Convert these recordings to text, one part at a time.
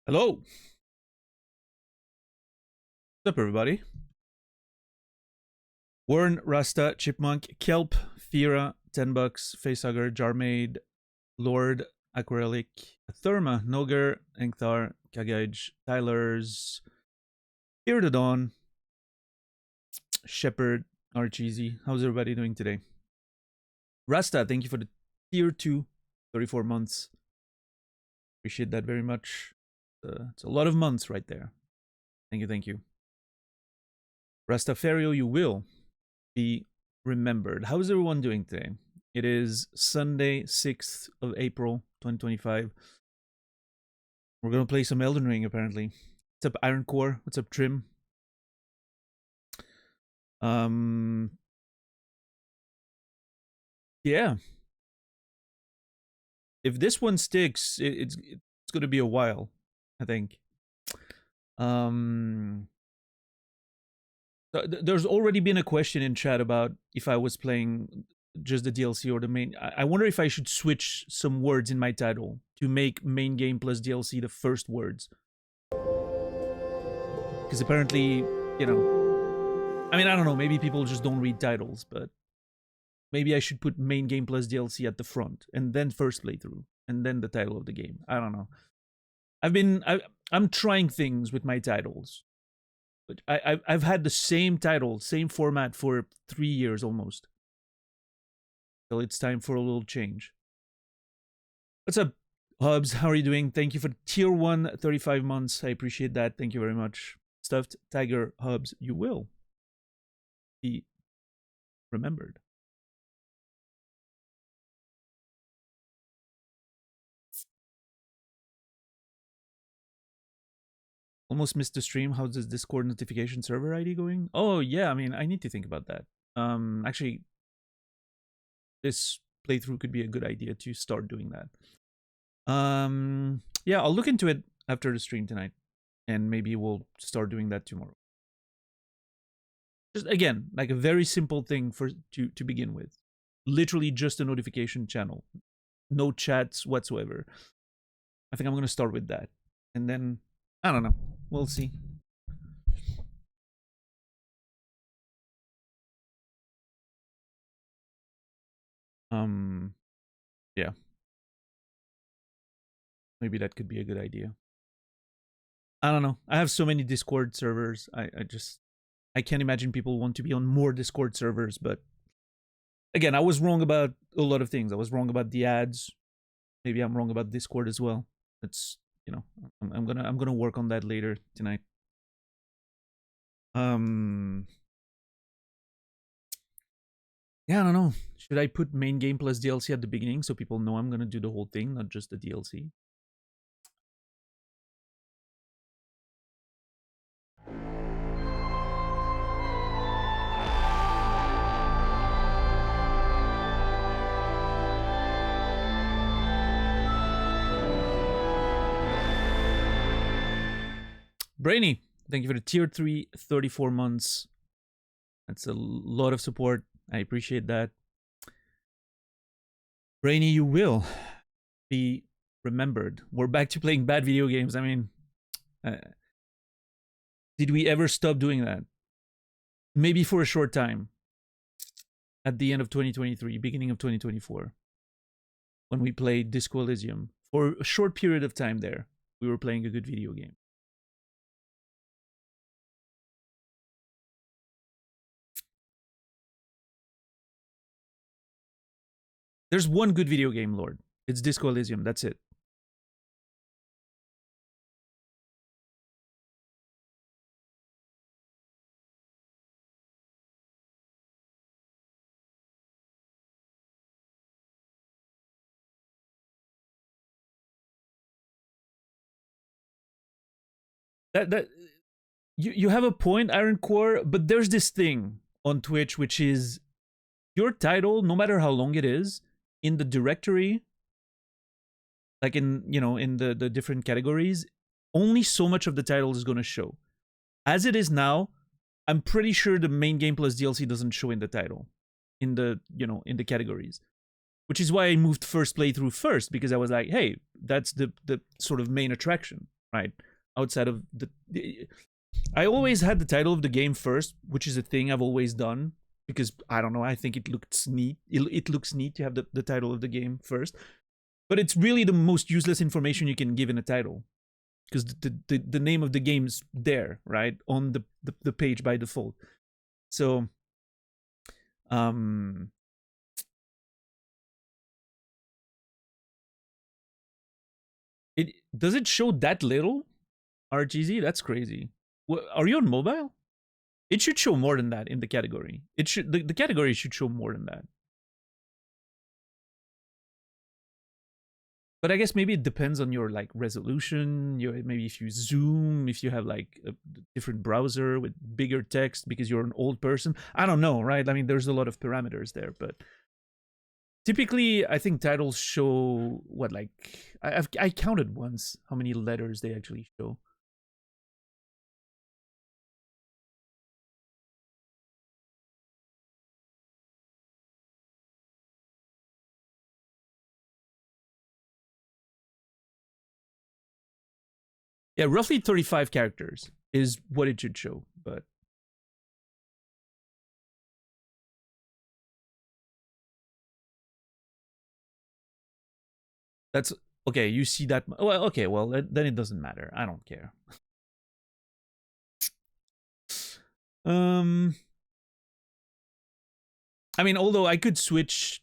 Hello. What's up, everybody? Warren, Rasta, Chipmunk, Kelp, Fira, $10, Facehugger, Jarmaid, Lord, Aquarelic, Therma, Noger, Engthar, Kagage, Tyler's, Here to Dawn, Shepherd, Archeesy. How's everybody doing today? Rasta, thank you for the tier 2, 34 months. Appreciate that very much. It's a lot of months right there. Thank you, thank you. Rastafario, you will be remembered. How's everyone doing today? It is Sunday, 6th of April, 2025. We're going to play some Elden Ring, apparently. What's up, Iron Core? What's up, Trim? Yeah. If this one sticks, it's going to be a while, I think. There's already been a question in chat about if I was playing just the DLC or the main. I wonder if I should switch some words in my title to make main game plus DLC the first words. Because apparently, you know, I mean, I don't know, maybe people just don't read titles, but maybe I should put main game plus DLC at the front and then first playthrough and then the title of the game. I don't know. I'm trying things with my titles. But I've had the same title, same format for 3 years almost. So it's time for a little change. What's up, Hubs? How are you doing? Thank you for tier 1, 35 months. I appreciate that. Thank you very much. Stuffed Tiger Hubs, you will be remembered. Almost missed the stream. How's this Discord notification server ID going? Oh, yeah, I mean, I need to think about that. Actually, this playthrough could be a good idea to start doing that. Yeah, I'll look into it after the stream tonight, and maybe we'll start doing that tomorrow. Just again, like a very simple thing to begin with. Literally just a notification channel. No chats whatsoever. I think I'm gonna start with that. And then I don't know. We'll see. Yeah. Maybe that could be a good idea. I don't know. I have so many Discord servers. I can't imagine people want to be on more Discord servers, but again, I was wrong about a lot of things. I was wrong about the ads. Maybe I'm wrong about Discord as well. It's, you know, I'm gonna work on that later tonight. Yeah, I don't know. Should I put main game plus DLC at the beginning so people know I'm gonna do the whole thing, not just the DLC? Brainy, thank you for the tier 3, 34 months. That's a lot of support. I appreciate that. Brainy, you will be remembered. We're back to playing bad video games. I mean, did we ever stop doing that? Maybe for a short time. At the end of 2023, beginning of 2024. When we played Disco Elysium. For a short period of time there, we were playing a good video game. There's one good video game, Lord. It's Disco Elysium. That's it. You have a point, Iron Core, but there's this thing on Twitch which is your title, no matter how long it is, in the directory, like in, you know, in the different categories, only so much of the title is going to show. As it is now, I'm pretty sure the main game plus DLC doesn't show in the title, in the, you know, in the categories. Which is why I moved first playthrough first, because I was like, hey, that's the sort of main attraction, right? outside of the I always had the title of the game first, which is a thing I've always done because I don't know. I think it looks neat. It looks neat to have the title of the game first, but it's really the most useless information you can give in a title because the name of the game's there, right, on the page by default. So, it does it show that little RGZ? That's crazy. Are you on mobile? It should show more than that in the category. It should the category should show more than that. But I guess maybe it depends on your like resolution. Maybe if you zoom, if you have like a different browser with bigger text because you're an old person. I don't know, right? I mean, there's a lot of parameters there, but typically, I think titles show what like I counted once how many letters they actually show. Yeah, roughly 35 characters is what it should show, but that's okay. You see that? Well, okay. Well, then it doesn't matter. I don't care. I mean, although I could switch,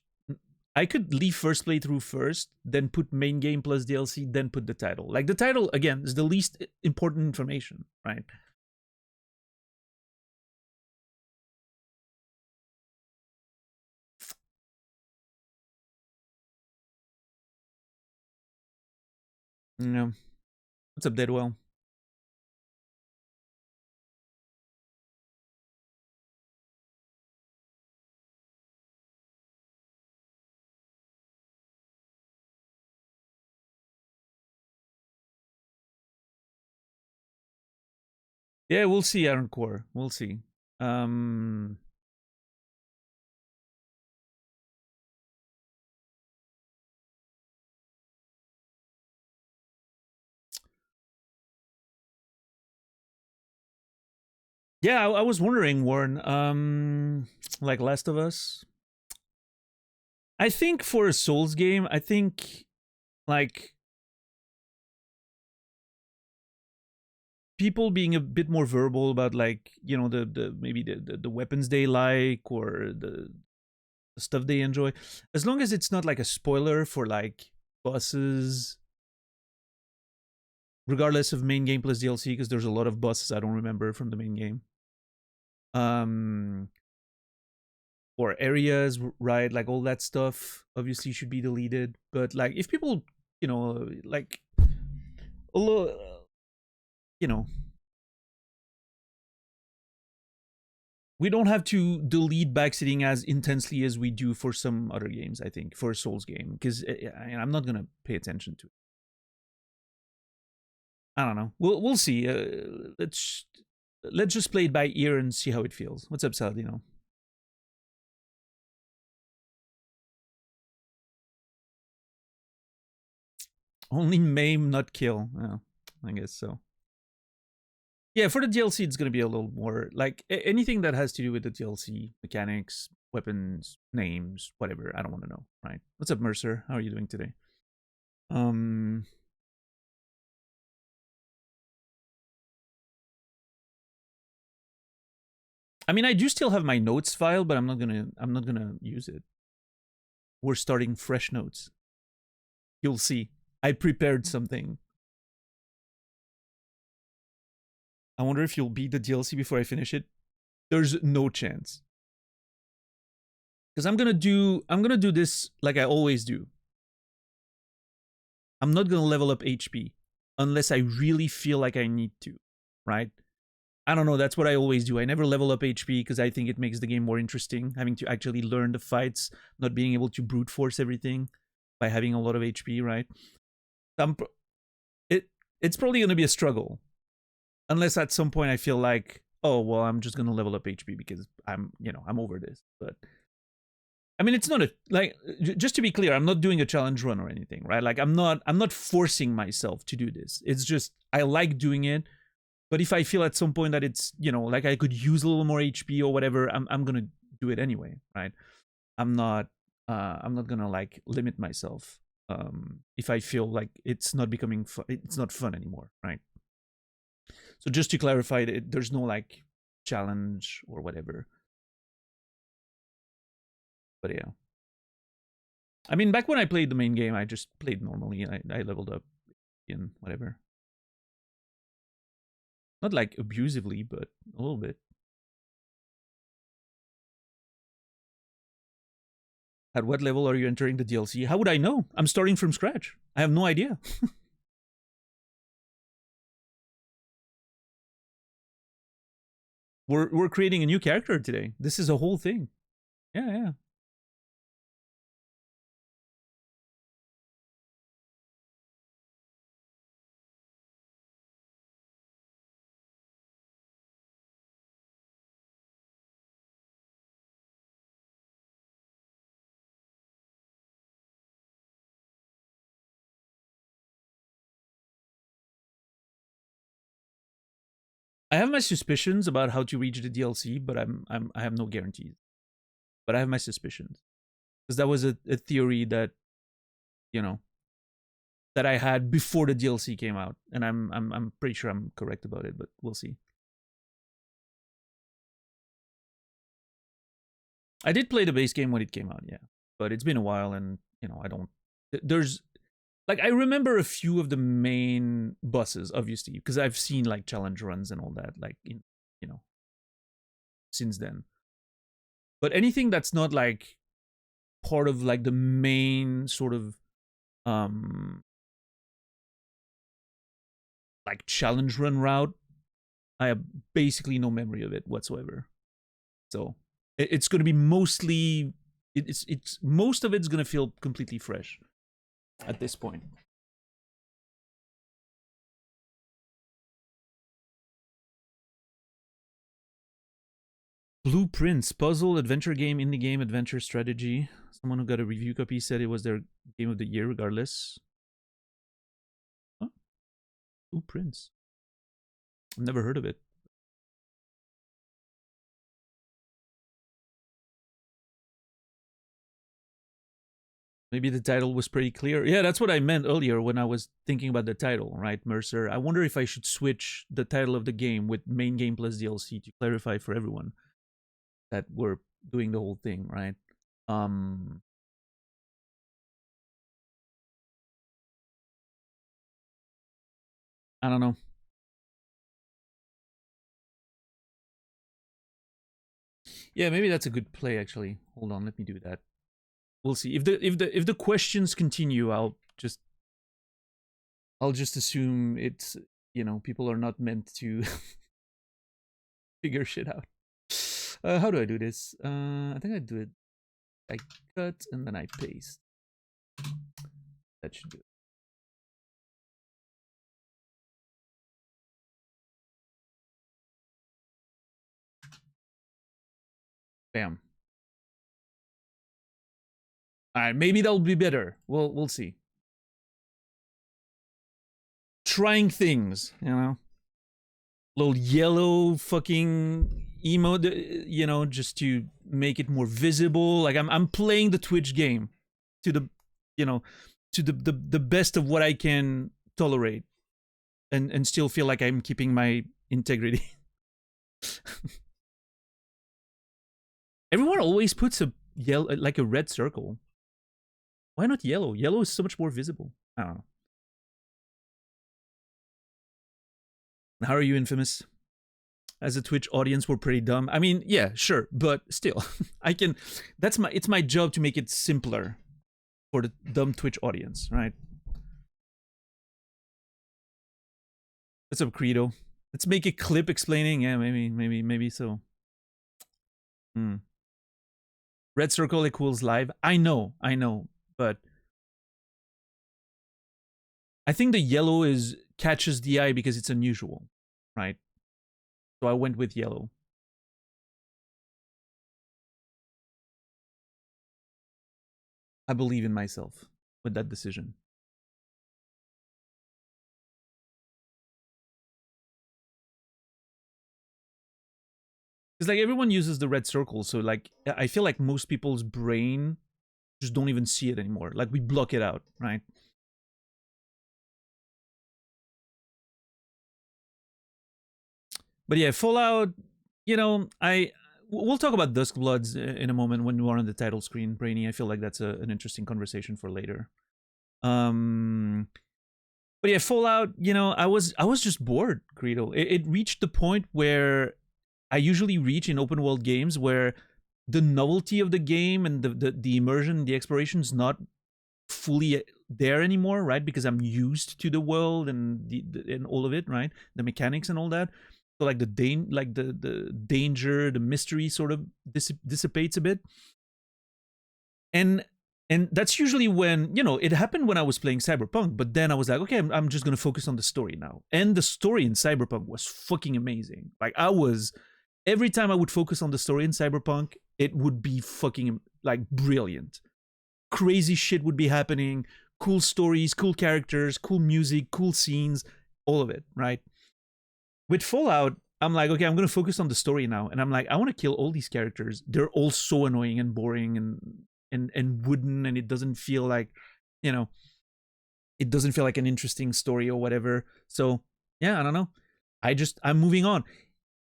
I could leave first playthrough first, then put main game plus DLC, then put the title. Like the title again is the least important information, right? Yeah. What's up, Deadwell? Yeah, we'll see, Aaron Core. We'll see. Yeah, I was wondering, Warren. Like Last of Us. I think for a Souls game, I think like people being a bit more verbal about like the maybe the weapons they like or the stuff they enjoy, as long as it's not like a spoiler for like bosses, regardless of main game plus DLC, because there's a lot of bosses I don't remember from the main game. Or areas, right? Like all that stuff obviously should be deleted. But like if people, like, you know, we don't have to delete backseating as intensely as we do for some other games, I think, for a Souls game, because I'm not going to pay attention to it. I don't know. We'll see. Let's just play it by ear and see how it feels. What's up, Saladino? Only maim, not kill. Oh, I guess so. Yeah, for the DLC, it's going to be a little more like anything that has to do with the DLC mechanics, weapons, names, whatever. I don't want to know, right? What's up, Mercer? How are you doing today? I mean, I do still have my notes file, but I'm not gonna use it. We're starting fresh notes. You'll see. I prepared something. I wonder if you'll beat the DLC before I finish it. There's no chance. Because I'm gonna do this like I always do. I'm not gonna level up HP unless I really feel like I need to, right? I don't know, that's what I always do. I never level up HP because I think it makes the game more interesting, having to actually learn the fights, not being able to brute force everything by having a lot of HP, right? It's probably going to be a struggle. Unless at some point I feel like, oh, well, I'm just going to level up HP because I'm over this. But I mean, it's not a like. Just to be clear, I'm not doing a challenge run or anything, right? Like, I'm not forcing myself to do this. It's just I like doing it. But if I feel at some point that it's, you know, like I could use a little more HP or whatever, I'm gonna do it anyway, right? I'm not gonna like limit myself if I feel like it's not becoming it's not fun anymore, right? So just to clarify, there's no like challenge or whatever. But yeah, I mean, back when I played the main game, I just played normally. I leveled up in whatever, not like abusively, but a little bit. At what level are you entering the DLC? How would I know? I'm starting from scratch. I have no idea. We're creating a new character today. This is a whole thing. Yeah, yeah. I have my suspicions about how to reach the DLC, but I have no guarantees. But I have my suspicions because that was a theory that, you know, that I had before the DLC came out, and I'm pretty sure I'm correct about it, but we'll see. I did play the base game when it came out, yeah, but it's been a while, and you know, I don't. There's like I remember a few of the main bosses, obviously, because I've seen like challenge runs and all that, like in, you know, since then. But anything that's not like part of like the main sort of um like challenge run route, I have basically no memory of it whatsoever. So it's going to be mostly it's most of it's going to feel completely fresh at this point. Blueprints, puzzle, adventure game, indie game, adventure strategy. Someone who got a review copy said it was their game of the year regardless. Huh? Blueprints. I've never heard of it. Maybe the title was pretty clear. Yeah, that's what I meant earlier when I was thinking about the title, right, Mercer? I wonder if I should switch the title of the game with main game plus DLC to clarify for everyone that we're doing the whole thing, right? Um I don't know. Yeah, maybe that's a good play actually. Hold on, let me do that. We'll see. If the questions continue, I'll just assume it's, you know, people are not meant to figure shit out. How do I do this? I think I do it. I cut and then I paste. That should do it. Bam. All right, maybe that'll be better. We'll see. Trying things, you know. Little yellow fucking emote, you know, just to make it more visible. Like I'm playing the Twitch game to the, you know, to the best of what I can tolerate, and still feel like I'm keeping my integrity. Everyone always puts a yellow, like a red circle. Why not yellow? Yellow is so much more visible. I don't know. How are you, Infamous? As a Twitch audience, we're pretty dumb. I mean, yeah, sure, but still, I can. It's my job to make it simpler for the dumb Twitch audience, right? What's up, Credo? Let's make a clip explaining. Yeah, maybe so. Hmm. Red circle equals live. I know, but I think the yellow is catches the eye because it's unusual, right? So I went with yellow. I believe in myself with that decision. It's like everyone uses the red circle, so like I feel like most people's brain just don't even see it anymore. Like we block it out, right? But yeah, Fallout, you know, we'll talk about Duskbloods in a moment when we're on the title screen, Brainy. I feel like that's an interesting conversation for later. But yeah, Fallout, you know, I was just bored, Credo. It reached the point where I usually reach in open world games where the novelty of the game and the immersion, the exploration is not fully there anymore, right? Because I'm used to the world and and all of it, right? The mechanics and all that. So like the danger, the mystery sort of dissipates a bit. And that's usually when, you know, it happened when I was playing Cyberpunk, but then I was like, okay, I'm just going to focus on the story now. And the story in Cyberpunk was fucking amazing. Like every time I would focus on the story in Cyberpunk, it would be fucking like brilliant. Crazy shit would be happening, cool stories, cool characters, cool music, cool scenes, all of it, right? With Fallout, I'm like, okay, I'm going to focus on the story now. And I'm like, I want to kill all these characters. They're all so annoying and boring and wooden, and it doesn't feel like, you know, it doesn't feel like an interesting story or whatever. So, yeah, I don't know. I'm moving on.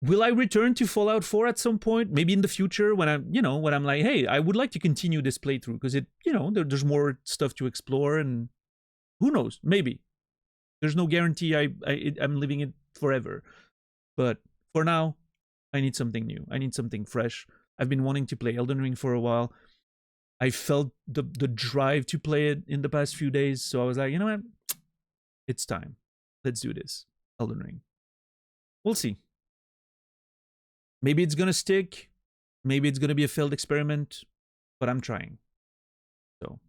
Will I return to Fallout 4 at some point? Maybe in the future when I'm like, hey, I would like to continue this playthrough because there's more stuff to explore, and who knows? Maybe. There's no guarantee I'm living it forever. But for now, I need something new. I need something fresh. I've been wanting to play Elden Ring for a while. I felt the drive to play it in the past few days, so I was like, you know what? It's time. Let's do this. Elden Ring. We'll see. Maybe it's gonna stick. Maybe it's gonna be a failed experiment, but I'm trying. So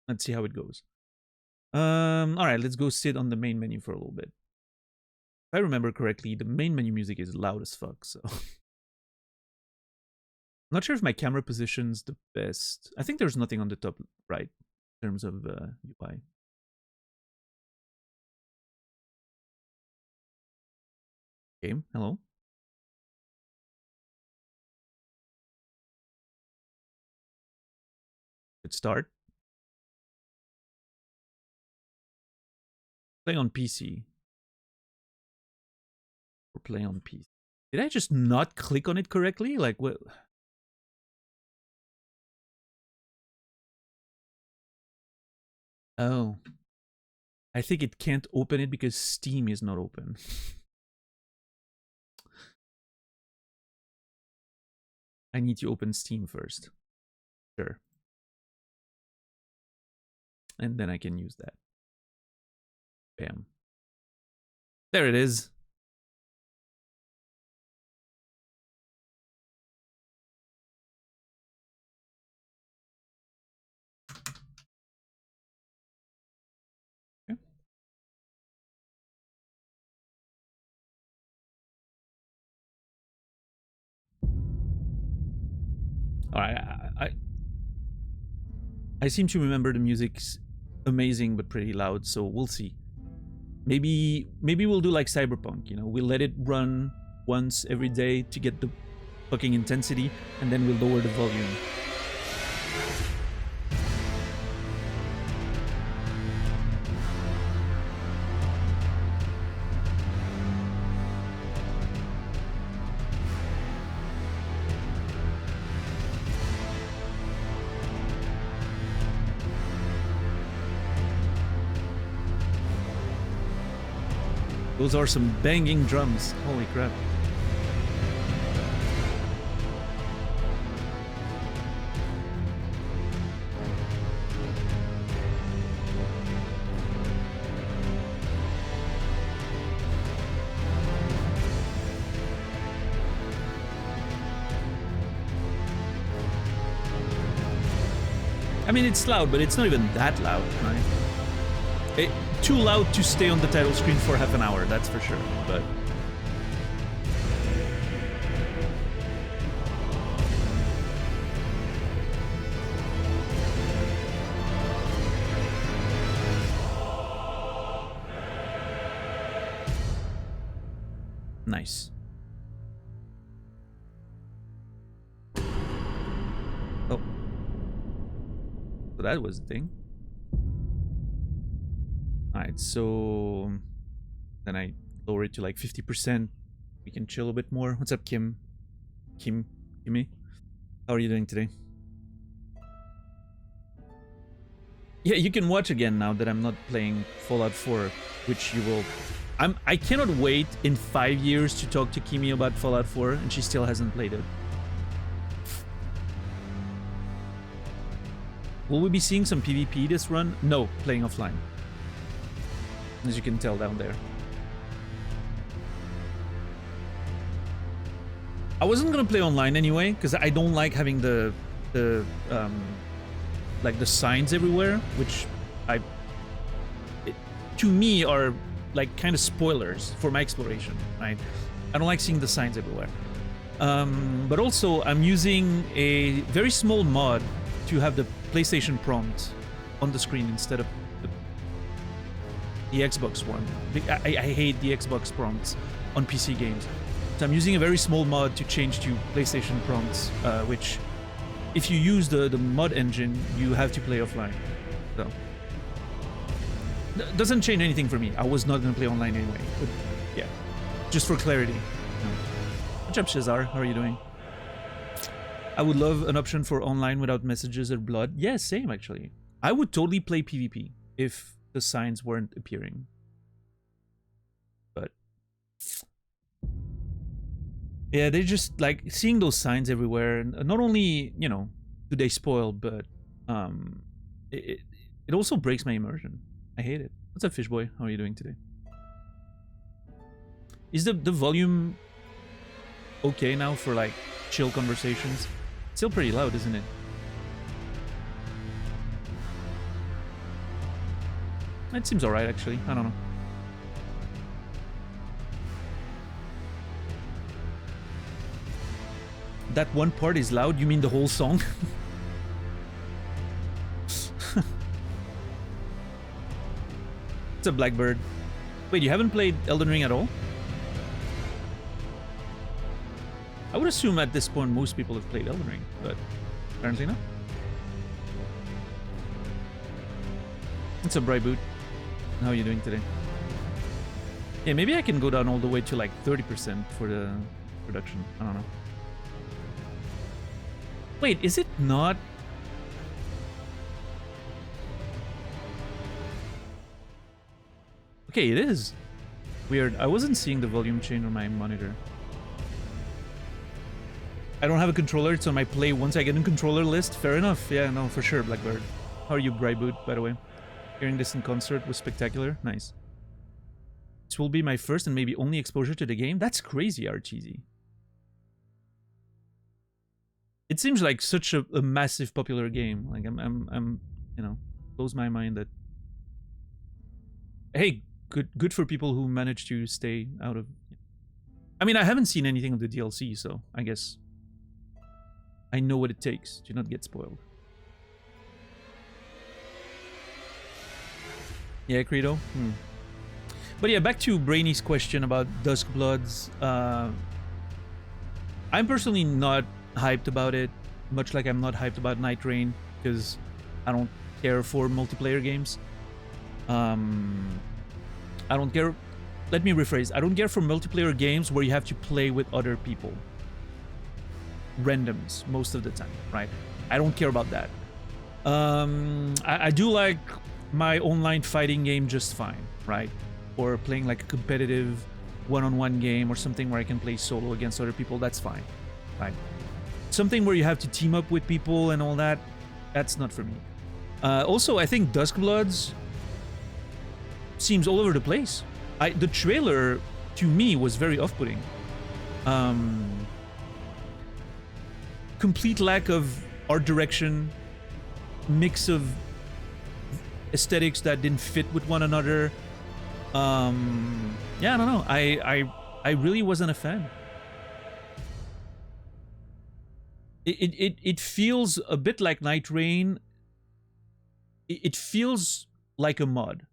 let's see how it goes. All right, let's go sit on the main menu for a little bit. If I remember correctly, the main menu music is loud as fuck, so I'm not sure if my camera position's the best. I think there's nothing on the top right in terms of UI. Game, hello. Let's start. Play on PC. Or play on PC. Did I just not click on it correctly? Like what? Oh. I think it can't open it because Steam is not open. I need to open Steam first. Sure. And then I can use that. Bam. There it is. Okay. All right. I seem to remember the music's amazing but pretty loud, so we'll see. Maybe we'll do like Cyberpunk, you know, we'll let it run once every day to get the fucking intensity, and then we'll lower the volume. Those are some banging drums. Holy crap. I mean, it's loud, but it's not even that loud, right? Too loud to stay on the title screen for half an hour, that's for sure, but... Nice. Oh. So that was the thing. Alright, so then I lower it to like 50%. We can chill a bit more. What's up, Kim? Kimmy? How are you doing today? Yeah, you can watch again now that I'm not playing Fallout 4, which you will... I cannot wait in 5 years to talk to Kimi about Fallout 4, and she still hasn't played it. Will we be seeing some PvP this run? No, playing offline. As you can tell down there. I wasn't gonna play online anyway, because I don't like having the signs everywhere, which to me are like kind of spoilers for my exploration, right? I don't like seeing the signs everywhere. But also I'm using a very small mod to have the PlayStation prompt on the screen instead of the Xbox one. I hate the Xbox prompts on PC games. So I'm using a very small mod to change to PlayStation prompts, which if you use the mod engine, you have to play offline. So doesn't change anything for me. I was not gonna play online anyway, but yeah, just for clarity. What's up, Shazar? How are you doing? I would love an option for online without messages or blood. Yeah, same actually. I would totally play PvP if the signs weren't appearing. But yeah, they just like seeing those signs everywhere, and not only, you know, do they spoil, but it also breaks my immersion. I hate it. What's up, Fishboy? How are you doing today? Is the volume okay now for like chill conversations? It's still pretty loud, isn't it? It seems alright actually. I don't know. That one part is loud? You mean the whole song? It's a Blackbird. Wait, you haven't played Elden Ring at all? I would assume at this point most people have played Elden Ring, but apparently not. What's up, Bright Boot? How are you doing today? Yeah, maybe I can go down all the way to like 30% for the production. I don't know. Wait, is it not? Okay, it is. Weird. I wasn't seeing the volume change on my monitor. I don't have a controller. It's on my play once I get in controller list. Fair enough. Yeah, no, for sure, Blackbird. How are you, Bright Boot, by the way? Hearing this in concert was spectacular. Nice. This will be my first and maybe only exposure to the game. That's crazy, Archeesy. It seems like such a massive popular game. Like I'm you know, blows my mind that, hey, good for people who manage to stay out of. I mean, I haven't seen anything of the DLC, so I guess I know what it takes to not get spoiled. Yeah, Credo. But yeah, back to Brainy's question about Duskbloods. I'm personally not hyped about it, much like I'm not hyped about Night Rain, because I don't care for multiplayer games. I don't care. Let me rephrase. I don't care for multiplayer games where you have to play with other people. Randoms most of the time, right? I don't care about that. I do like my online fighting game just fine, right? Or playing like a competitive one-on-one game or something where I can play solo against other people, that's fine, right? Something where you have to team up with people and all that, that's not for me. Also, I think Duskbloods seems all over the place. The trailer, to me, was very off-putting. Complete lack of art direction, mix of aesthetics that didn't fit with one another. Yeah, I don't know. I really wasn't a fan. It feels a bit like Night Rain. It feels like a mod.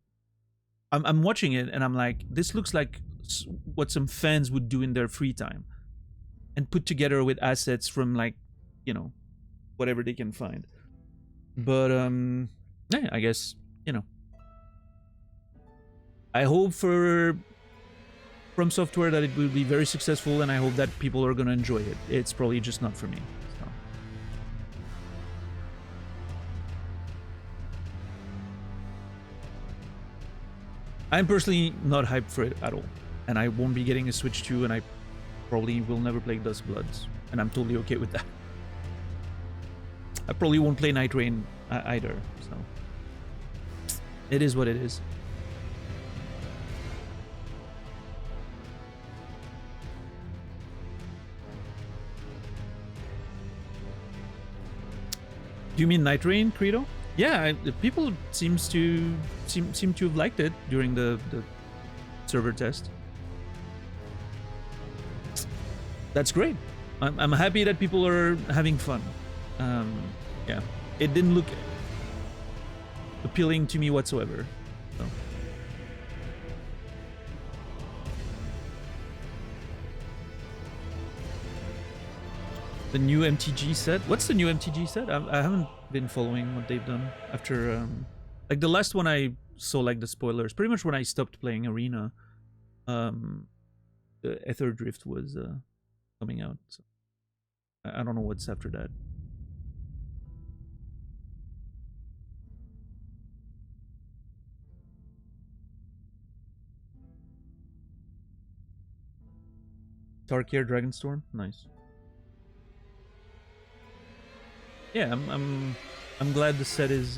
I'm watching it and I'm like, this looks like what some fans would do in their free time, and put together with assets from like, you know, whatever they can find. But yeah, I guess, you know, I hope for From Software that it will be very successful, and I hope that people are gonna enjoy it. It's probably just not for me. So. I'm personally not hyped for it at all, and I won't be getting a Switch 2, and I probably will never play Dust Bloods, and I'm totally okay with that. I probably won't play Night Rain either, so it is what it is. Do you mean Night Rain, Credo? Yeah, people seem to have liked it during the server test. That's great. I'm happy that people are having fun. Yeah, it didn't look appealing to me whatsoever. So. The new MTG set? What's the new MTG set? I haven't been following what they've done after... like the last one I saw, like the spoilers, pretty much when I stopped playing Arena, the Ether Drift was coming out. So I don't know what's after that. Tarkir Dragonstorm? Nice. Yeah, I'm glad the set is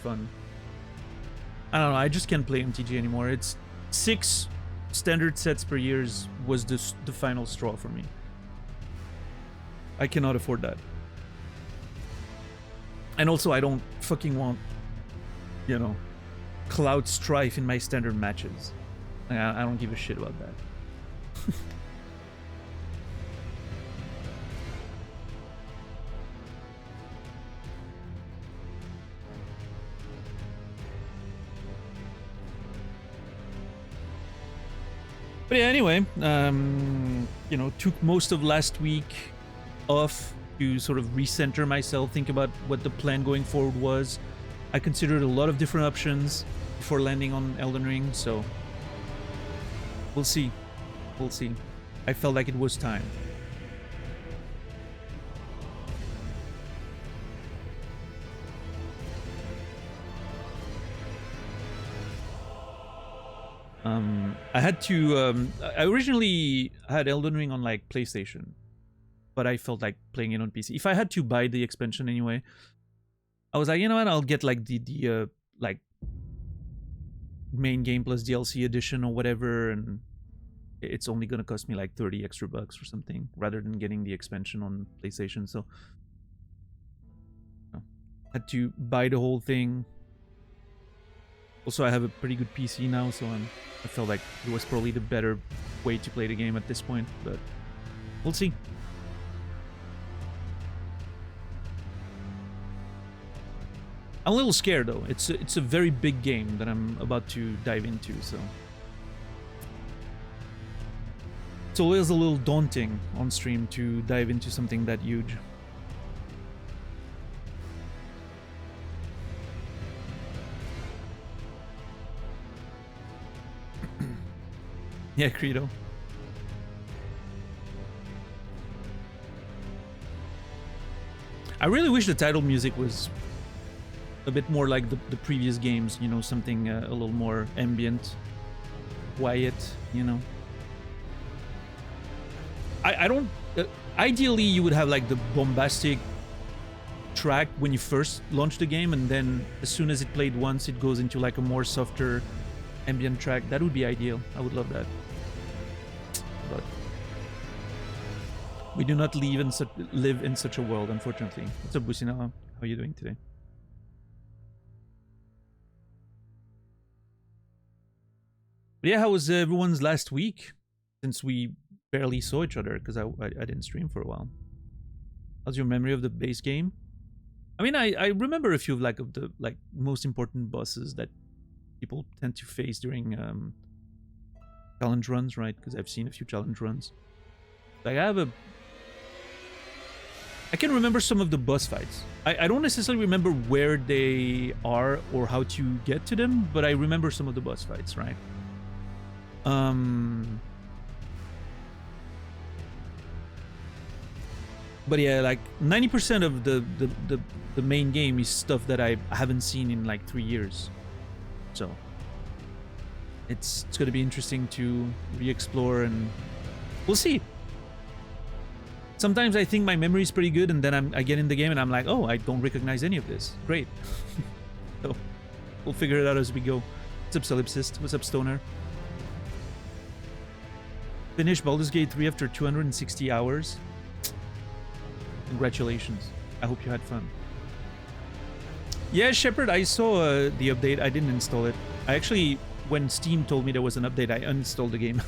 fun. I don't know, I just can't play MTG anymore. It's 6 standard sets per year was the final straw for me. I cannot afford that. And also I don't fucking want, you know, Cloud Strife in my standard matches. I don't give a shit about that. But yeah, anyway, you know, took most of last week off to sort of recenter myself, think about what the plan going forward was. I considered a lot of different options before landing on Elden Ring, so we'll see. We'll see. I felt like it was time. I had to, I originally had Elden Ring on like PlayStation, but I felt like playing it on PC. If I had to buy the expansion anyway, I was like, you know what, I'll get like the like main game plus DLC edition or whatever, and it's only gonna cost me like 30 extra bucks or something, rather than getting the expansion on PlayStation. So I had to buy the whole thing. Also, I have a pretty good PC now, so I felt like it was probably the better way to play the game at this point, but we'll see. I'm a little scared though. It's a very big game that I'm about to dive into, so it's always a little daunting on stream to dive into something that huge. Yeah, Credo. I really wish the title music was a bit more like the previous games, you know, something a little more ambient, quiet, you know. I don't... ideally, you would have like the bombastic track when you first launch the game, and then as soon as it played once, it goes into like a more softer ambient track. That would be ideal. I would love that. But we do not live in such a world, unfortunately. What's up, Busina? How are you doing today? But yeah, how was everyone's last week? Since we barely saw each other, because I didn't stream for a while. How's your memory of the base game? I mean, I remember a few of the most important bosses that people tend to face during challenge runs, right? Because I've seen a few challenge runs. Like I can remember some of the boss fights. I don't necessarily remember where they are or how to get to them, but I remember some of the boss fights, right? But yeah, like 90% of the main game is stuff that I haven't seen in like 3 years. So it's gonna be interesting to re-explore, and we'll see. Sometimes I think my memory is pretty good, and then I get in the game and I'm like, oh, I don't recognize any of this. Great. So we'll figure it out as we go. What's up, Solipsist? What's up, Stoner? Finished Baldur's Gate 3 after 260 hours. Congratulations. I hope you had fun. Yeah, Shepard, I saw the update. I didn't install it. I actually, when Steam told me there was an update, I uninstalled the game.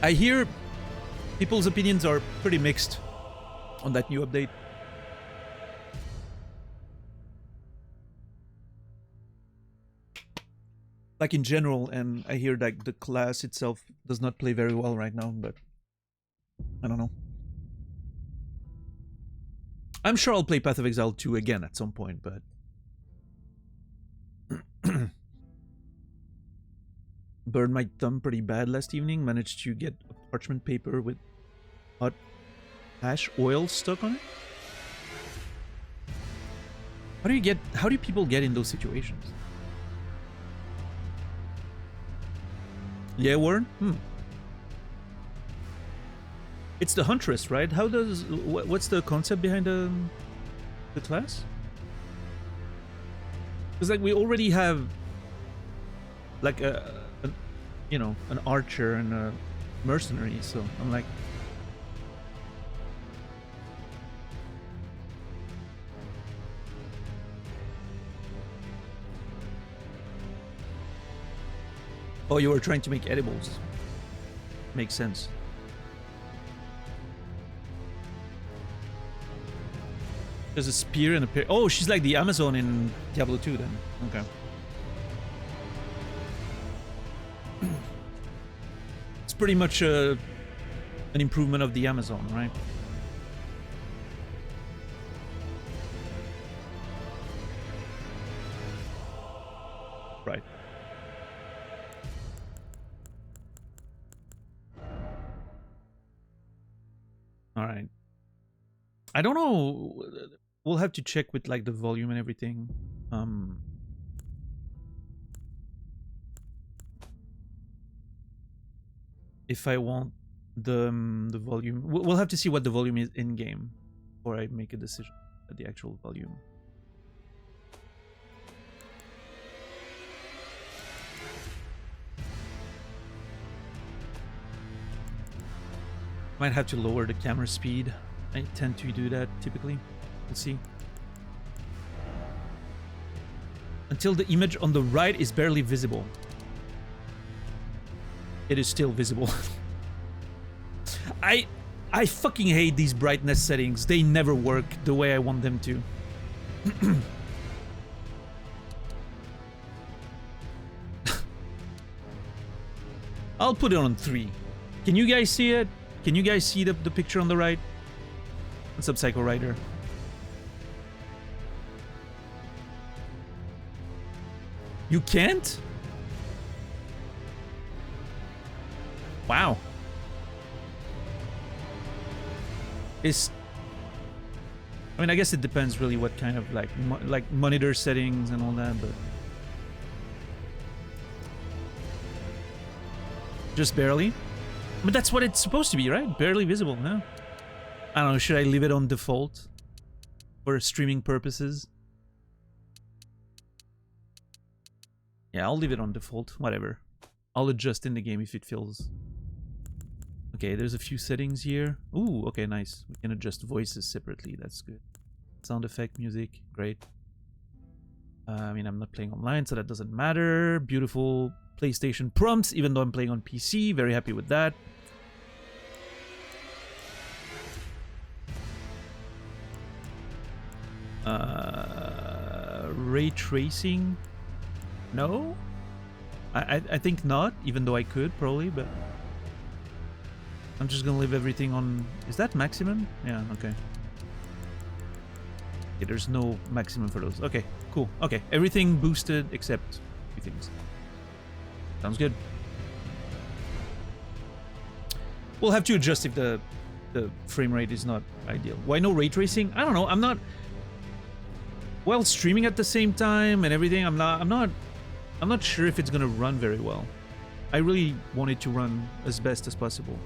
I hear people's opinions are pretty mixed on that new update. Like in general, and I hear that the class itself does not play very well right now, but I don't know. I'm sure I'll play Path of Exile 2 again at some point, but burned my thumb pretty bad last evening. Managed to get a parchment paper with hot ash oil stuck on it. How do people get in those situations? Yeah, Warren? It's the Huntress, right? How does... What's the concept behind the class? Because, like, we already have... Like, you know, an archer and a mercenary, so I'm like... Oh, you were trying to make edibles. Makes sense. There's a spear and a pair. Oh, she's like the Amazon in Diablo 2 then. Okay. It's pretty much an improvement of the Amazon, right? Right. All right. I don't know. We'll have to check with like the volume and everything. If I want the volume, we'll have to see what the volume is in game before I make a decision at the actual volume. Might have to lower the camera speed. I tend to do that typically. We'll see. Until the image on the right is barely visible. It is still visible. I fucking hate these brightness settings. They never work the way I want them to. I'll put it on 3. Can you guys see it? Can you guys see the picture on the right? What's up, Psycho Rider? You can't? Wow. I mean, I guess it depends really what kind of like monitor settings and all that, but just barely. But that's what it's supposed to be, right? Barely visible, no? I don't know, should I leave it on default for streaming purposes? Yeah, I'll leave it on default, whatever. I'll adjust in the game if it feels... Okay, there's a few settings here. Ooh, okay, nice. We can adjust voices separately, that's good. Sound effect, music, great. I mean, I'm not playing online, so that doesn't matter. Beautiful PlayStation prompts, even though I'm playing on PC. Very happy with that. ray tracing? No? I think not, even though I could probably, but I'm just gonna leave everything on. Is that maximum? Yeah, okay. Okay, there's no maximum for those. Okay, cool. Okay, everything boosted except a few things. Sounds good. We'll have to adjust if the frame rate is not ideal. Why no ray tracing? I don't know. I'm not. While streaming at the same time and everything, I'm not sure if it's gonna run very well. I really want it to run as best as possible.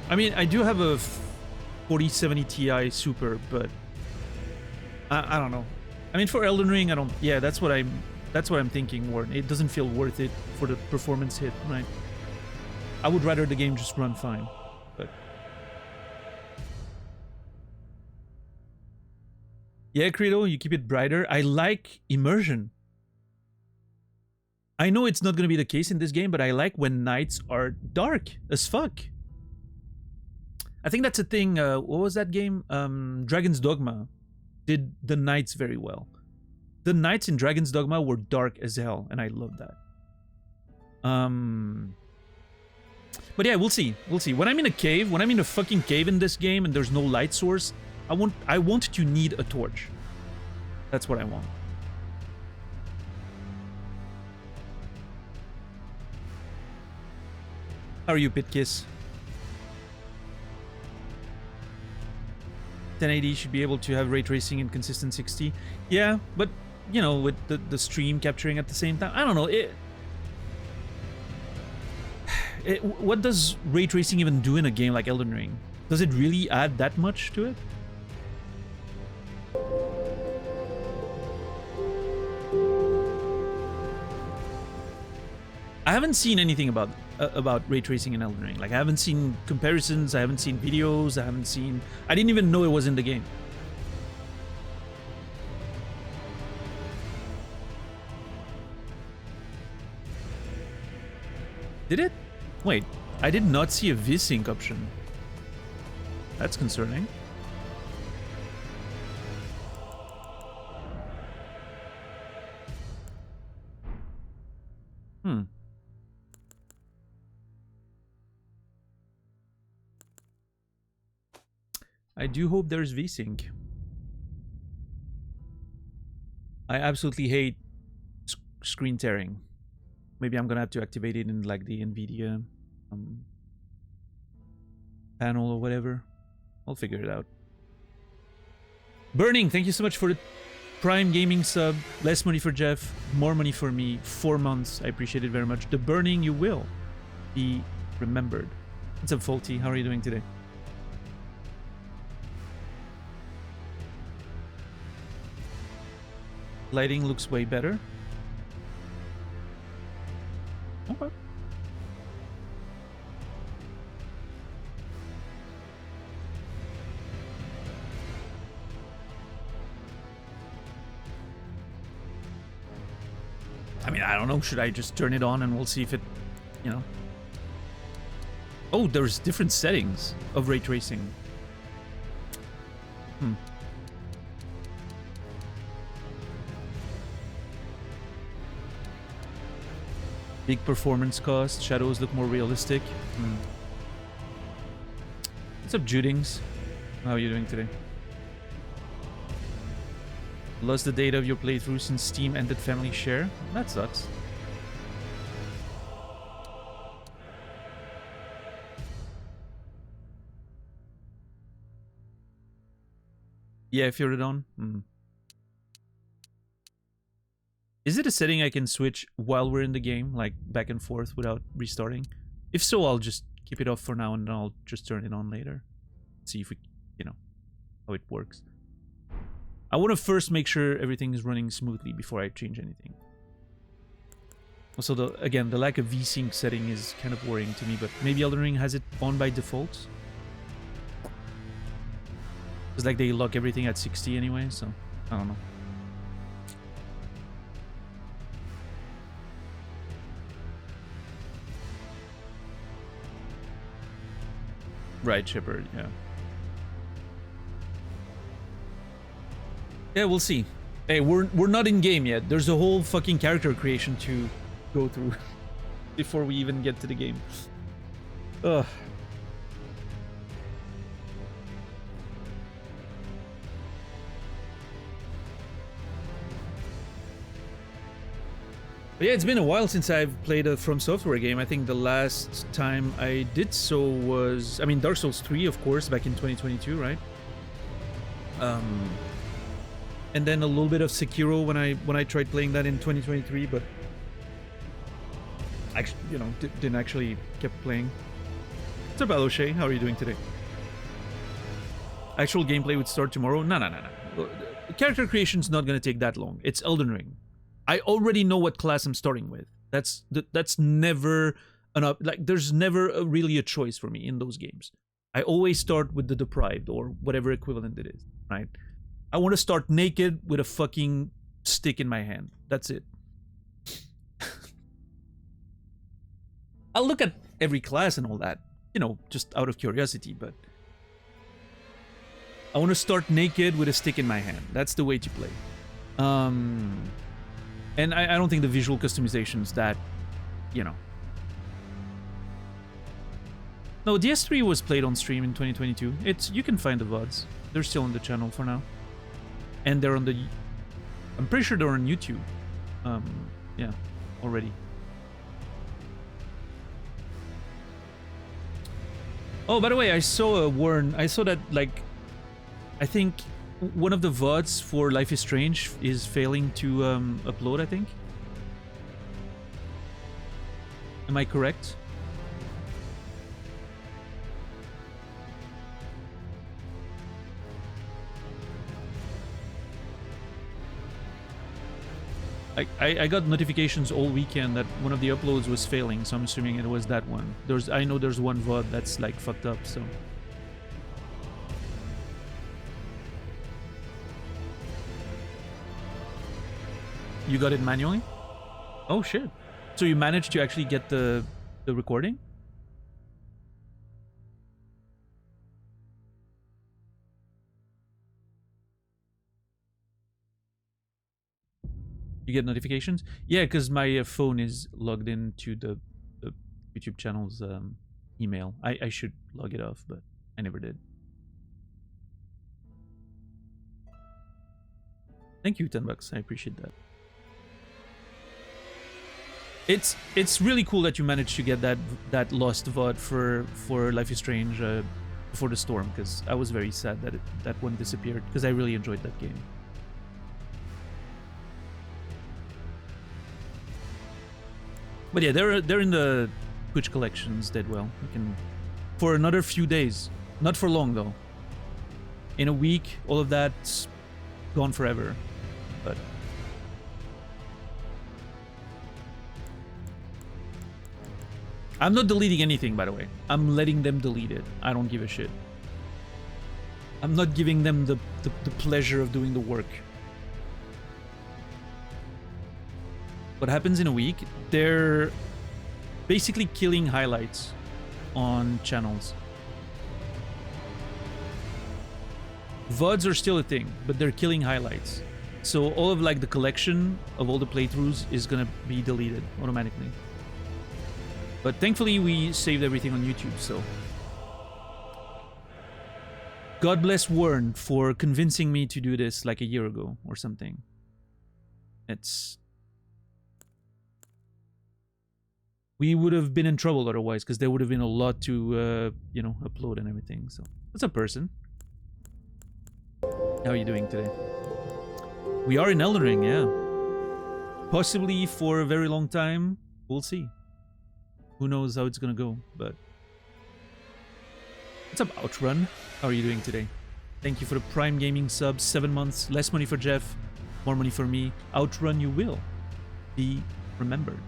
I mean, I do have a 4070 Ti Super, but I don't know. I mean, for Elden Ring, I don't. Yeah, that's what I'm thinking. Warren, it doesn't feel worth it for the performance hit, right? I would rather the game just run fine, but yeah, Credo, you keep it brighter. I like immersion. I know it's not gonna be the case in this game, but I like when nights are dark as fuck. I think that's a thing. What was that game? Dragon's Dogma did the nights very well. The nights in Dragon's Dogma were dark as hell, and I love that. But yeah, we'll see. We'll see. When I'm in a cave, when I'm in a fucking cave in this game and there's no light source, I want to need a torch. That's what I want. How are you, Pitkiss? 1080 should be able to have ray tracing in consistent 60. Yeah, but you know, with the stream capturing at the same time, I don't know. What does ray tracing even do in a game like Elden Ring? Does it really add that much to it? I haven't seen anything about ray tracing in Elden Ring. Like, I haven't seen comparisons, I haven't seen videos, I didn't even know it was in the game. Did it? Wait, I did not see a V-Sync option. That's concerning. I do hope there's V-Sync. I absolutely hate screen tearing. Maybe I'm gonna have to activate it in like the NVIDIA panel or whatever. I'll figure it out. Burning, thank you so much for the Prime Gaming sub. Less money for Jeff, more money for me. 4 months, I appreciate it very much. The Burning, you will be remembered. What's up, Faulty? How are you doing today? Lighting looks way better. Okay. I mean, I don't know. Should I just turn it on and we'll see if it, you know. Oh, there's different settings of ray tracing. Big performance cost. Shadows look more realistic. What's up, Judings? How are you doing today? Lost the data of your playthrough since Steam ended family share. That sucks. Yeah, if you're it on. Is it a setting I can switch while we're in the game, like back and forth without restarting? If so, I'll just keep it off for now and I'll just turn it on later. See if we, you know, how it works. I want to first make sure everything is running smoothly before I change anything. Also, again, the lack of V-Sync setting is kind of worrying to me, but maybe Elden Ring has it on by default. It's like they lock everything at 60 anyway, so I don't know. Right, Shepard, yeah. Yeah, we'll see. Hey, we're not in game yet. There's a whole fucking character creation to go through before we even get to the game. Ugh. But yeah, it's been a while since I've played a From Software game. I think the last time I did so was, I mean, Dark Souls 3, of course, back in 2022, right? And then a little bit of Sekiro when I tried playing that in 2023, but actually, you know, didn't actually kept playing. What's up, O'Shea? How are you doing today? Actual gameplay would start tomorrow? No. Character creation's not gonna take that long. It's Elden Ring. I already know what class I'm starting with. That's never there's never really a choice for me in those games. I always start with the deprived or whatever equivalent it is, right? I want to start naked with a fucking stick in my hand. That's it. I'll look at every class and all that, you know, just out of curiosity, but I want to start naked with a stick in my hand. That's the way to play. And I don't think the visual customization's that, you know. No, DS3 was played on stream in 2022. You can find the VODs. They're still on the channel for now. And they're on the... I'm pretty sure they're on YouTube. Yeah, already. Oh, by the way, I saw that, like, I think one of the VODs for Life is Strange is failing to upload, I think. Am I correct? I got notifications all weekend that one of the uploads was failing, so I'm assuming it was that one. I know there's one VOD that's like fucked up, so... You got it manually? Oh shit. So you managed to actually get the recording? You get notifications? Yeah, because my phone is logged into the YouTube channel's email. I should log it off, but I never did. Thank you, $10. I appreciate that. It's really cool that you managed to get that lost VOD for Life is Strange before the storm, because I was very sad that that one disappeared, because I really enjoyed that game. But yeah, they're in the Twitch collections dead well. You can for another few days, not for long though. In a week, all of that's gone forever. But I'm not deleting anything, by the way. I'm letting them delete it. I don't give a shit. I'm not giving them the pleasure of doing the work. What happens in a week? They're basically killing highlights on channels. VODs are still a thing, but they're killing highlights. So all of like the collection of all the playthroughs is gonna be deleted automatically. But thankfully we saved everything on YouTube, so... God bless Warren for convincing me to do this like a year ago or something. It's... We would have been in trouble otherwise, because there would have been a lot to, you know, upload and everything. So, what's up, person? How are you doing today? We are in Elden Ring, yeah. Possibly for a very long time. We'll see. Who knows how it's gonna go, but... What's up, Outrun? How are you doing today? Thank you for the Prime Gaming sub. 7 months. Less money for Jeff. More money for me. Outrun you will be remembered.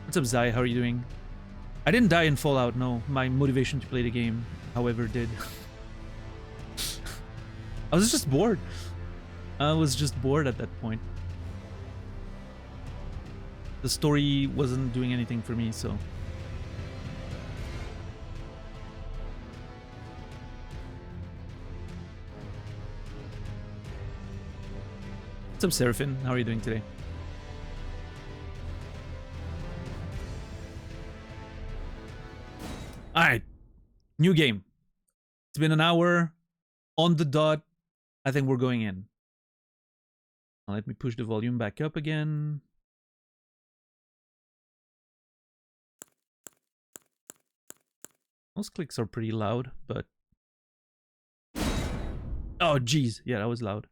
What's up, Zai? How are you doing? I didn't die in Fallout, no. My motivation to play the game, however, did. I was just bored. I was just bored at that point. The story wasn't doing anything for me, so... What's up, Seraphin? How are you doing today? Alright. New game. It's been an hour. On the dot. I think we're going in. Now let me push the volume back up again. Most clicks are pretty loud, but... Oh, geez. Yeah, that was loud.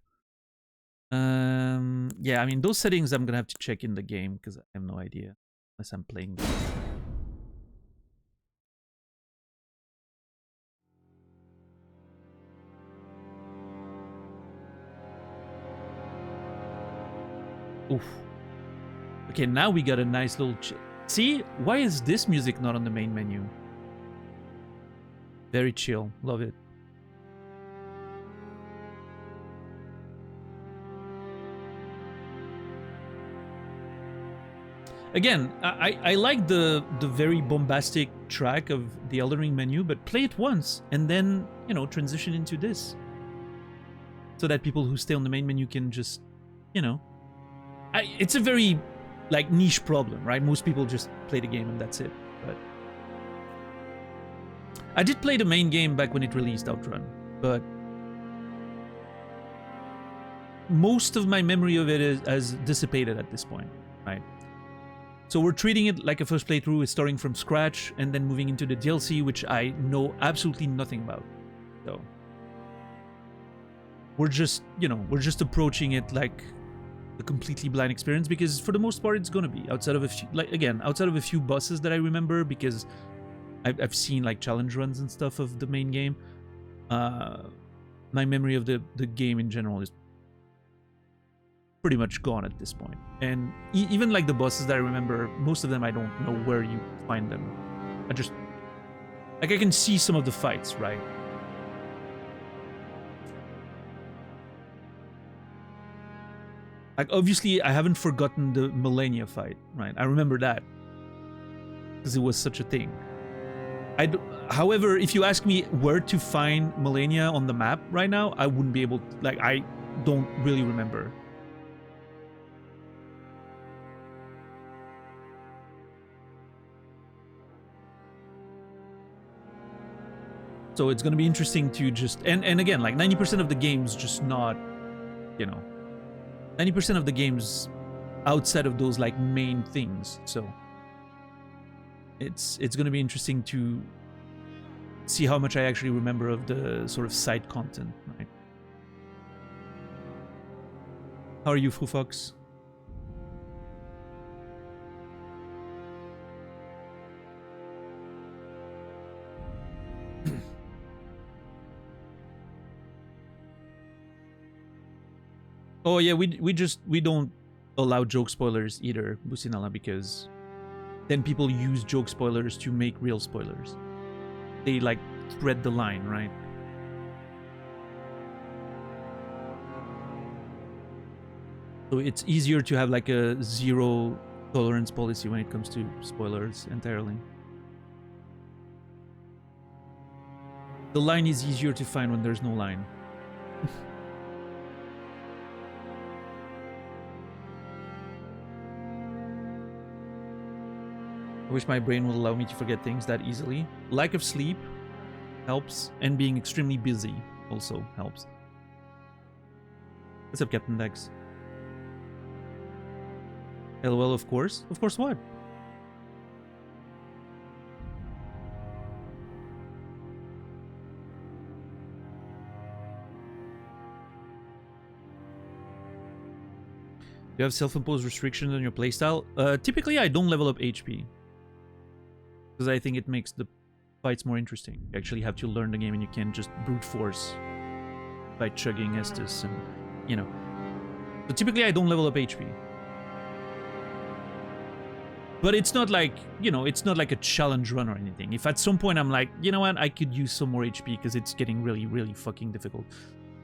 Yeah, I mean, those settings I'm gonna have to check in the game, because I have no idea. Unless I'm playing them. Oof. Okay, now we got a nice little... See? Why is this music not on the main menu? Very chill. Love it. Again, I like the very bombastic track of the Elden Ring menu, but play it once and then, you know, transition into this. So that people who stay on the main menu can just, you know... it's a very, like, niche problem, right? Most people just play the game and that's it. But I did play the main game back when it released, Outrun, but most of my memory of it has dissipated at this point, right? So we're treating it like a first playthrough, is starting from scratch and then moving into the DLC, which I know absolutely nothing about. So we're just, you know, we're just approaching it like a completely blind experience, because for the most part it's gonna be, outside of a few, like, again, outside of a few bosses that I remember, because I've seen like challenge runs and stuff of the main game. My memory of the game in general is pretty much gone at this point. And even like the bosses that I remember, most of them I don't know where you find them. I just, like, I can see some of the fights, right? Like, obviously I haven't forgotten the Millennia fight, right? I remember that because it was such a thing. However, if you ask me where to find Millennia on the map right now, I wouldn't be able to, like, I don't really remember. So it's going to be interesting to just... And again, like, 90% of the game's just not, you know... 90% of the game's outside of those, like, main things. So it's going to be interesting to see how much I actually remember of the sort of side content, right? How are you, Foo Fox? Oh yeah, we don't allow joke spoilers either, Businala, because then people use joke spoilers to make real spoilers. They, like, thread the line, right? So it's easier to have like a zero tolerance policy when it comes to spoilers entirely. The line is easier to find when there's no line. I wish my brain would allow me to forget things that easily. Lack of sleep helps, and being extremely busy also helps. What's up, Captain Dex? LOL, of course. Of course what? Do you have self-imposed restrictions on your playstyle? Typically, I don't level up HP. Because I think it makes the fights more interesting. You actually have to learn the game and you can't just brute force by chugging Estus and, you know. So typically I don't level up HP. But it's not like, you know, it's not like a challenge run or anything. If at some point I'm like, you know what, I could use some more HP because it's getting really, really fucking difficult,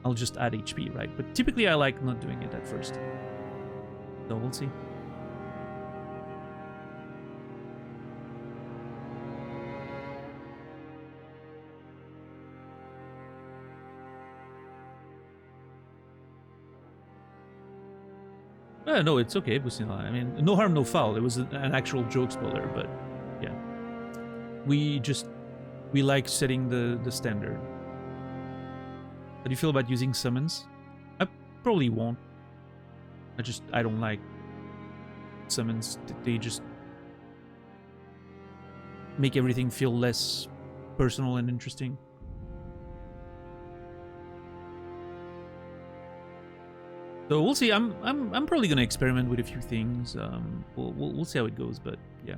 I'll just add HP, right? But typically I like not doing it at first. So we'll see. No, it's okay, Busina. I mean, no harm, no foul. It was an actual joke spoiler, but yeah. We like setting the standard. How do you feel about using summons? I probably won't. I don't like summons. They just make everything feel less personal and interesting. So we'll see. I'm probably gonna experiment with a few things. We'll see how it goes, but yeah.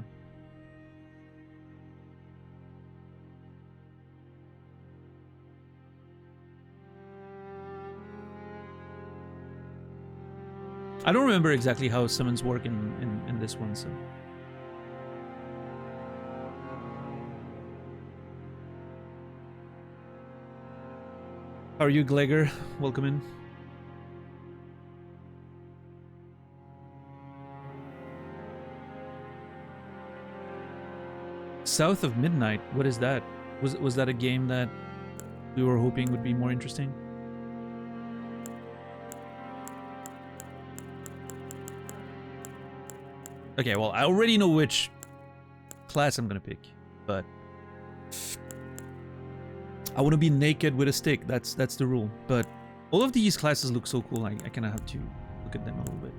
I don't remember exactly how summons work in this one, so. How are you, Glegor? Welcome in. South of Midnight, what is that? Was that a game that we were hoping would be more interesting? Okay, well, I already know which class I'm gonna pick, but I want to be naked with a stick. That's the rule. But all of these classes look so cool. I kind of have to look at them a little bit.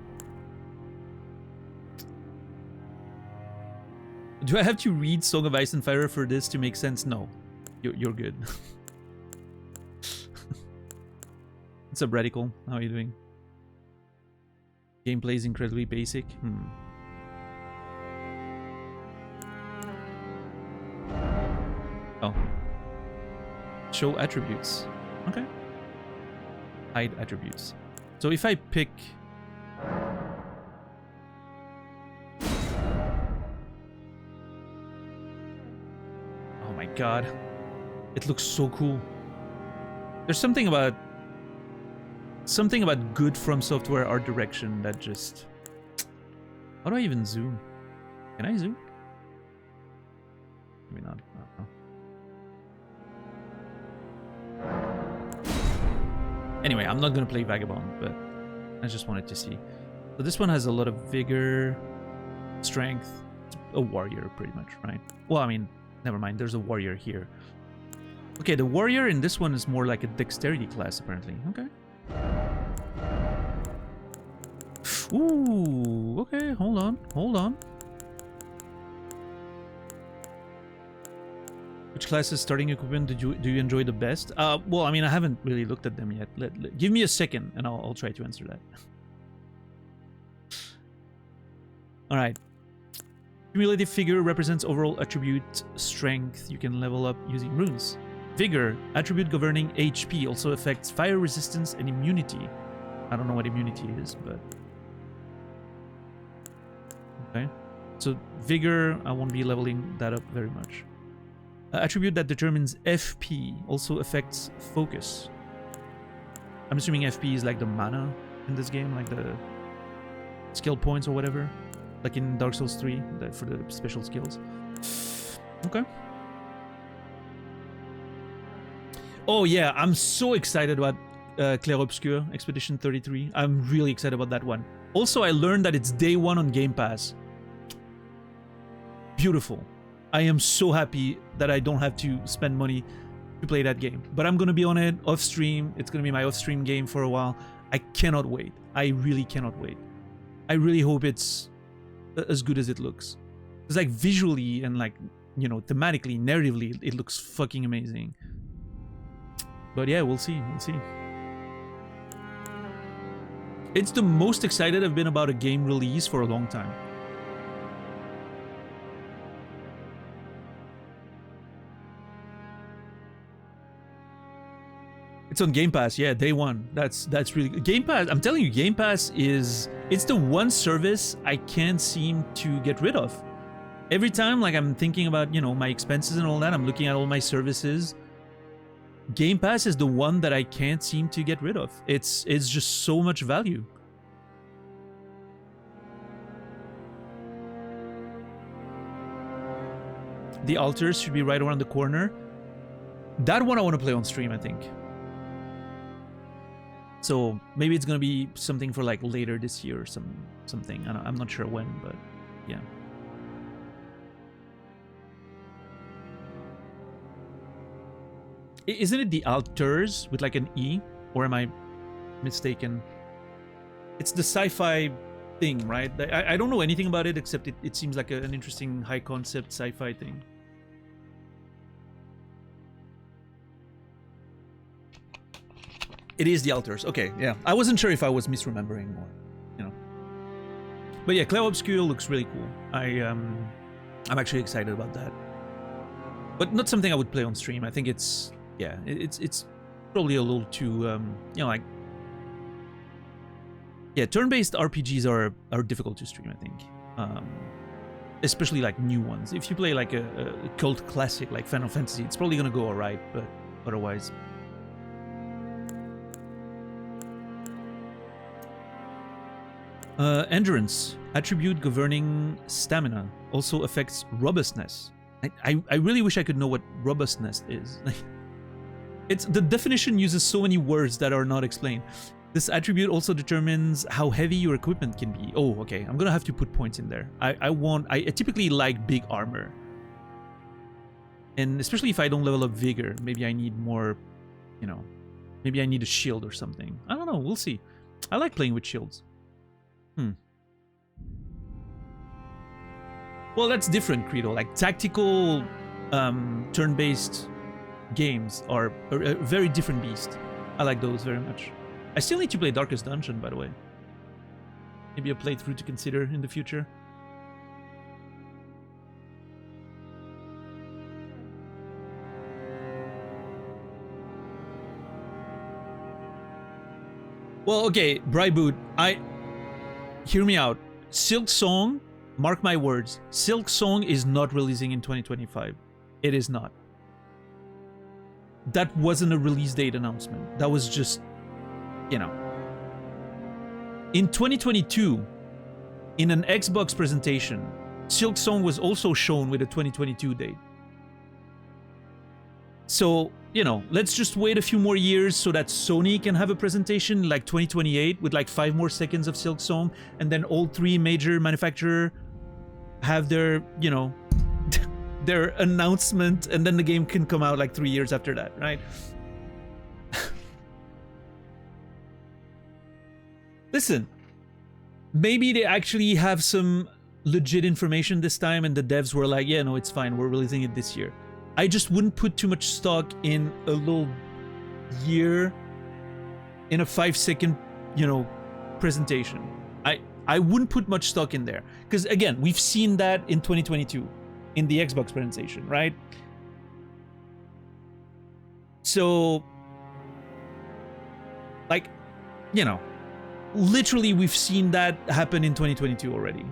Do I have to read Song of Ice and Fire for this to make sense? No, you're good. What's up, Radical? How are you doing? Gameplay is incredibly basic. Oh. Show attributes. Okay. Hide attributes. So if I pick... Oh my god. It looks so cool. There's something about good From Software art direction that just... How do I even zoom? Can I zoom? Maybe not. Oh. Anyway, I'm not gonna play Vagabond, but I just wanted to see. So this one has a lot of vigor, strength. It's a warrior, pretty much, right? Well, I mean, never mind. There's a warrior here. Okay, the warrior in this one is more like a dexterity class, apparently. Okay. Ooh, okay, hold on. Which classes starting equipment do you enjoy the best? Well, I mean, I haven't really looked at them yet. Give me a second, and I'll try to answer that. All right. Cumulative figure represents overall attribute strength. You can level up using runes. Vigor, attribute governing HP, also affects fire resistance and immunity. I don't know what immunity is, but okay. So vigor, I won't be leveling that up very much. Attribute that determines FP also affects focus. I'm assuming FP is like the mana in this game, like the skill points or whatever, like in Dark Souls 3 for the special skills. Okay. Oh yeah, I'm so excited about Clair Obscur Expedition 33. I'm really excited about that one. Also, I learned that it's day 1 on Game Pass. Beautiful. I am so happy that I don't have to spend money to play that game. But I'm going to be on it off stream. It's going to be my off stream game for a while. I cannot wait. I really cannot wait. I really hope it's as good as it looks. It's like visually and like, you know, thematically, narratively, it looks fucking amazing. But yeah, we'll see. We'll see. It's the most excited I've been about a game release for a long time. It's on Game Pass, yeah, day 1. That's really good. Game Pass, I'm telling you, Game Pass it's the one service I can't seem to get rid of. Every time, like, I'm thinking about, you know, my expenses and all that, I'm looking at all my services. Game Pass is the one that I can't seem to get rid of. It's just so much value. The altars should be right around the corner. That one I want to play on stream, I think. So maybe it's gonna be something for like later this year or something. I'm not sure when, but yeah. Isn't it the Alters with like an E? Or am I mistaken? It's the sci-fi thing, right? I don't know anything about it except it seems like an interesting high concept sci-fi thing. It is the Alters. Okay, yeah. I wasn't sure if I was misremembering or, you know. But yeah, Clair Obscur looks really cool. I'm actually excited about that. But not something I would play on stream. I think it's, yeah, it's probably a little too, you know, like, yeah, turn-based RPGs are difficult to stream, I think. Especially like new ones. If you play like a cult classic like Final Fantasy, it's probably gonna go alright, but otherwise. Endurance, attribute governing stamina, also affects robustness. I really wish I could know what robustness is. It's the definition uses so many words that are not explained. This attribute also determines how heavy your equipment can be. Oh, okay. I'm gonna have to put points in there. I typically like big armor. And especially if I don't level up vigor, maybe I need more, you know, maybe I need a shield or something. I don't know, we'll see. I like playing with shields. Well, that's different, Credo. Like tactical turn-based games are a very different beast. I like those very much. I still need to play Darkest Dungeon, by the way. Maybe a playthrough to consider in the future. Well, okay, Bryboot, hear me out. Silk Song, mark my words, Silk Song is not releasing in 2025. It is not. That wasn't a release date announcement. That was just, you know. In 2022, in an Xbox presentation, Silk Song was also shown with a 2022 date. So, you know, let's just wait a few more years so that Sony can have a presentation like 2028 with like 5 more seconds of Silk Song, and then all 3 major manufacturers have their, you know, their announcement, and then the game can come out like 3 years after that, right? Listen, maybe they actually have some legit information this time and the devs were like, yeah, no, it's fine, we're releasing it this year. I just wouldn't put too much stock in a little year in a 5-second, you know, presentation. I wouldn't put much stock in there. Because again, we've seen that in 2022 in the Xbox presentation, right? So, like, you know, literally we've seen that happen in 2022 already.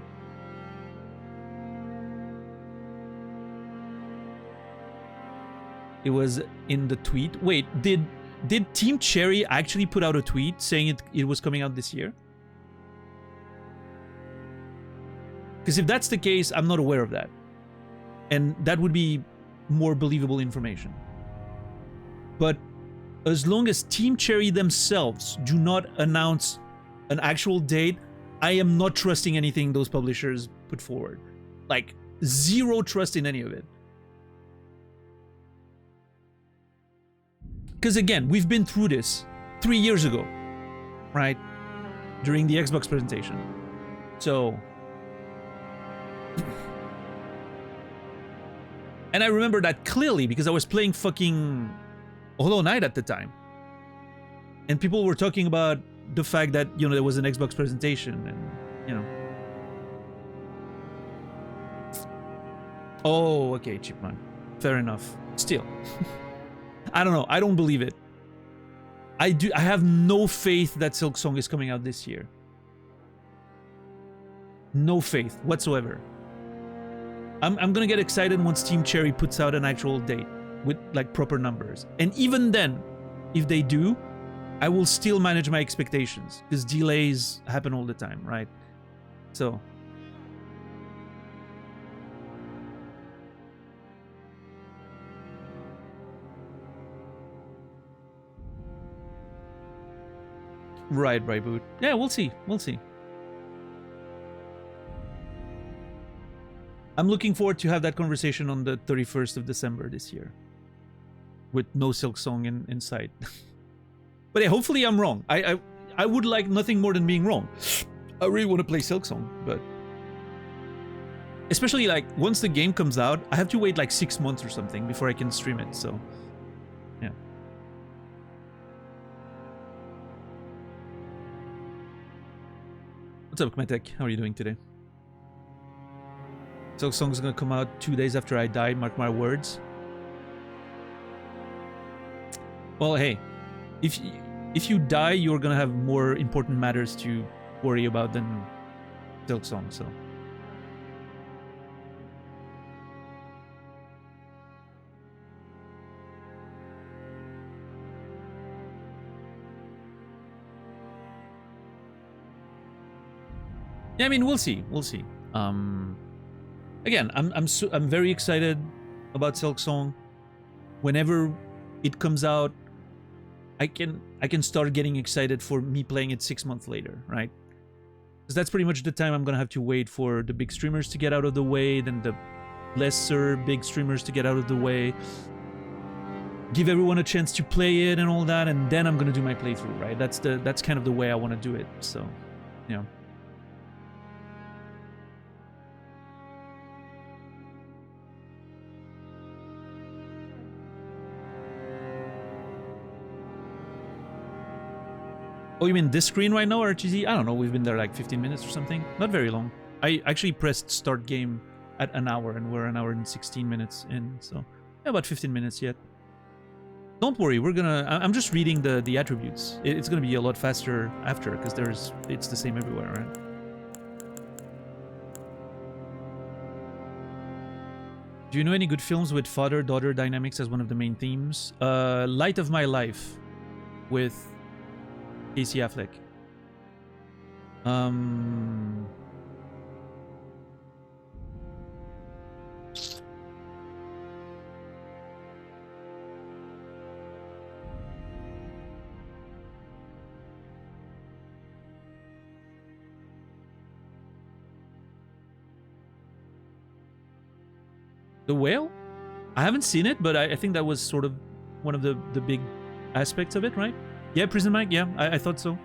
It was in the tweet. Wait, did Team Cherry actually put out a tweet saying it was coming out this year? Because if that's the case, I'm not aware of that. And that would be more believable information. But as long as Team Cherry themselves do not announce an actual date, I am not trusting anything those publishers put forward. Like, zero trust in any of it. Because again, we've been through this 3 years ago, right? During the Xbox presentation. So... and I remember that clearly because I was playing fucking Hollow Knight at the time. And people were talking about the fact that, you know, there was an Xbox presentation and, you know. Oh, okay, Chipmunk. Fair enough. Still. I don't know. I don't believe it. I have no faith that Silk Song is coming out this year. No faith whatsoever. I'm gonna get excited once Team Cherry puts out an actual date with like proper numbers. And even then, if they do, I will still manage my expectations because delays happen all the time, right? So. Right, boot. Yeah, we'll see. We'll see. I'm looking forward to have that conversation on the 31st of December this year. With no Silk Song in sight. But yeah, hopefully I'm wrong. I would like nothing more than being wrong. I really want to play Silk Song, but... Especially, like, once the game comes out, I have to wait, like, 6 months or something before I can stream it, so... Yeah. What's up, Kmetek? How are you doing today? Silk Song is gonna come out 2 days after I die, mark my words. Well, hey, if you die, you're gonna have more important matters to worry about than Silk Song, so... Yeah, I mean, we'll see. We'll see. Again, I'm very excited about Silk Song. Whenever it comes out, I can start getting excited for me playing it 6 months later, right? Because that's pretty much the time I'm gonna have to wait for the big streamers to get out of the way, then the lesser big streamers to get out of the way, give everyone a chance to play it and all that, and then I'm gonna do my playthrough, right? That's kind of the way I want to do it. So, yeah. Oh, you mean this screen right now, RTZ? I don't know, we've been there like 15 minutes or something. Not very long. I actually pressed start game at an hour, and we're an hour and 16 minutes in, so... Yeah, about 15 minutes yet. Don't worry, we're gonna... I'm just reading the attributes. It's gonna be a lot faster after, because it's the same everywhere, right? Do you know any good films with father-daughter dynamics as one of the main themes? Light of My Life with Casey Affleck. The Whale? I haven't seen it, but I think that was sort of one of the big aspects of it, right? Yeah, Prison Mike, yeah, I thought so.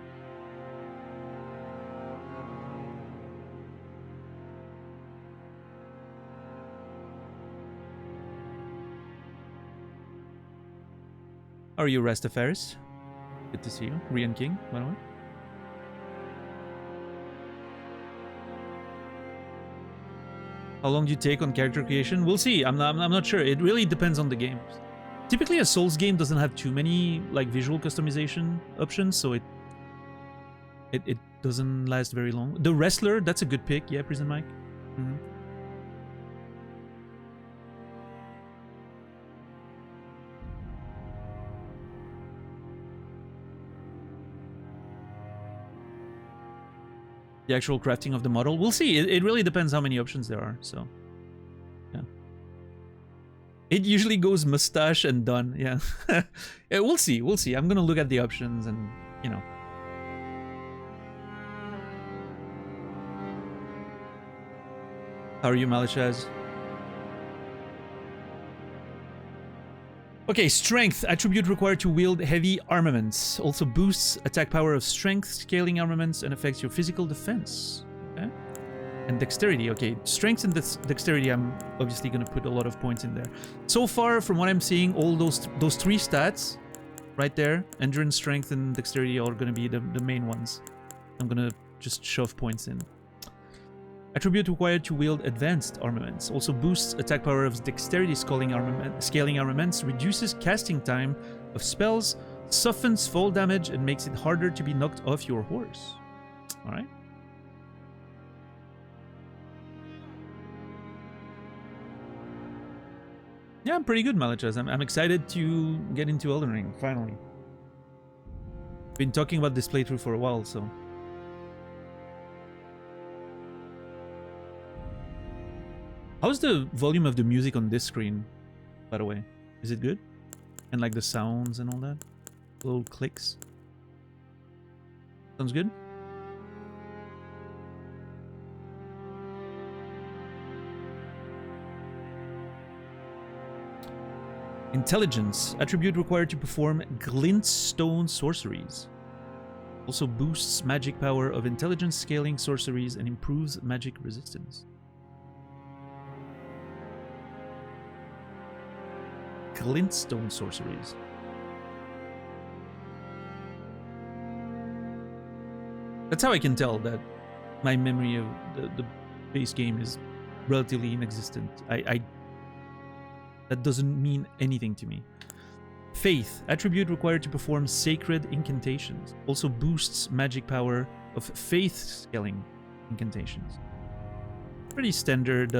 How are you, Rastafaris? Good to see you. Rian King, by the way. How long do you take on character creation? We'll see. I'm not sure. It really depends on the game. Typically, a Souls game doesn't have too many like visual customization options, so it doesn't last very long. The Wrestler, that's a good pick. Yeah, Prison Mike. Mm-hmm. The actual crafting of the model, we'll see. It really depends how many options there are, so yeah. It usually goes mustache and done, yeah. Yeah, we'll see. I'm gonna look at the options and, you know. How are you, Malachaz? Okay, strength. Attribute required to wield heavy armaments. Also boosts attack power of strength, scaling armaments, and affects your physical defense. Okay. And dexterity. Okay, strength and dexterity, I'm obviously going to put a lot of points in there. So far, from what I'm seeing, all those three stats right there, endurance, strength, and dexterity, are going to be the main ones. I'm going to just shove points in. Attribute required to wield advanced armaments. Also boosts attack power of dexterity, scaling armaments, reduces casting time of spells, softens fall damage, and makes it harder to be knocked off your horse. Alright. Yeah, I'm pretty good, Malachas. I'm excited to get into Elden Ring, finally. Been talking about this playthrough for a while, so... How's the volume of the music on this screen, by the way? Is it good? And like the sounds and all that? Little clicks? Sounds good. Intelligence, attribute required to perform glintstone sorceries. Also boosts magic power of intelligence scaling sorceries and improves magic resistance. Glintstone sorceries. That's how I can tell that my memory of the base game is relatively inexistent. That doesn't mean anything to me. Faith, attribute required to perform sacred incantations. Also boosts magic power of faith scaling incantations. Pretty standard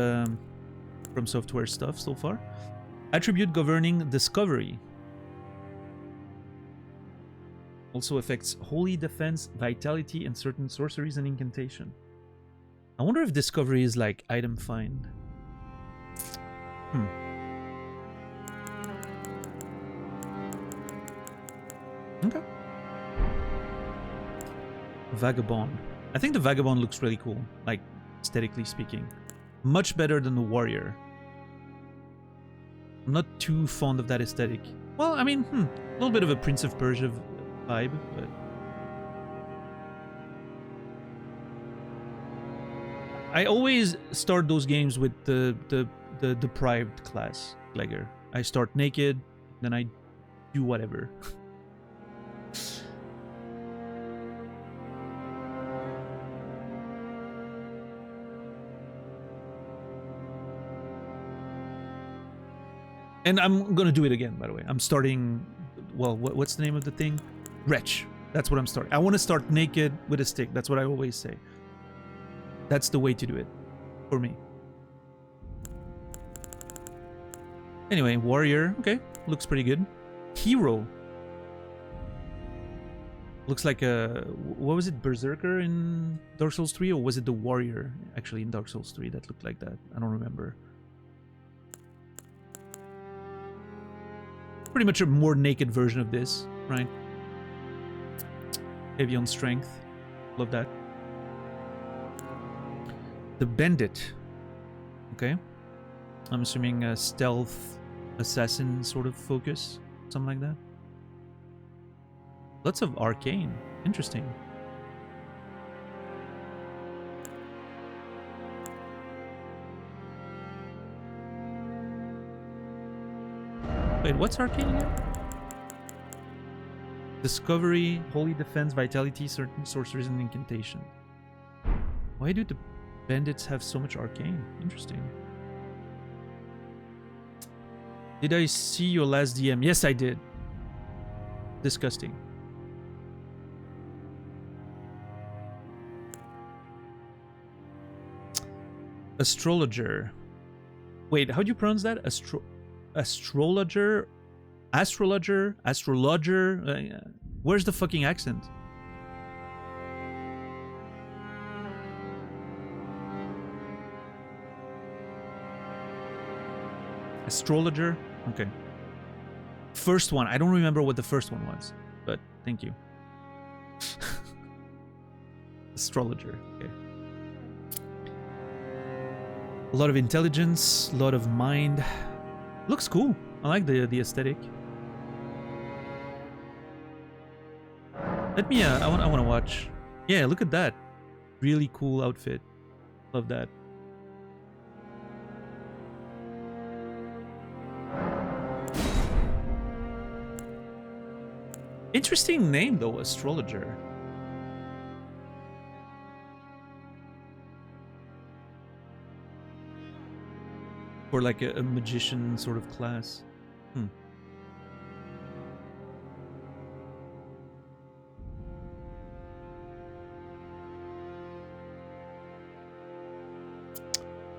From Software stuff so far. Attribute governing discovery. Also affects holy defense, vitality, and certain sorceries and incantation. I wonder if discovery is like item find. Okay. Vagabond. I think the Vagabond looks really cool, like aesthetically speaking. Much better than the Warrior. I'm not too fond of that aesthetic. Well, I mean, a little bit of a Prince of Persia vibe, but I always start those games with the deprived class, Glegger. I start naked, then I do whatever. And I'm gonna do it again, by the way. I'm starting, well, what's the name of the thing? Wretch. That's what I'm starting. I want to start naked with a stick. That's what I always say. That's the way to do it, for me. Anyway, Warrior. Okay, looks pretty good. Hero. Looks like a, what was it, Berserker in Dark Souls 3? Or was it the Warrior, actually, in Dark Souls 3 that looked like that? I don't remember. Pretty much a more naked version of this, right? Heavy on strength. Love that. The Bandit. Okay. I'm assuming a stealth assassin sort of focus. Something like that. Lots of arcane. Interesting. Wait, what's arcane again? Discovery, holy defense, vitality, certain sorceries, and incantation. Why do the bandits have so much arcane? Interesting. Did I see your last DM? Yes, I did. Disgusting. Astrologer. Wait, how do you pronounce that? Astrologer? Astrologer? Where's the fucking accent? Astrologer? Okay. First one. I don't remember what the first one was, but thank you. Astrologer. Okay. A lot of intelligence, a lot of mind. Looks cool. I like the aesthetic. Let me I want to watch. Yeah, look at that. Really cool outfit. Love that. Interesting name though, Astrologer. For like a magician sort of class.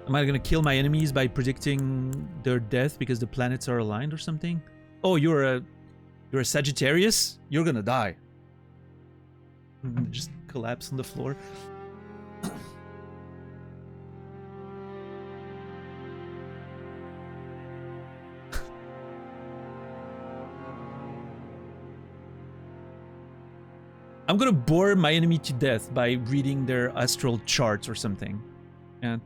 Am I gonna kill my enemies by predicting their death because the planets are aligned or something? Oh, you're a Sagittarius? You're gonna die. Just collapse on the floor. I'm gonna bore my enemy to death by reading their astral charts or something. And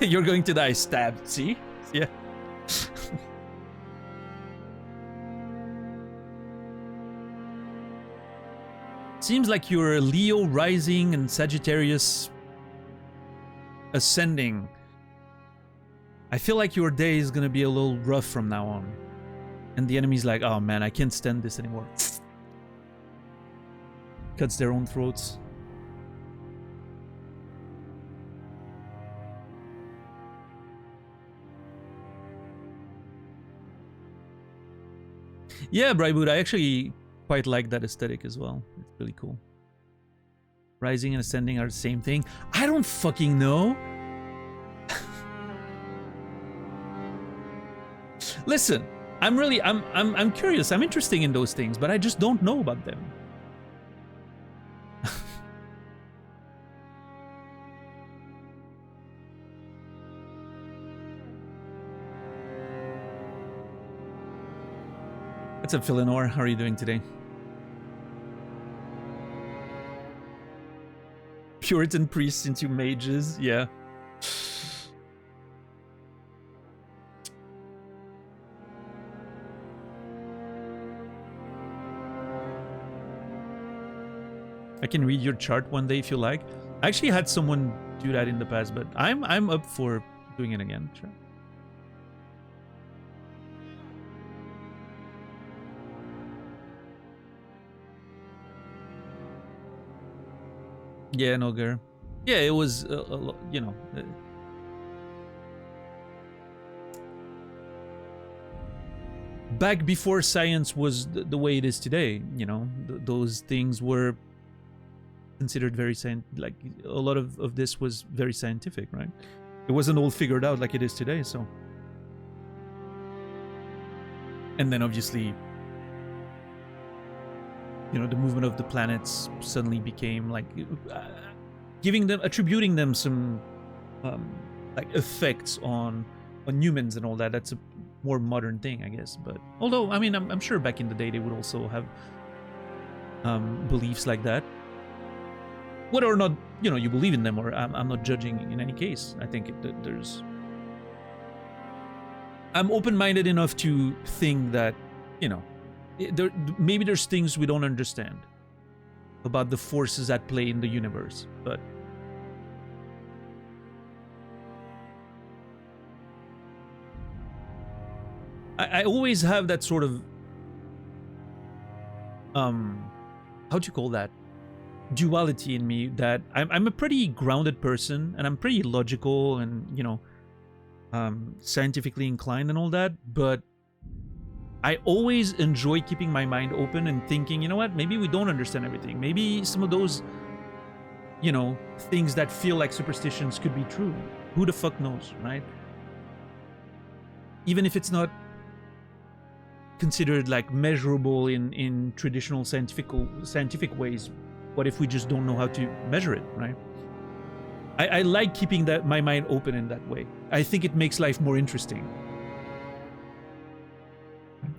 you're going to die stabbed, see? Yeah. Seems like you're Leo rising and Sagittarius ascending. I feel like your day is gonna be a little rough from now on. And the enemy's like, oh man, I can't stand this anymore. Cuts their own throats. Yeah, Bryboot, I actually quite like that aesthetic as well. It's really cool. Rising and ascending are the same thing. I don't fucking know. Listen, I'm curious. I'm interested in those things, but I just don't know about them. What's up, Philinor? How are you doing today? Puritan priests into mages, yeah. I can read your chart one day if you like. I actually had someone do that in the past, but I'm up for doing it again. Sure. Yeah, no, girl. Yeah, it was, you know. Back before science was the way it is today, you know, those things were considered very like a lot of this was very scientific, right? It wasn't all figured out like it is today, so. And then obviously, you know, the movement of the planets suddenly became like attributing them some like effects on humans and all that. That's a more modern thing, I guess. But although, I mean, I'm sure back in the day they would also have beliefs like that. Whether or not, you know, you believe in them, or I'm not judging in any case. I think I'm open-minded enough to think that, you know, maybe there's things we don't understand about the forces at play in the universe, but I always have that sort of how'd you call that, duality in me, that I'm a pretty grounded person and I'm pretty logical and, you know, scientifically inclined and all that, but I always enjoy keeping my mind open and thinking, you know what, maybe we don't understand everything. Maybe some of those, you know, things that feel like superstitions could be true. Who the fuck knows, right? Even if it's not considered like measurable in traditional scientific ways, what if we just don't know how to measure it, right? I like keeping my mind open in that way. I think it makes life more interesting.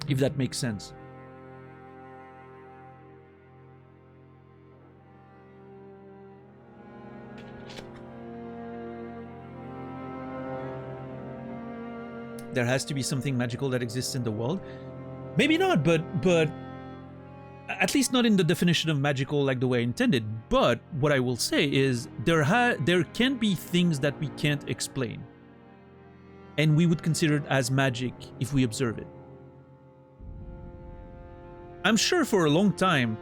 If that makes sense. There has to be something magical that exists in the world. Maybe not, but at least not in the definition of magical like the way I intended. But what I will say is there can be things that we can't explain, and we would consider it as magic if we observe it. I'm sure for a long time,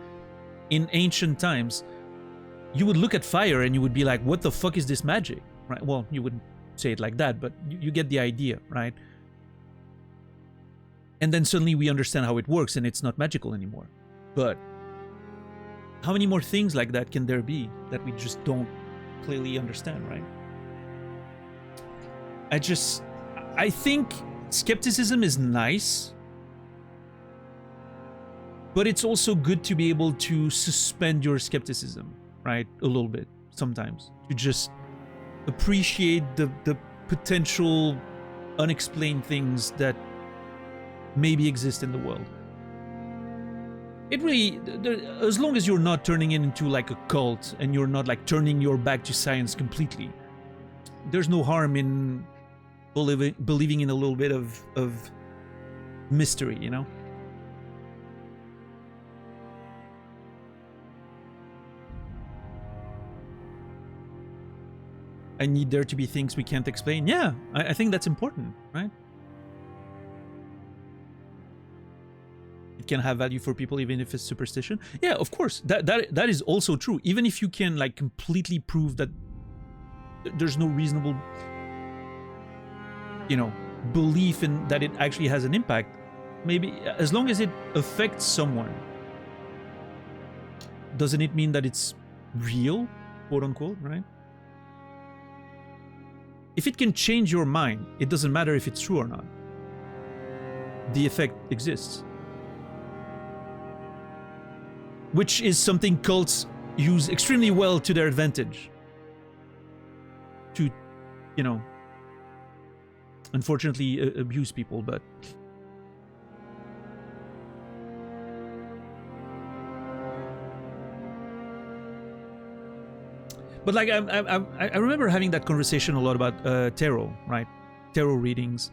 in ancient times, you would look at fire and you would be like, what the fuck is this magic? Right? Well, you wouldn't say it like that, but you get the idea, right? And then suddenly we understand how it works and it's not magical anymore. But how many more things like that can there be that we just don't clearly understand, right? I think skepticism is nice, but it's also good to be able to suspend your skepticism, right? A little bit, sometimes. To just appreciate the potential unexplained things that maybe exist in the world. It really, as long as you're not turning it into like a cult and you're not like turning your back to science completely, there's no harm in believing in a little bit of mystery, you know? I need there to be things we can't explain. Yeah, I think that's important, right? It can have value for people even if it's superstition. Yeah, of course. That is also true. Even if you can like completely prove that there's no reasonable, you know, belief in that it actually has an impact, maybe as long as it affects someone, doesn't it mean that it's real, quote unquote, right? If it can change your mind, it doesn't matter if it's true or not. The effect exists. Which is something cults use extremely well to their advantage. To, you know, unfortunately abuse people, but... But like, I remember having that conversation a lot about tarot, right? Tarot readings.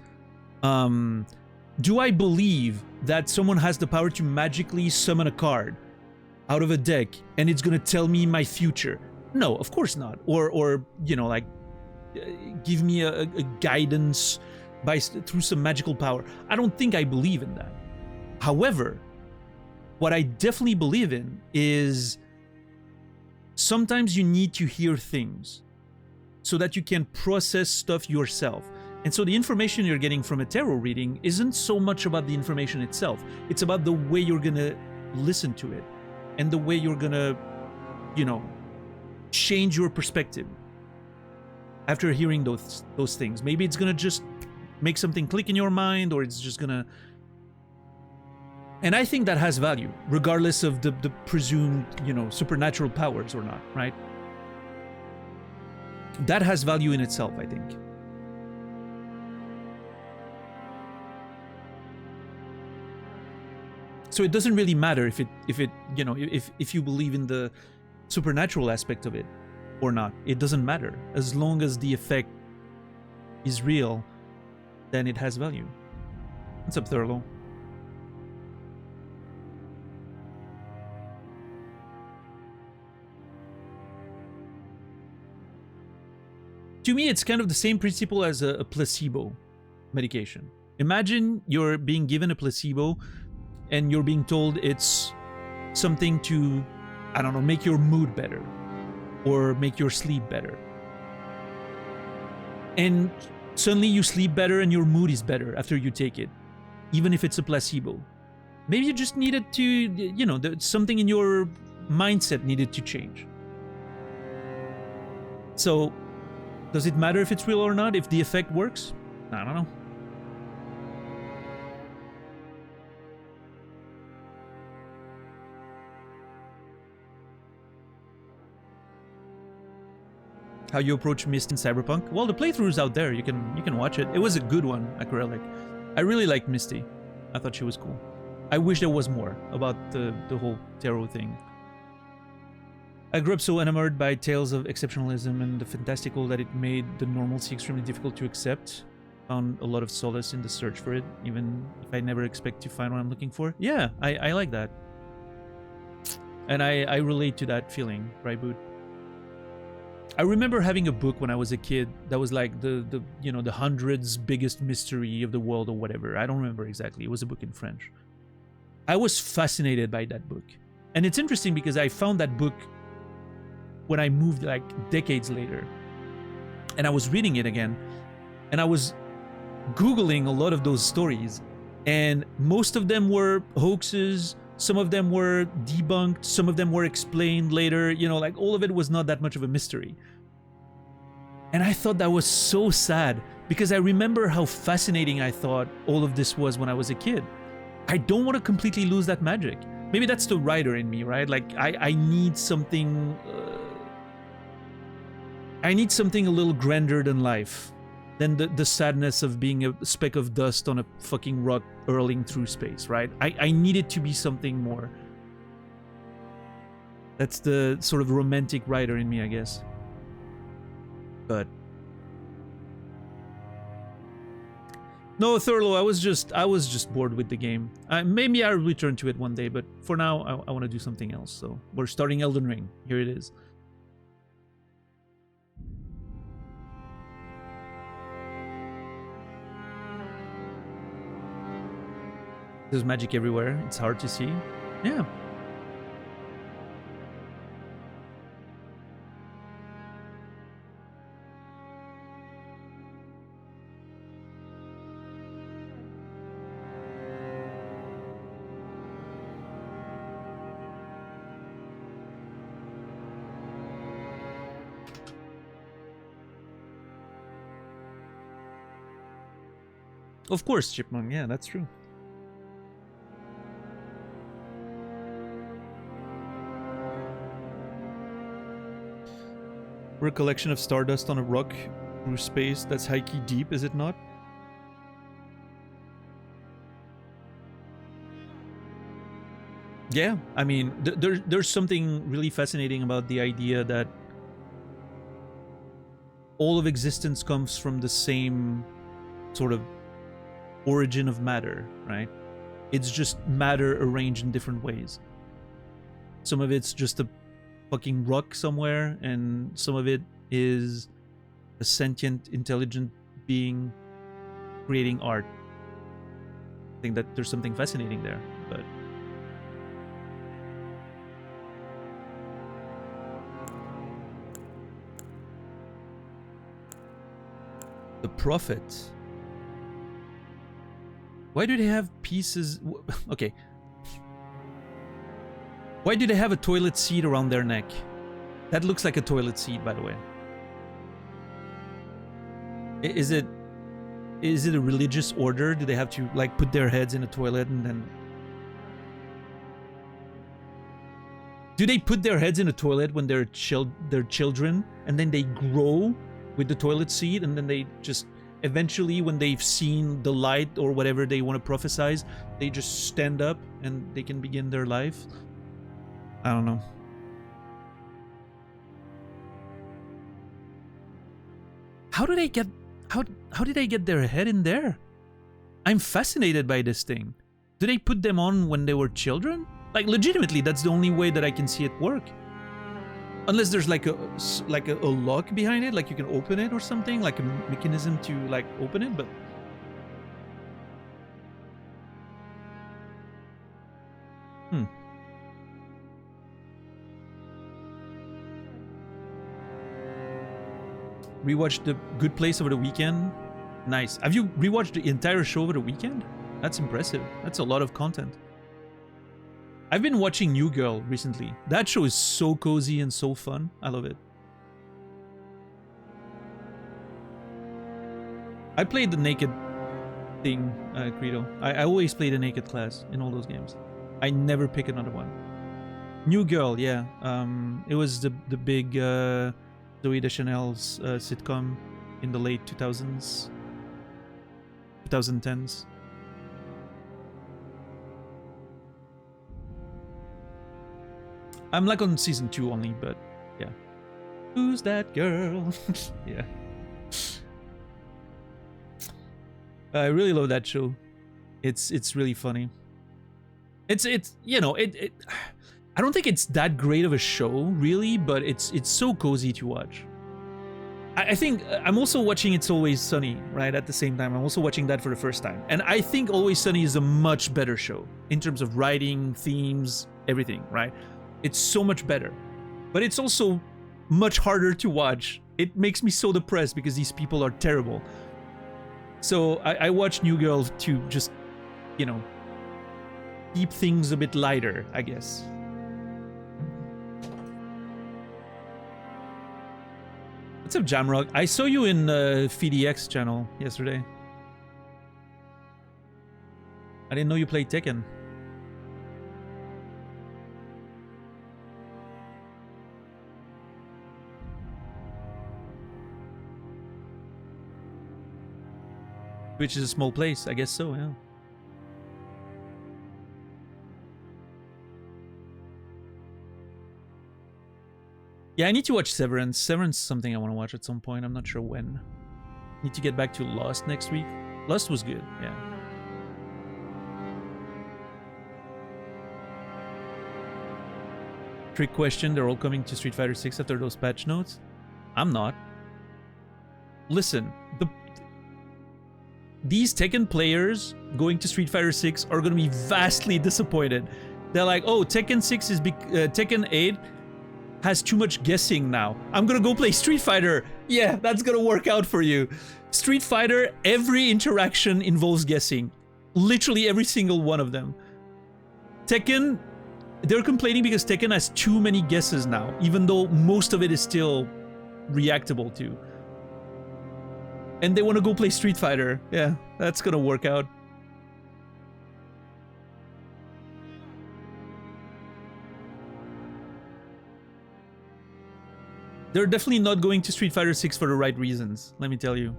Do I believe that someone has the power to magically summon a card out of a deck and it's gonna tell me my future? No, of course not. Or you know, like, give me a guidance through some magical power. I don't think I believe in that. However, what I definitely believe in is sometimes you need to hear things so that you can process stuff yourself. And so the information you're getting from a tarot reading isn't so much about the information itself. It's about the way you're gonna listen to it and the way you're gonna, you know, change your perspective after hearing those things. Maybe it's gonna just make something click in your mind, or it's just gonna... And I think that has value, regardless of the presumed, you know, supernatural powers or not, right? That has value in itself, I think. So it doesn't really matter if it you know, if you believe in the supernatural aspect of it or not. It doesn't matter. As long as the effect is real, then it has value. What's up, Thurlow? To me, it's kind of the same principle as a placebo medication. Imagine you're being given a placebo and you're being told it's something to, I don't know, make your mood better or make your sleep better. And suddenly you sleep better and your mood is better after you take it, even if it's a placebo. Maybe you just needed to, you know, something in your mindset needed to change. So, does it matter if it's real or not, if the effect works? I don't know. How you approach Myst in Cyberpunk? Well, the playthrough's out there. You can watch it. It was a good one, Acrylic. I really liked Misty. I thought she was cool. I wish there was more about the whole tarot thing. I grew up so enamored by tales of exceptionalism and the fantastical that it made the normalcy extremely difficult to accept. Found a lot of solace in the search for it, even if I never expect to find what I'm looking for. Yeah, I like that. And I relate to that feeling, right, Boot? I remember having a book when I was a kid that was like the you know, the 100's biggest mystery of the world or whatever. I don't remember exactly. It was a book in French. I was fascinated by that book. And it's interesting because I found that book when I moved like decades later. And I was reading it again. And I was Googling a lot of those stories. And most of them were hoaxes. Some of them were debunked. Some of them were explained later. You know, like all of it was not that much of a mystery. And I thought that was so sad because I remember how fascinating I thought all of this was when I was a kid. I don't want to completely lose that magic. Maybe that's the writer in me, right? Like I need something... I need something a little grander than life. than the sadness of being a speck of dust on a fucking rock hurling through space, right? I need it to be something more. That's the sort of romantic writer in me, I guess. But no, Thurlow, I was just bored with the game. Maybe I'll return to it one day, but for now, I want to do something else. So we're starting Elden Ring. Here it is. There's magic everywhere. It's hard to see. Yeah. Of course, Chipmunk. Yeah, that's true. We're a collection of stardust on a rock through space. That's high-key deep, is it not? Yeah, I mean, there's something really fascinating about the idea that all of existence comes from the same sort of origin of matter, right? It's just matter arranged in different ways. Some of it's just a fucking rock somewhere, and some of it is a sentient, intelligent being creating art. I think that there's something fascinating there, but the Prophet. Why do they have pieces? Okay. Why do they have a toilet seat around their neck? That looks like a toilet seat, by the way. Is it a religious order? Do they have to like put their heads in a toilet and then? Do they put their heads in a toilet when they're children and then they grow with the toilet seat and then they just eventually, when they've seen the light or whatever they want to prophesize, they just stand up and they can begin their life? I don't know. How do they get... How did they get their head in there? I'm fascinated by this thing. Do they put them on when they were children? Like, legitimately, that's the only way that I can see it work. Unless there's like a lock behind it, like you can open it or something, like a mechanism to like open it, but Rewatched The Good Place over the weekend. Nice. Have you rewatched the entire show over the weekend? That's impressive. That's a lot of content. I've been watching New Girl recently. That show is so cozy and so fun. I love it. I played the naked thing, Credo. I always play the naked class in all those games. I never pick another one. New Girl, yeah. It was the big Zoe Deschanel's sitcom in the late 2000s, 2010s. I'm like on season 2 only, but yeah. Who's that girl? Yeah. I really love that show. It's really funny. It's you know, it I don't think it's that great of a show, really, but it's so cozy to watch. I think I'm also watching It's Always Sunny, right, at the same time. I'm also watching that for the first time. And I think Always Sunny is a much better show in terms of writing, themes, everything, right? It's so much better. But it's also much harder to watch. It makes me so depressed because these people are terrible. So I watch New Girl to just, you know, keep things a bit lighter, I guess. What's up, Jamrock? I saw you in FDX channel yesterday. I didn't know you played Tekken. Which is a small place, I guess so, yeah. Yeah, I need to watch Severance. Severance is something I want to watch at some point. I'm not sure when. Need to get back to Lost next week. Lost was good, yeah. Trick question, they're all coming to Street Fighter 6 after those patch notes? I'm not. Listen, these Tekken players going to Street Fighter 6 are going to be vastly disappointed. They're like, oh, Tekken 6 is Tekken 8 has too much guessing now. I'm gonna go play Street Fighter. Yeah, that's gonna work out for you. Street Fighter, every interaction involves guessing. Literally every single one of them. Tekken, they're complaining because Tekken has too many guesses now, even though most of it is still reactable to. And they want to go play Street Fighter. Yeah, that's gonna work out. They're definitely not going to Street Fighter 6 for the right reasons, let me tell you.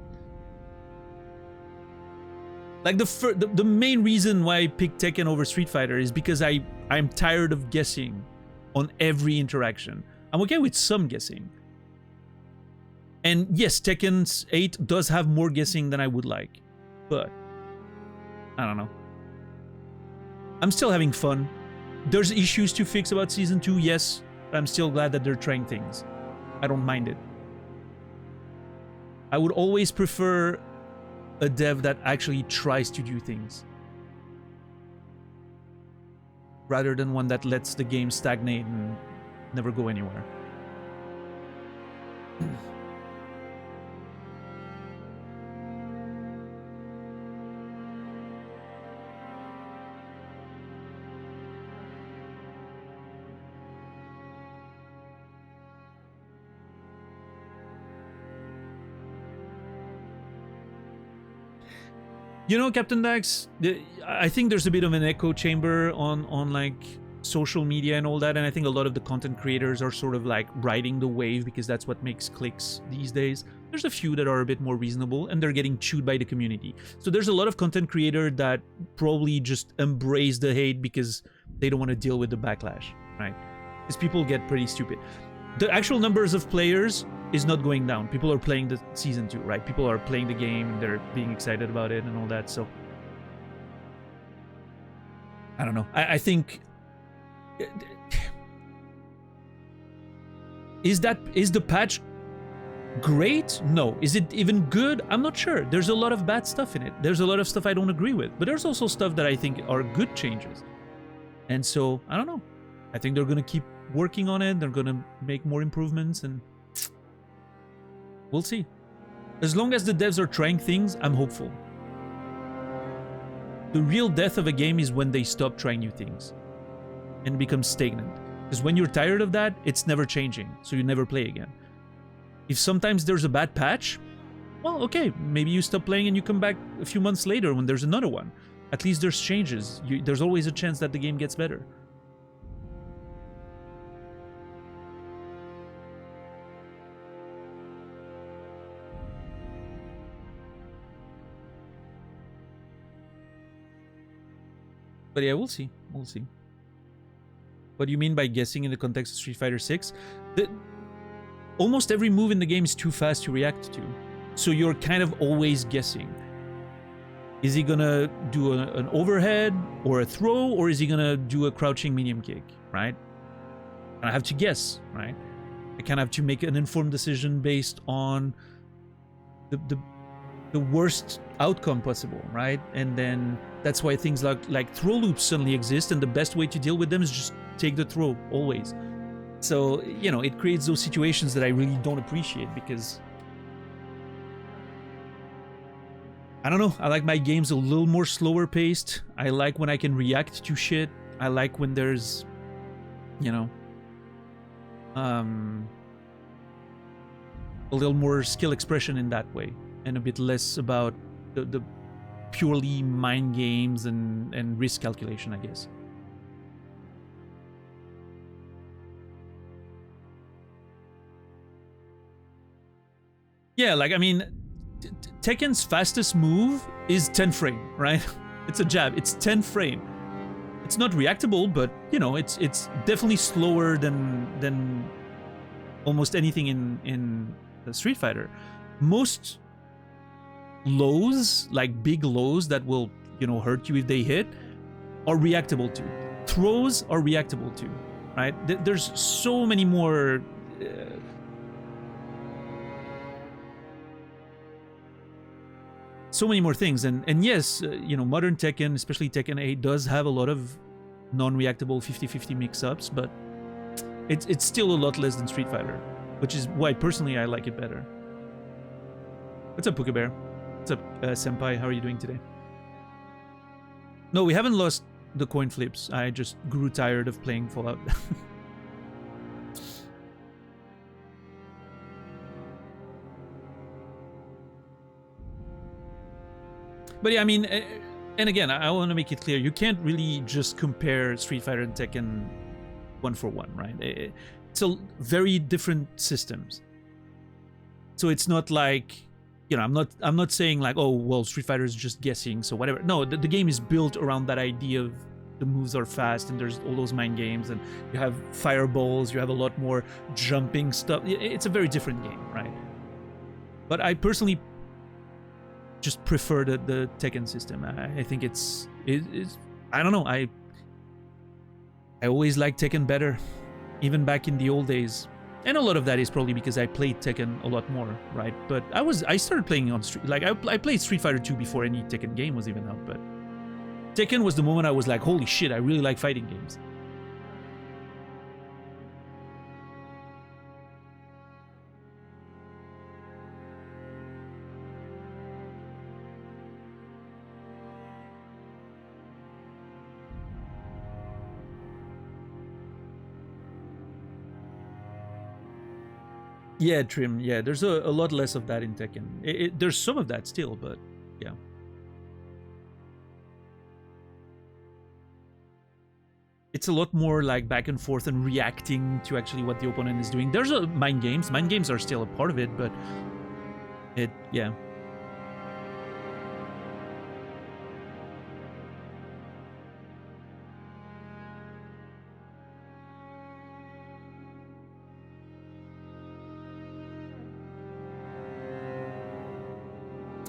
Like the main reason why I picked Tekken over Street Fighter is because I'm tired of guessing on every interaction. I'm okay with some guessing. And yes, Tekken 8 does have more guessing than I would like, but I don't know. I'm still having fun. There's issues to fix about Season 2, yes, but I'm still glad that they're trying things. I don't mind it. I would always prefer a dev that actually tries to do things, rather than one that lets the game stagnate and never go anywhere. You know, Captain Dax, I think there's a bit of an echo chamber on like social media and all that, and I think a lot of the content creators are sort of like riding the wave because that's what makes clicks these days. There's a few that are a bit more reasonable and they're getting chewed by the community. So there's a lot of content creator that probably just embrace the hate because they don't want to deal with the backlash, right? Because people get pretty stupid. The actual numbers of players is not going down. People are playing the Season 2, right? People are playing the game, they're being excited about it and all that, so I don't know. I think is the patch great? No. Is it even good? I'm not sure. There's a lot of bad stuff in it. There's a lot of stuff I don't agree with, but there's also stuff that I think are good changes. And so, I don't know. I think they're gonna keep working on it. They're gonna make more improvements, and we'll see. As long as the devs are trying things, I'm hopeful. The real death of a game is when they stop trying new things and become stagnant. Because when you're tired of that, it's never changing, so you never play again. If sometimes there's a bad patch, well, okay, maybe you stop playing and you come back a few months later when there's another one. At least there's changes. There's always a chance that the game gets better. But yeah, we'll see. We'll see. What do you mean by guessing in the context of Street Fighter 6? Almost every move in the game is too fast to react to. So you're kind of always guessing. Is he gonna do an overhead or a throw, or is he gonna do a crouching medium kick, right? And I have to guess, right? I kind of have to make an informed decision based on the worst outcome possible, right? And then that's why things like throw loops suddenly exist, and the best way to deal with them is just take the throw, always. So, you know, it creates those situations that I really don't appreciate because I don't know, I like my games a little more slower paced. I like when I can react to shit. I like when there's, you know, a little more skill expression in that way, and a bit less about the purely mind games and risk calculation, I guess. Yeah, like, I mean, Tekken's fastest move is 10 frame, right? It's a jab. It's 10 frame. It's not reactable, but you know, it's definitely slower than almost anything in Street Fighter. Most lows, like big lows that will, you know, hurt you if they hit, are reactable to. Throws are reactable to, right? There's so many more things, and yes, you know, modern Tekken, especially Tekken 8, does have a lot of non-reactable 50-50 mix-ups, but it's still a lot less than Street Fighter, which is why personally I like it better. What's up, Pukabear? What's up, Senpai? How are you doing today? No, we haven't lost the coin flips. I just grew tired of playing Fallout. But yeah, I mean, and again, I want to make it clear, you can't really just compare Street Fighter and Tekken one for one, right? It's a very different systems. So it's not like, you know, I'm not saying like, oh, well, Street Fighter is just guessing, so whatever. No, the game is built around that idea of the moves are fast and there's all those mind games and you have fireballs, you have a lot more jumping stuff. It's a very different game, right? But I personally just prefer the Tekken system. I think it's I don't know, I always liked Tekken better, even back in the old days. And a lot of that is probably because I played Tekken a lot more, right? But I started playing on Street, like I played Street Fighter 2 before any Tekken game was even out, but Tekken was the moment I was like, holy shit, I really like fighting games. Yeah, Trim, yeah, there's a lot less of that in Tekken. There's some of that still, but yeah. It's a lot more like back and forth and reacting to actually what the opponent is doing. There's mind games. Mind games are still a part of it, but yeah.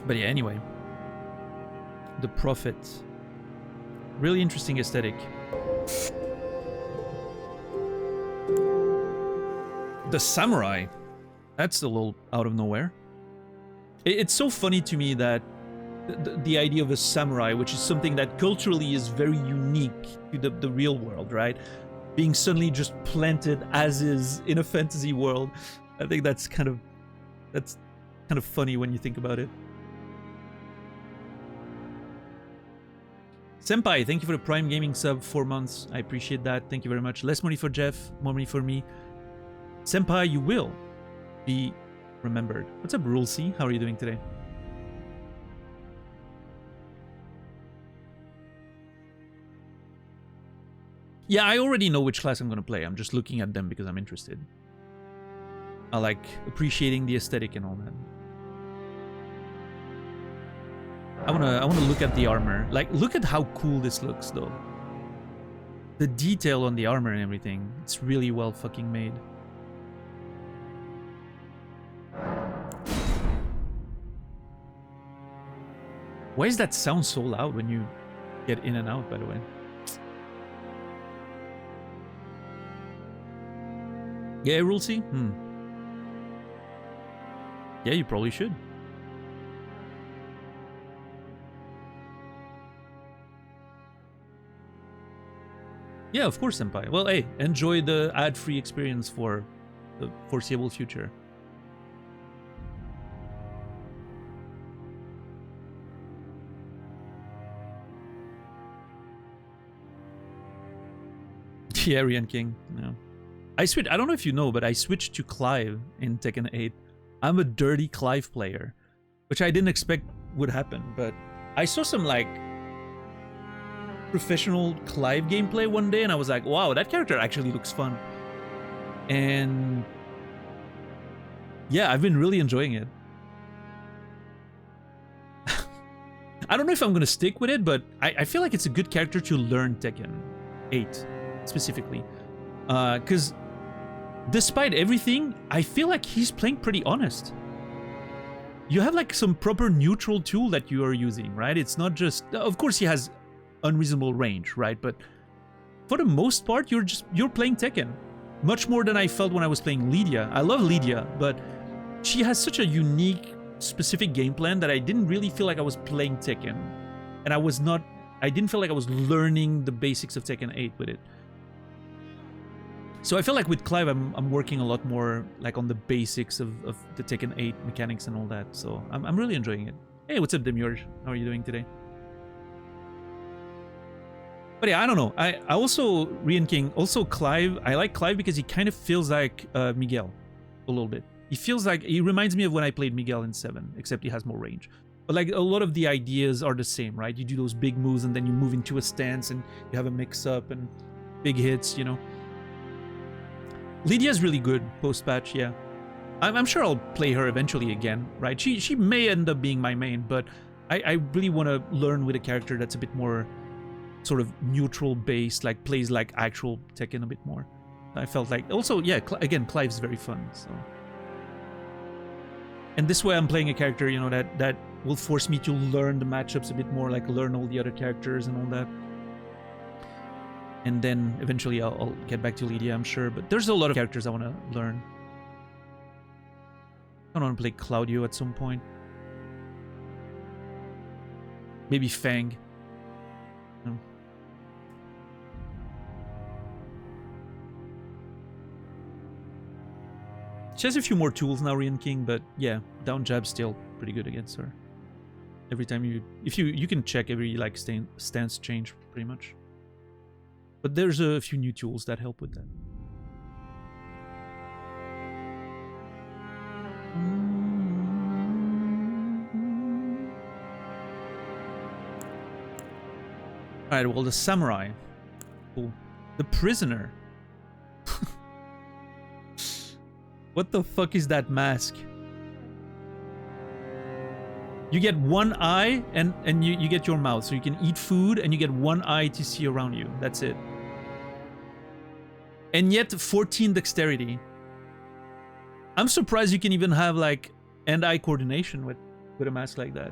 But yeah, anyway. The Prophet. Really interesting aesthetic. The Samurai. That's a little out of nowhere. It's so funny to me that the idea of a samurai, which is something that culturally is very unique to the real world, right? Being suddenly just planted as is in a fantasy world. I think that's kind of funny when you think about it. Senpai, thank you for the Prime Gaming sub, 4 months. I appreciate that. Thank you very much. Less money for Jeff, more money for me. Senpai, you will be remembered. What's up, Rule C? How are you doing today? Yeah, I already know which class I'm gonna play. I'm just looking at them because I'm interested. I like appreciating the aesthetic and all that. I wanna look at the armor. Like, look at how cool this looks, though. The detail on the armor and everything. It's really well fucking made. Why does that sound so loud when you get in and out, by the way? Yeah, Rule C? Yeah, you probably should. Yeah, of course, Senpai. Well, hey, enjoy the ad-free experience for the foreseeable future. Yeah, Aryan King. No. I don't know if you know, but I switched to Clive in Tekken 8. I'm a dirty Clive player, which I didn't expect would happen, but I saw some, like, professional Clive gameplay one day, and I was like, wow, that character actually looks fun. And yeah, I've been really enjoying it. I don't know if I'm gonna stick with it, but I feel like it's a good character to learn Tekken 8 specifically. Because despite everything, I feel like he's playing pretty honest. You have like some proper neutral tool that you are using, right? It's not just, of course he has unreasonable range, right? But for the most part, you're playing Tekken. Much more than I felt when I was playing Lydia. I love Lydia, but she has such a unique, specific game plan that I didn't really feel like I was playing Tekken. And I didn't feel like I was learning the basics of Tekken 8 with it. So I feel like with Clive, I'm working a lot more like on the basics of the Tekken 8 mechanics and all that. So I'm really enjoying it. Hey, what's up, Demiurge? How are you doing today? But yeah, I don't know. I also, Rian King, also Clive, I like Clive because he kind of feels like Miguel a little bit. He reminds me of when I played Miguel in 7, except he has more range. But like a lot of the ideas are the same, right? You do those big moves and then you move into a stance and you have a mix-up and big hits, you know. Lydia's really good post-patch, yeah. I'm sure I'll play her eventually again, right? She may end up being my main, but I really want to learn with a character that's a bit more sort of neutral based, like plays like actual Tekken a bit more. I felt like, also, yeah, again, Clive's very fun, so. And this way I'm playing a character, you know, that will force me to learn the matchups a bit more, like learn all the other characters and all that. And then eventually I'll get back to Lydia, I'm sure. But there's a lot of characters I want to learn. I want to play Claudio at some point. Maybe Fang. No. She has a few more tools now, Rian King, but yeah, down jab's still pretty good against her. Every time you can check every like stance change pretty much. But there's a few new tools that help with that. Alright, well, the samurai. Cool. The prisoner. What the fuck is that mask? You get one eye and you get your mouth. So you can eat food and you get one eye to see around you. That's it. And yet 14 dexterity. I'm surprised you can even have like hand-eye coordination with a mask like that.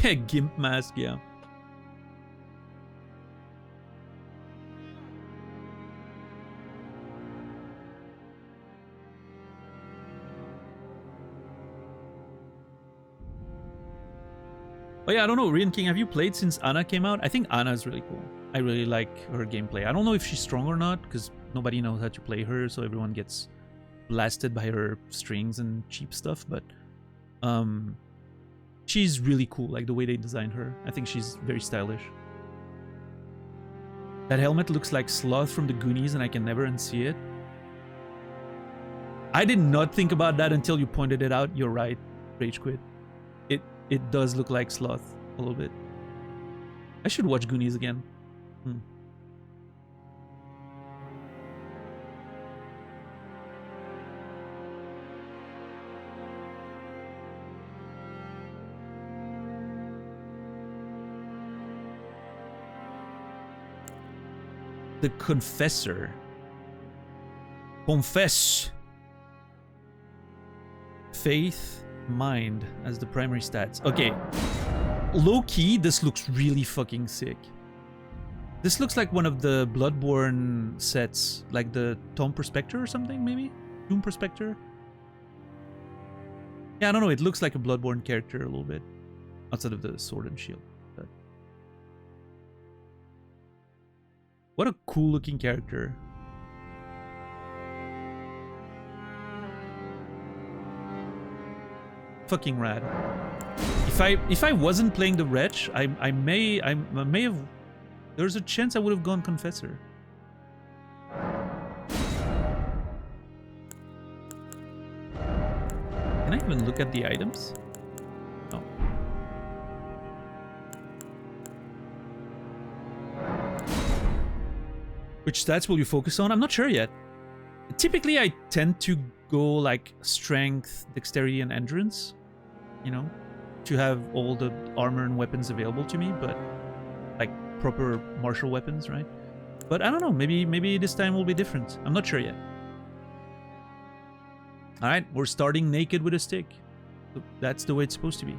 Yeah, gimp mask, yeah. Oh yeah, I don't know, Rian King, have you played since Ana came out? I think Ana is really cool. I really like her gameplay. I don't know if she's strong or not, because nobody knows how to play her, so everyone gets blasted by her strings and cheap stuff, but she's really cool, like the way they designed her. I think she's very stylish. That helmet looks like Sloth from the Goonies and I can never unsee it. I did not think about that until you pointed it out. You're right, Rage Quit. It does look like Sloth a little bit. I should watch Goonies again. The Confessor. Confess. Faith, mind as the primary stats. Okay. Low-key, this looks really fucking sick. This looks like one of the Bloodborne sets. Like the Tom Prospector or something, maybe? Doom Prospector? Yeah, I don't know. It looks like a Bloodborne character a little bit. Outside of the sword and shield. But what a cool looking character. Fucking rad. If I wasn't playing the Wretch, I may have, there's a chance I would have gone Confessor. Can I even look at the items? No. Which stats will you focus on? I'm not sure yet. Typically, I tend to go like strength, dexterity, and endurance, you know, to have all the armor and weapons available to me, but like proper martial weapons, right? But I don't know, maybe this time will be different. I'm not sure yet. All right, we're starting naked with a stick. That's the way it's supposed to be.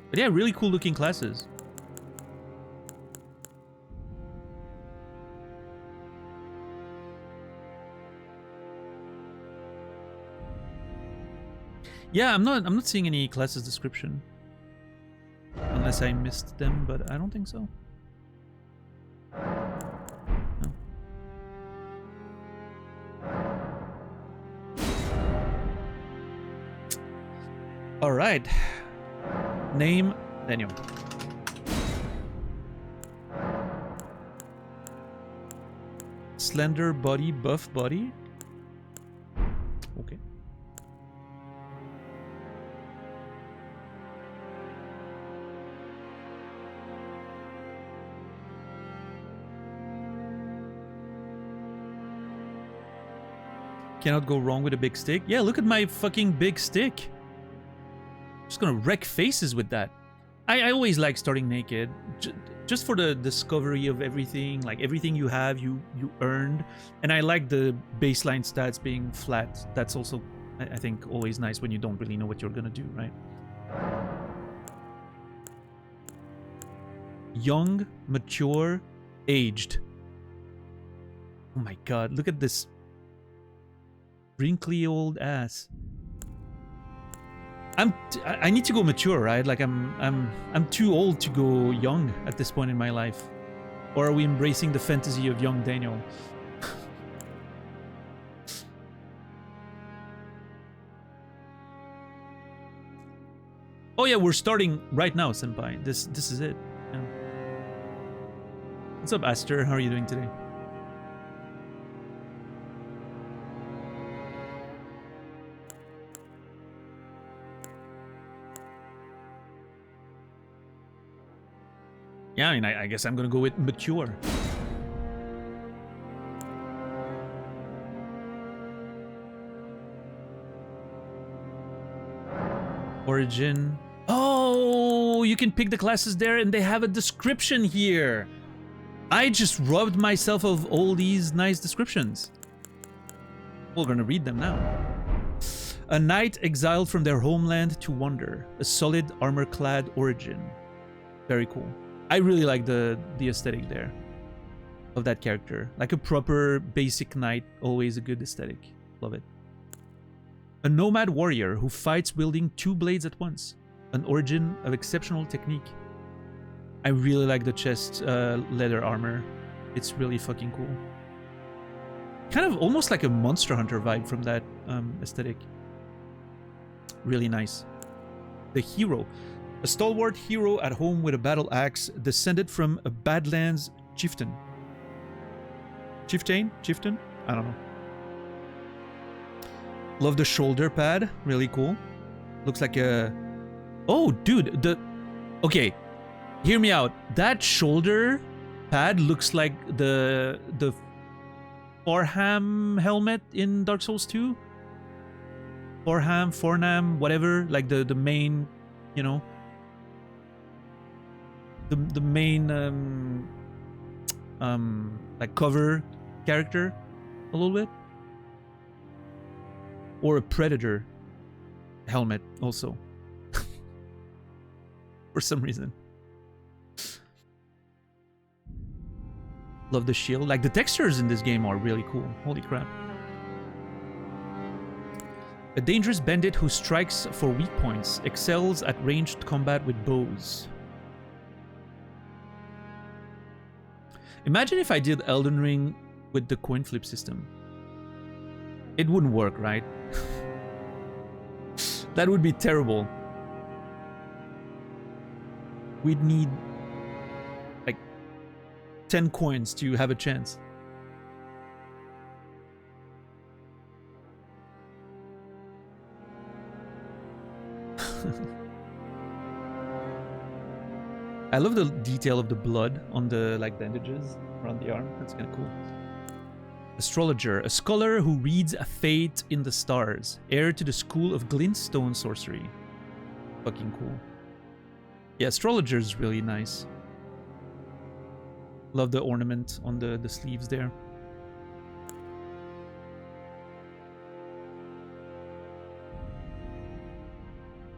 But yeah, really cool looking classes. Yeah, I'm not seeing any classes description. Unless I missed them, but I don't think so. No. All right. Name Daniel. Slender body, buff body. Okay. Cannot go wrong with a big stick. Yeah, look at my fucking big stick. Just gonna wreck faces with that. I always like starting naked, just for the discovery of everything. Like everything you have, you earned, and I like the baseline stats being flat. That's also, I think, always nice when you don't really know what you're gonna do, right? Young, mature, aged. Oh my god! Look at this wrinkly old ass. I need to go mature, right? Like I'm too old to go young at this point in my life. Or are we embracing the fantasy of young Daniel? Oh yeah, we're starting right now, senpai. This is it. Yeah. What's up, Aster? How are you doing today? Yeah, I mean, I guess I'm gonna go with mature. Origin. Oh, you can pick the classes there and they have a description here. I just robbed myself of all these nice descriptions. We're gonna read them now. A knight exiled from their homeland to wander. A solid armor-clad origin. Very cool. I really like the aesthetic there of that character. Like a proper basic knight, always a good aesthetic. Love it. A nomad warrior who fights wielding two blades at once. An origin of exceptional technique. I really like the chest leather armor. It's really fucking cool. Kind of almost like a Monster Hunter vibe from that aesthetic. Really nice. The hero. A stalwart hero at home with a battle axe, descended from a Badlands chieftain. Chieftain? Chieftain? I don't know. Love the shoulder pad. Really cool. Looks like a... Oh, dude. Okay. Hear me out. That shoulder pad looks like the Forham helmet in Dark Souls 2. Fornam, whatever. Like the main, you know... The main like cover character a little bit, or a Predator helmet also for some reason. Love the shield. Like the textures in this game are really cool. Holy crap. A dangerous bandit who strikes for weak points, excels at ranged combat with bows. Imagine if I did Elden Ring with the coin flip system. It wouldn't work, right? That would be terrible. We'd need like 10 coins to have a chance. I love the detail of the blood on the like bandages around the arm. That's kind of cool. Astrologer, a scholar who reads a fate in the stars, heir to the school of glintstone sorcery. Fucking cool. Yeah, astrologer is really nice. Love the ornament on the sleeves there.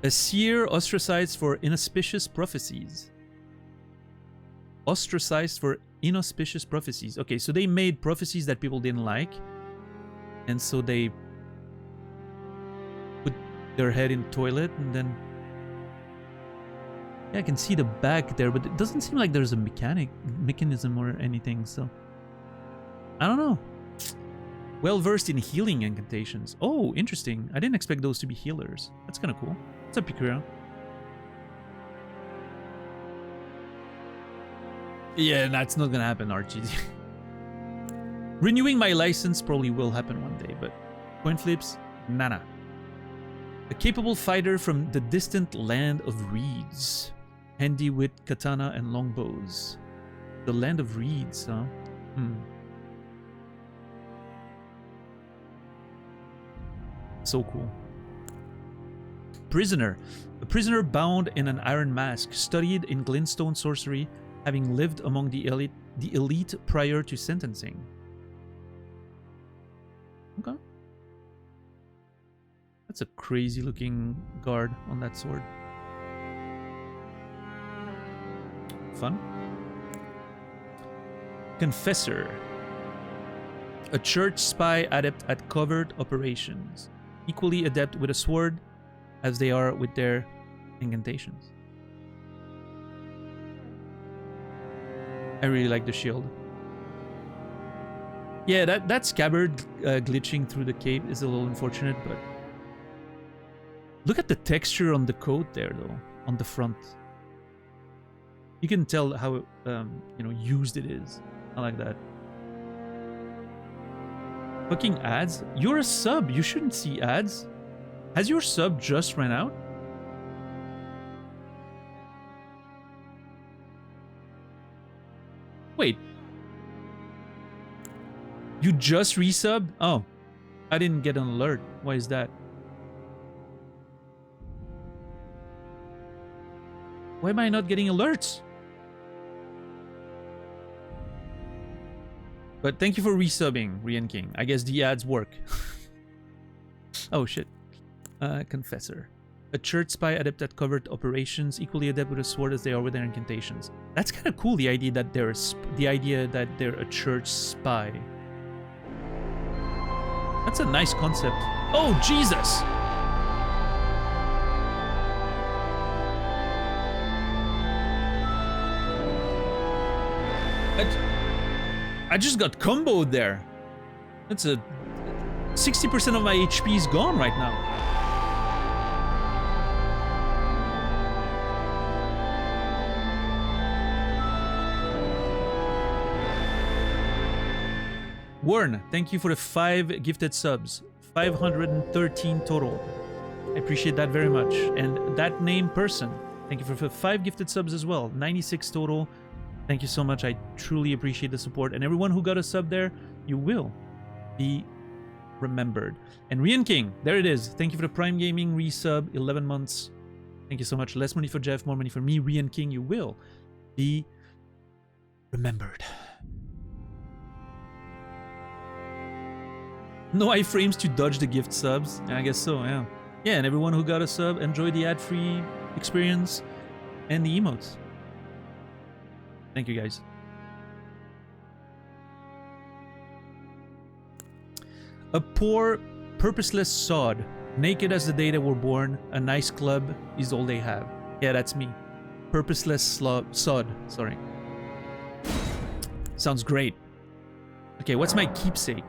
A seer ostracized for inauspicious prophecies. Ostracized for inauspicious prophecies. Okay, so they made prophecies that people didn't like, and so they put their head in the toilet, and then yeah, I can see the back there, but it doesn't seem like there's a mechanism or anything, so I don't know. Well versed in healing incantations. Oh, interesting. I didn't expect those to be healers. That's kind of cool. What's up, Pikura? Yeah, that's not gonna happen, Archie. Renewing my license probably will happen one day, but coin flips, nana. A capable fighter from the distant land of reeds, handy with katana and longbows. The land of reeds, huh? So cool. Prisoner. A prisoner bound in an iron mask, studied in glintstone sorcery, having lived among the elite prior to sentencing. Okay. That's a crazy looking guard on that sword. Fun. Confessor. A church spy adept at covert operations. Equally adept with a sword as they are with their incantations. I really like the shield. Yeah, that scabbard glitching through the cape is a little unfortunate, but look at the texture on the coat there, though, on the front. You can tell how used it is. I like that. Fucking ads. You're a sub. You shouldn't see ads. Has your sub just ran out? Wait. You just resubbed? Oh. I didn't get an alert. Why is that? Why am I not getting alerts? But thank you for resubbing, Rian King. I guess the ads work. Oh shit. Confessor. A church spy adept at covert operations, equally adept with a sword as they are with their incantations. That's kind of cool. The idea that they're a church spy. That's a nice concept. Oh Jesus! I just got comboed there. That's a 60% of my HP is gone right now. Warren, thank you for the 5 gifted subs. 513 total. I appreciate that very much. And that name person, thank you for the 5 gifted subs as well. 96 total. Thank you so much. I truly appreciate the support. And everyone who got a sub there, you will be remembered. And Rian King, there it is. Thank you for the Prime Gaming resub, 11 months. Thank you so much. Less money for Jeff, more money for me. Rian King, you will be remembered. No iframes to dodge the gift subs. I guess so, yeah. Yeah, and everyone who got a sub, enjoy the ad-free experience and the emotes. Thank you, guys. A poor, purposeless sod, naked as the day they were born, a nice club is all they have. Yeah, that's me. Purposeless sod, sorry. Sounds great. Okay, what's my keepsake?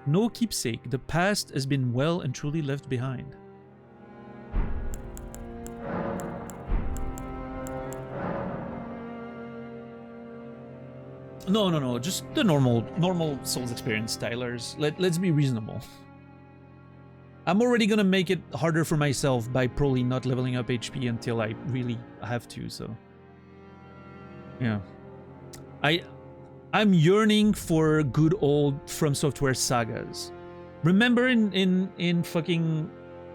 No keepsake. The past has been well and truly left behind. No. Just the normal Souls experience, Tylers. Let's be reasonable. I'm already gonna make it harder for myself by probably not leveling up HP until I really have to, so... Yeah. I'm yearning for good old From Software sagas. Remember in fucking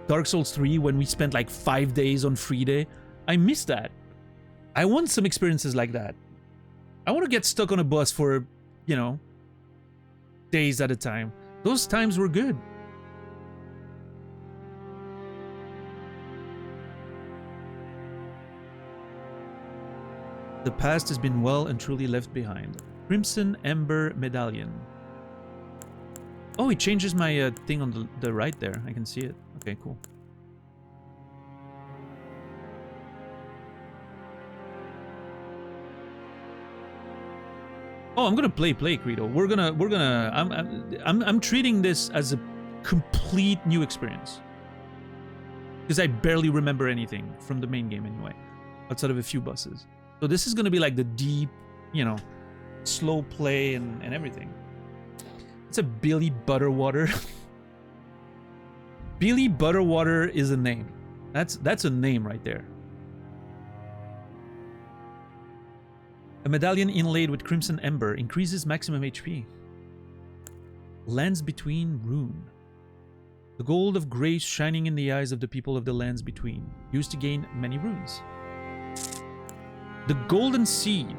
Dark Souls 3 when we spent like 5 days on free day? I miss that. I want some experiences like that. I want to get stuck on a bus for, you know, days at a time. Those times were good. The past has been well and truly left behind. Crimson Ember Medallion. Oh, it changes my thing on the right there. I can see it. Okay, cool. Oh, I'm gonna play Credo. I'm treating this as a complete new experience. Because I barely remember anything from the main game anyway. Outside of a few bosses. So this is gonna be like the deep, you know, slow play and everything. It's a Billy Butterwater. Billy Butterwater is a name. That's a name right there. A medallion inlaid with Crimson Ember increases maximum HP. Lands Between Rune. The gold of grace shining in the eyes of the people of the lands between, used to gain many runes. The Golden Seed.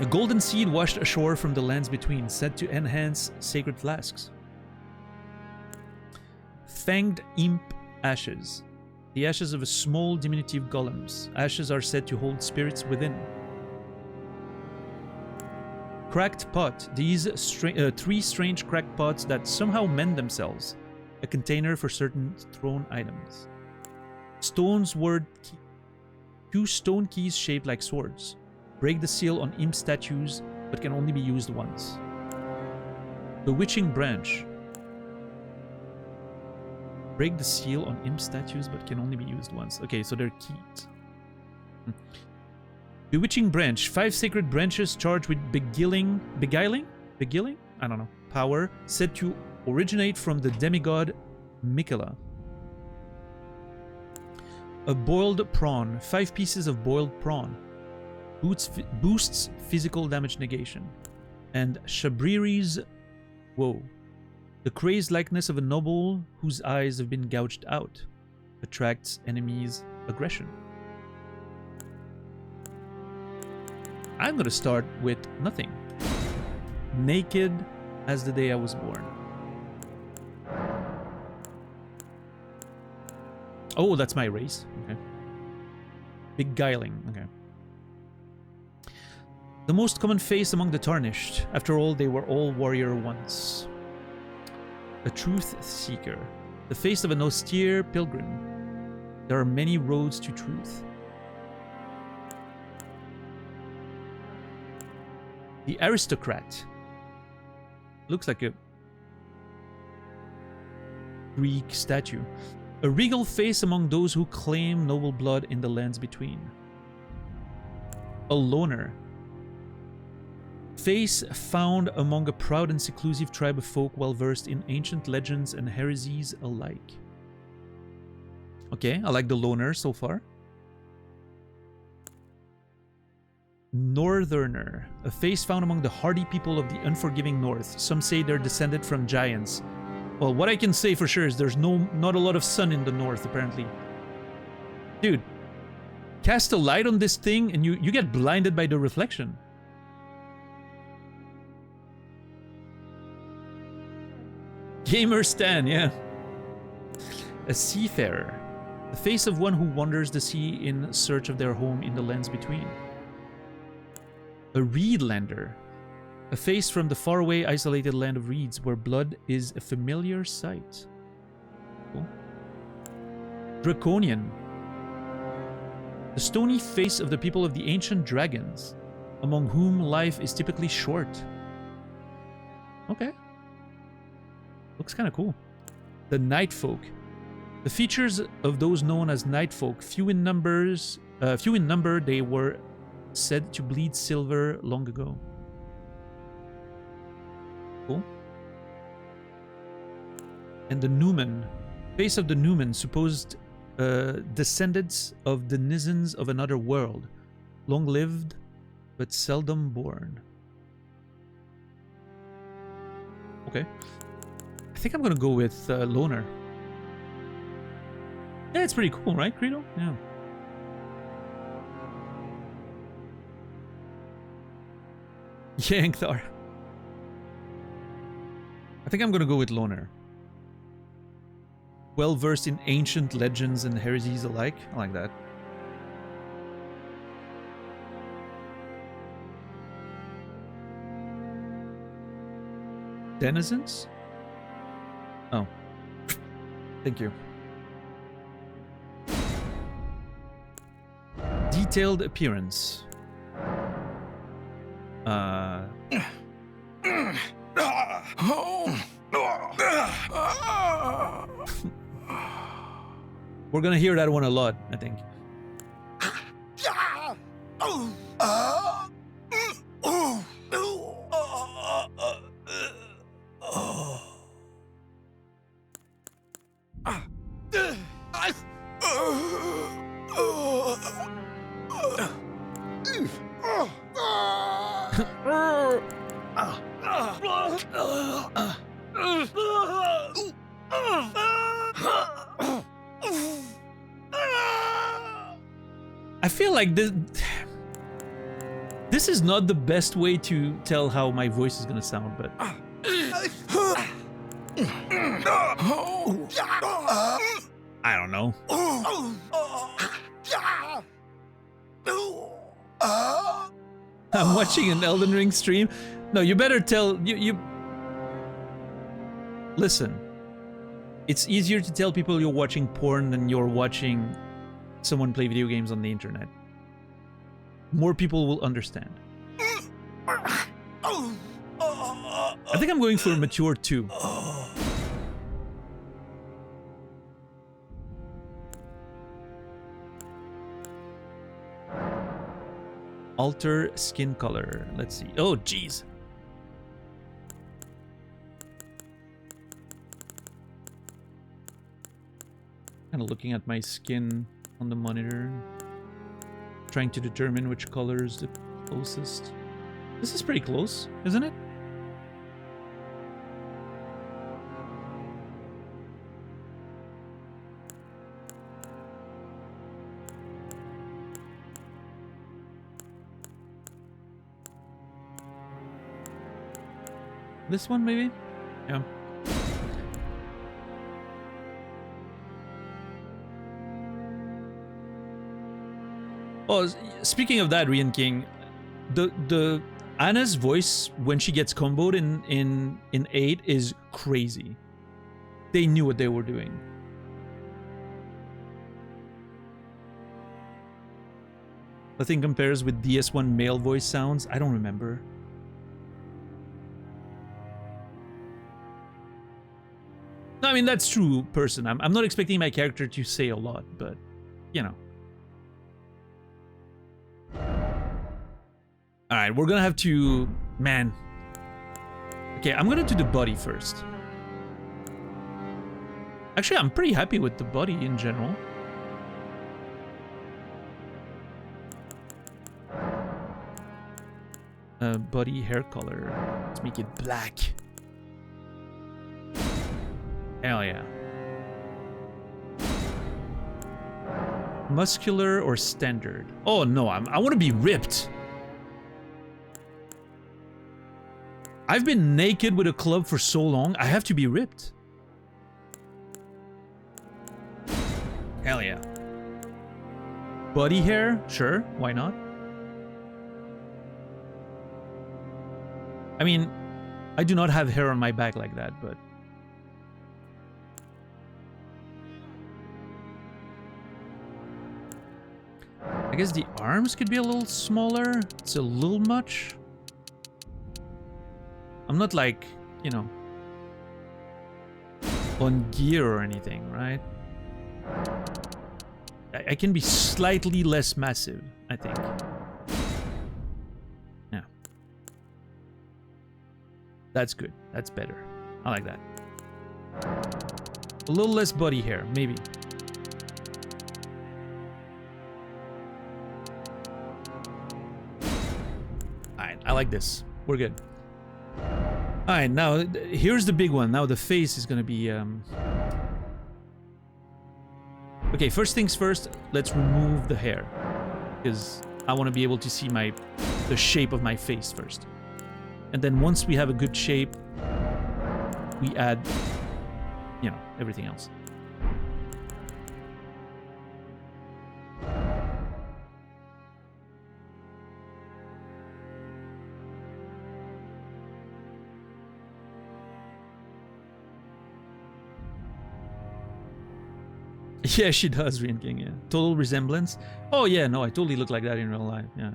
A golden seed washed ashore from the lands between, said to enhance sacred flasks. Fanged Imp Ashes. The ashes of a small diminutive golems. Ashes are said to hold spirits within. Cracked Pot. These three strange cracked pots that somehow mend themselves. A container for certain thrown items. Stone's Word Key. 2 stone keys shaped like swords. Break the seal on imp statues, but can only be used once. Bewitching Branch. Break the seal on imp statues, but can only be used once. Okay, so they're keys. Bewitching Branch. 5 sacred branches charged with beguiling? I don't know. Power, said to originate from the demigod Miquella. A boiled prawn. 5 pieces of boiled prawn. Boosts physical damage negation. And Shabriri's Woe. The crazed likeness of a noble whose eyes have been gouged out. Attracts enemies' aggression. I'm gonna start with nothing. Naked as the day I was born. Oh, that's my race. Okay. Beguiling. Okay. The most common face among the tarnished. After all, they were all warrior once. A truth seeker. The face of an austere pilgrim. There are many roads to truth. The aristocrat. Looks like a Greek statue. A regal face among those who claim noble blood in the lands between. A loner. Face found among a proud and seclusive tribe of folk well versed in ancient legends and heresies alike. Okay, I like the loner so far. Northerner. A face found among the hardy people of the unforgiving north. Some say they're descended from giants. Well, what I can say for sure is there's not a lot of sun in the north, apparently. Dude, cast a light on this thing and you get blinded by the reflection. Gamer Stan, yeah. A seafarer. The face of one who wanders the sea in search of their home in the lands between. A reedlander. A face from the faraway isolated land of reeds where blood is a familiar sight. Cool. Draconian. The stony face of the people of the ancient dragons, among whom life is typically short. Okay. Looks kind of cool. The Night Folk. The features of those known as Night Folk, few in number, they were said to bleed silver long ago. Cool. And the Numen. Face of the Numen, supposed Descendants of denizens of another world. Long-lived, but seldom born. Okay. I think I'm gonna go with Loner. Yeah, it's pretty cool, right, Credo? Yeah. Yankthar. I think I'm gonna go with Loner. Well versed in ancient legends and heresies alike. I like that. Denizens? Oh. Thank you. Detailed appearance. We're gonna hear that one a lot, I think. I feel like this is not the best way to tell how my voice is gonna sound, but I don't know. I'm watching an Elden Ring stream. No, you better tell you. Listen, it's easier to tell people you're watching porn than you're watching someone play video games on the internet. More people will understand. I think I'm going for mature 2. Alter skin color. Let's see. Oh, jeez. Kind of looking at my skin on the monitor, trying to determine which color is the closest. This is pretty close, isn't it? This one, maybe? Yeah. Oh, speaking of that, Rian King, the Anna's voice when she gets comboed in 8 is crazy. They knew what they were doing. Nothing compares with DS1 male voice sounds. I don't remember. No, I mean, that's true, person. I'm not expecting my character to say a lot, but, you know. Alright, we're gonna have to... Man. Okay, I'm gonna do the body first. Actually, I'm pretty happy with the body in general. Body hair color. Let's make it black. Hell yeah. Muscular or standard? Oh no, I want to be ripped. I've been naked with a club for so long, I have to be ripped. Hell yeah. Body hair? Sure, why not? I mean, I do not have hair on my back like that, but... I guess the arms could be a little smaller. It's a little much. I'm not like, you know, on gear or anything, right? I can be slightly less massive, I think. Yeah. That's good. That's better. I like that. A little less body hair, maybe. I like this. We're good. All right, now here's the big one. Now the face is gonna be okay, first things first, let's remove the hair, because I want to be able to see the shape of my face first. And then once we have a good shape, we add, you know, everything else. Yeah, she does, Rian King, yeah. Total resemblance. Oh yeah, no, I totally look like that in real life. Yeah,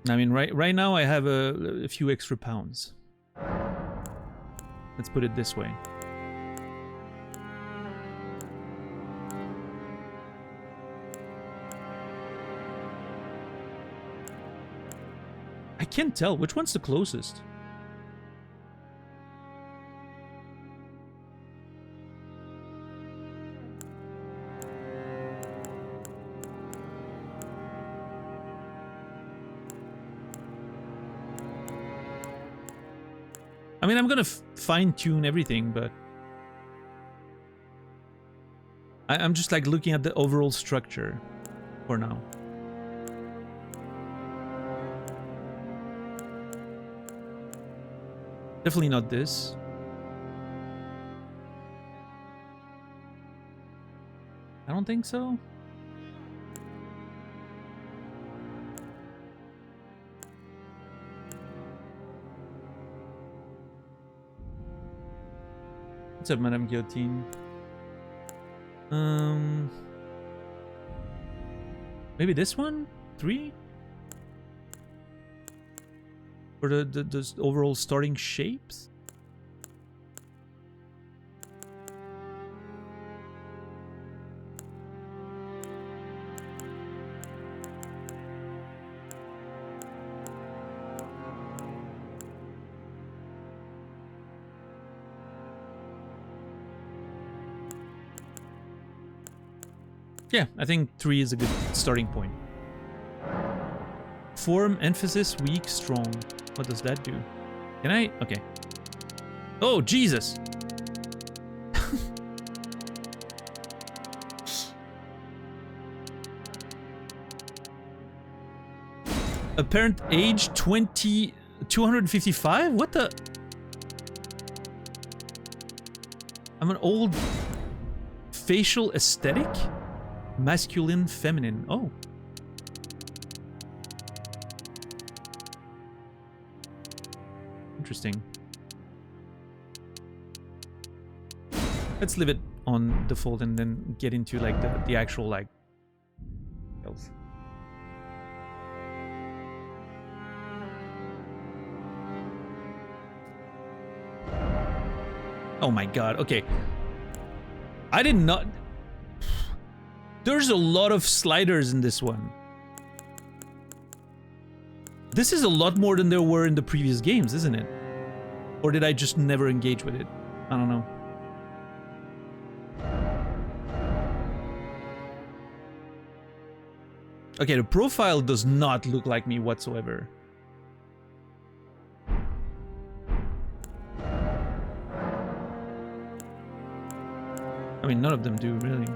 yeah. I mean, right now I have a few extra pounds. Let's put it this way. I can't tell. Which one's the closest? I mean, I'm gonna fine-tune everything, but I'm just like looking at the overall structure for now. Definitely not this. I don't think so. What's up, Madame Guillotine? Maybe this one? 3? For the overall starting shapes? Yeah, I think 3 is a good starting point. Form, emphasis, weak, strong. What does that do? Can I? Okay. Oh, Jesus! Apparent age 255? What the? I'm an old facial aesthetic? Masculine, feminine. Oh. Interesting. Let's leave it on default and then get into like the actual like health. Oh my god, okay. I did not... There's a lot of sliders in this one. This is a lot more than there were in the previous games, isn't it? Or did I just never engage with it? I don't know. Okay, the profile does not look like me whatsoever. I mean, none of them do, really.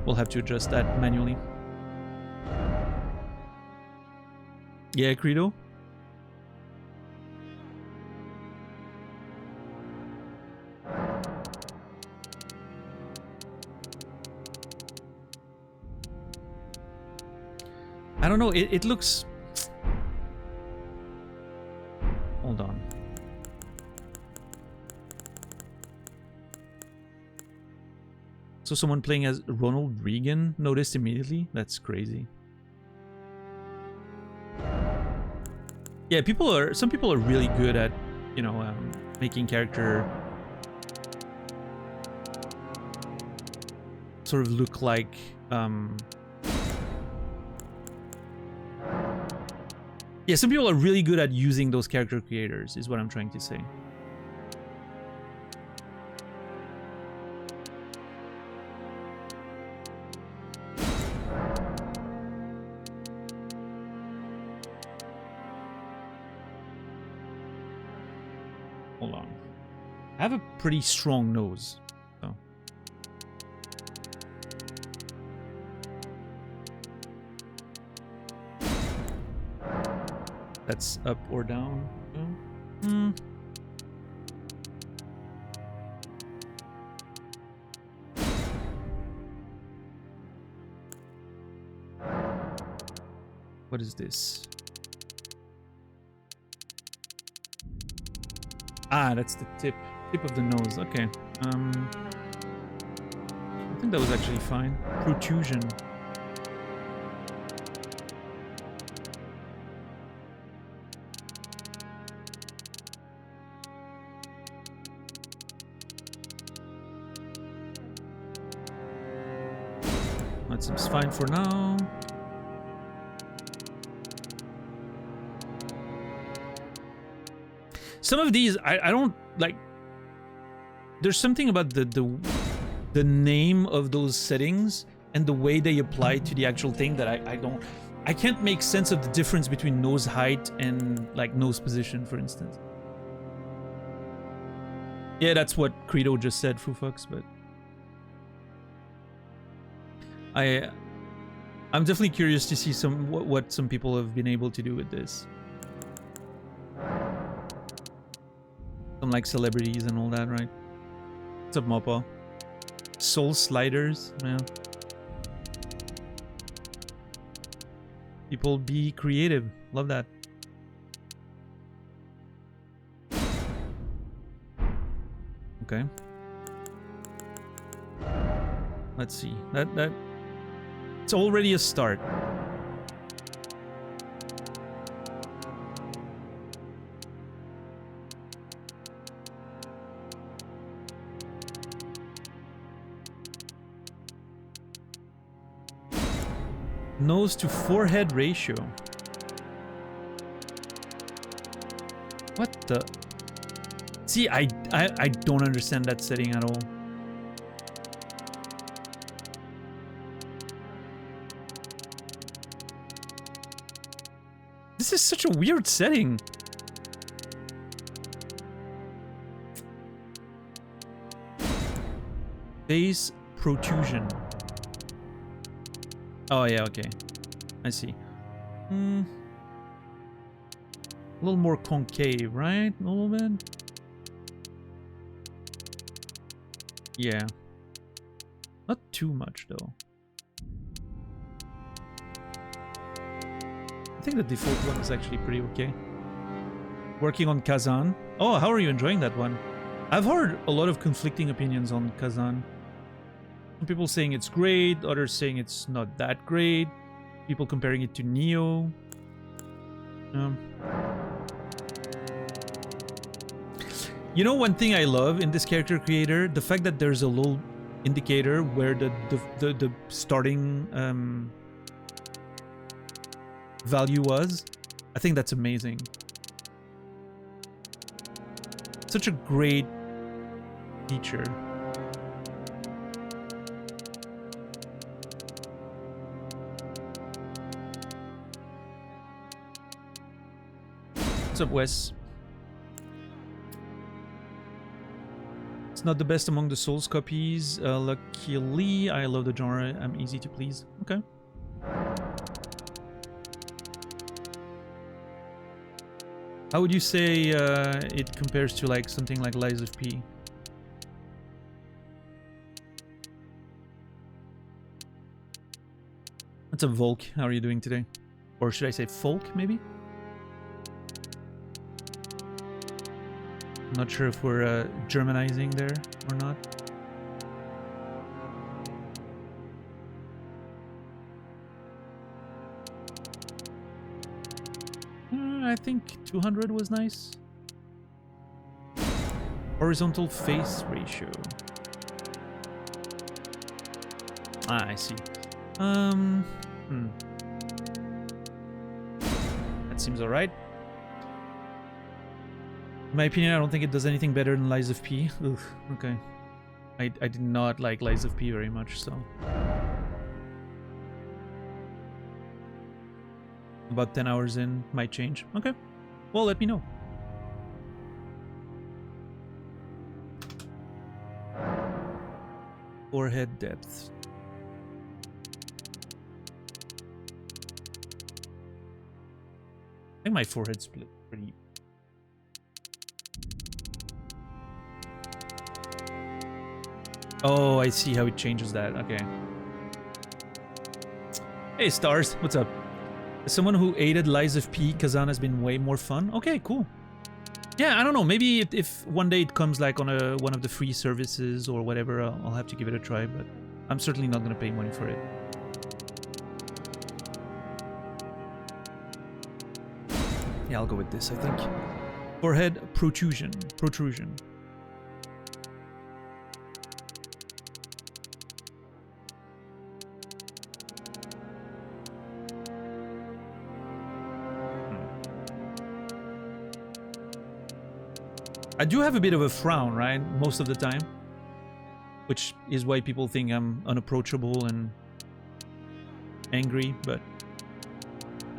We'll have to adjust that manually. Yeah, Credo? I don't know, it looks... Hold on. So someone playing as Ronald Reagan noticed immediately? That's crazy. Yeah, some people are really good at, you know, making character sort of look like, yeah, some people are really good at using those character creators, is what I'm trying to say. Hold on. I have a pretty strong nose. So. That's up or down. Hmm. What is this? Ah, that's the tip of the nose. Okay. I think that was actually fine. Protrusion. That seems fine for now. Some of these, I don't like. There's something about the name of those settings and the way they apply to the actual thing that I can't make sense of the difference between nose height and like nose position, for instance. Yeah, that's what Credo just said, Fufux, but I'm definitely curious to see what some people have been able to do with this. Some like celebrities and all that, right? What's up, Mopa? Soul sliders, yeah. People be creative. Love that. Okay. Let's see. That it's already a start. Nose to forehead ratio. What the? See, I don't understand that setting at all. This is such a weird setting. Face protrusion. Oh yeah, okay. I see. A little more concave, right? A little bit. Yeah. Not too much though. I think the default one is actually pretty okay. Working on Kazan. Oh, how are you enjoying that one? I've heard a lot of conflicting opinions on Kazan. Some people saying it's great, others saying it's not that great. People comparing it to Neo. You know, one thing I love in this character creator, the fact that there's a little indicator where the starting value was. I think that's amazing. Such a great feature. What's up, Wes? It's not the best among the Souls copies. Luckily, I love the genre. I'm easy to please. Okay. How would you say it compares to like something like Lies of P? What's up, Volk? How are you doing today? Or should I say Folk, maybe? I'm not sure if we're Germanizing there or not. I think 200 was nice. Horizontal face ratio. Ah, I see. That seems alright. In my opinion, I don't think it does anything better than Lies of P. Ugh, okay. I did not like Lies of P very much, so... About 10 hours in, might change. Okay. Well, let me know. Forehead depth. I think my forehead split pretty. Oh, I see how it changes that. Okay. Hey, Stars. What's up? As someone who aided Lies of P, Kazan has been way more fun. Okay, cool. Yeah, I don't know. Maybe if one day it comes like on one of the free services or whatever, I'll have to give it a try. But I'm certainly not going to pay money for it. Yeah, I'll go with this, I think. Forehead protrusion. Protrusion. I do have a bit of a frown, right? Most of the time. Which is why people think I'm unapproachable and angry, but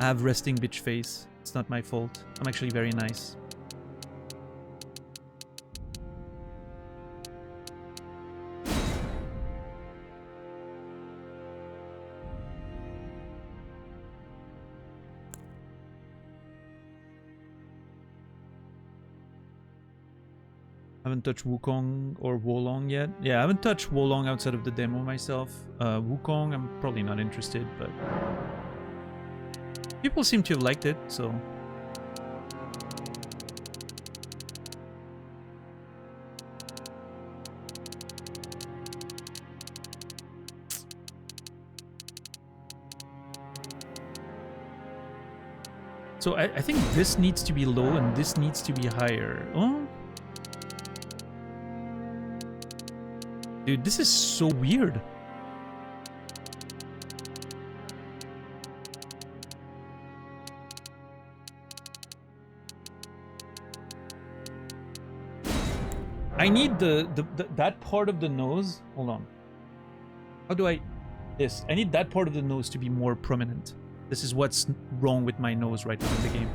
I have resting bitch face. It's not my fault. I'm actually very nice. Haven't touched Wukong or Wolong yet. Yeah, I haven't touched Wolong outside of the demo myself. Wukong, I'm probably not interested, but people seem to have liked it, so. So I think this needs to be low and this needs to be higher. Oh. Dude, this is so weird. I need that part of the nose. Hold on. How do I... This. I need that part of the nose to be more prominent. This is what's wrong with my nose right now in the game.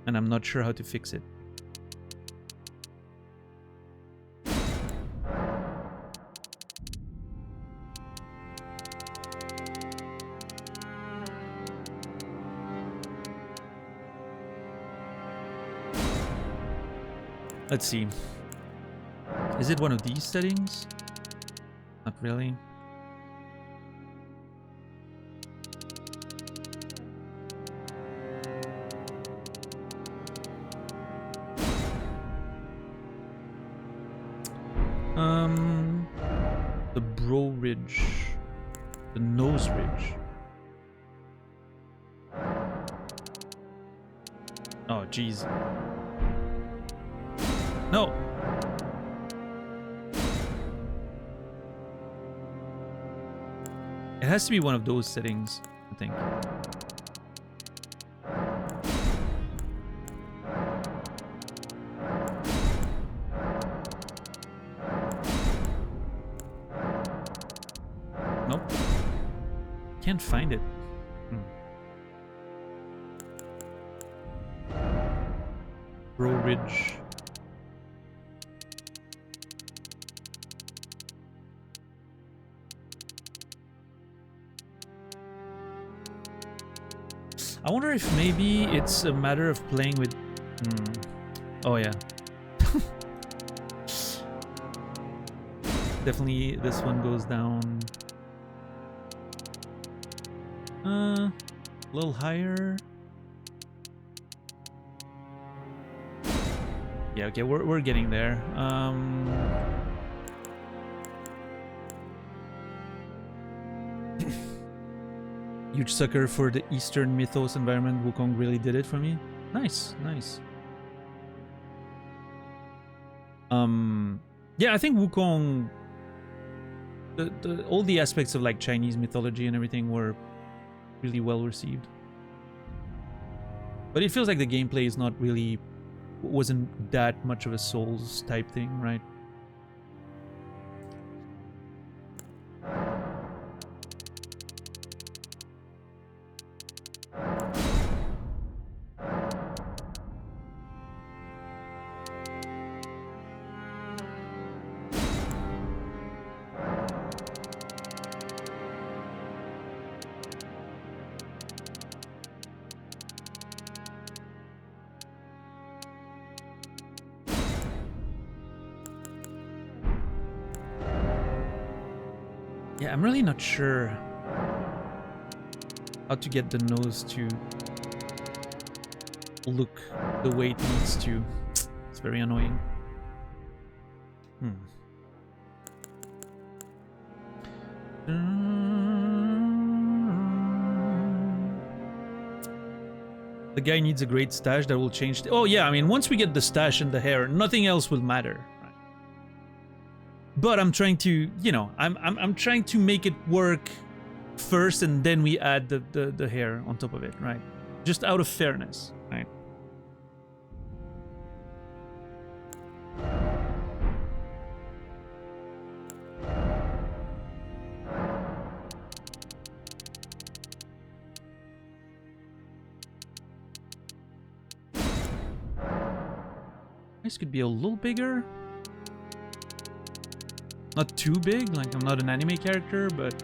And I'm not sure how to fix it. Let's see. Is it one of these settings? Not really. The brow ridge. The nose ridge. Oh, jeez. No. It has to be one of those settings, I think. Nope. Can't find it. Brow ridge. I wonder if maybe it's a matter of playing with... Oh, yeah. Definitely this one goes down. A little higher. Yeah, okay, we're getting there. Huge sucker for the Eastern mythos environment. Wukong really did it for me. Nice, nice. Yeah, I think Wukong, all the aspects of like Chinese mythology and everything were really well received. But it feels like the gameplay is not really, wasn't that much of a Souls type thing, right? Yeah, I'm really not sure how to get the nose to look the way it needs to. It's very annoying. The guy needs a great stash that will change. Oh yeah, I mean, once we get the stash and the hair, nothing else will matter. Right? But I'm trying to, you know, I'm trying to make it work first, and then we add the hair on top of it, right? Just out of fairness, right? This could be a little bigger. Not too big, like I'm not an anime character, but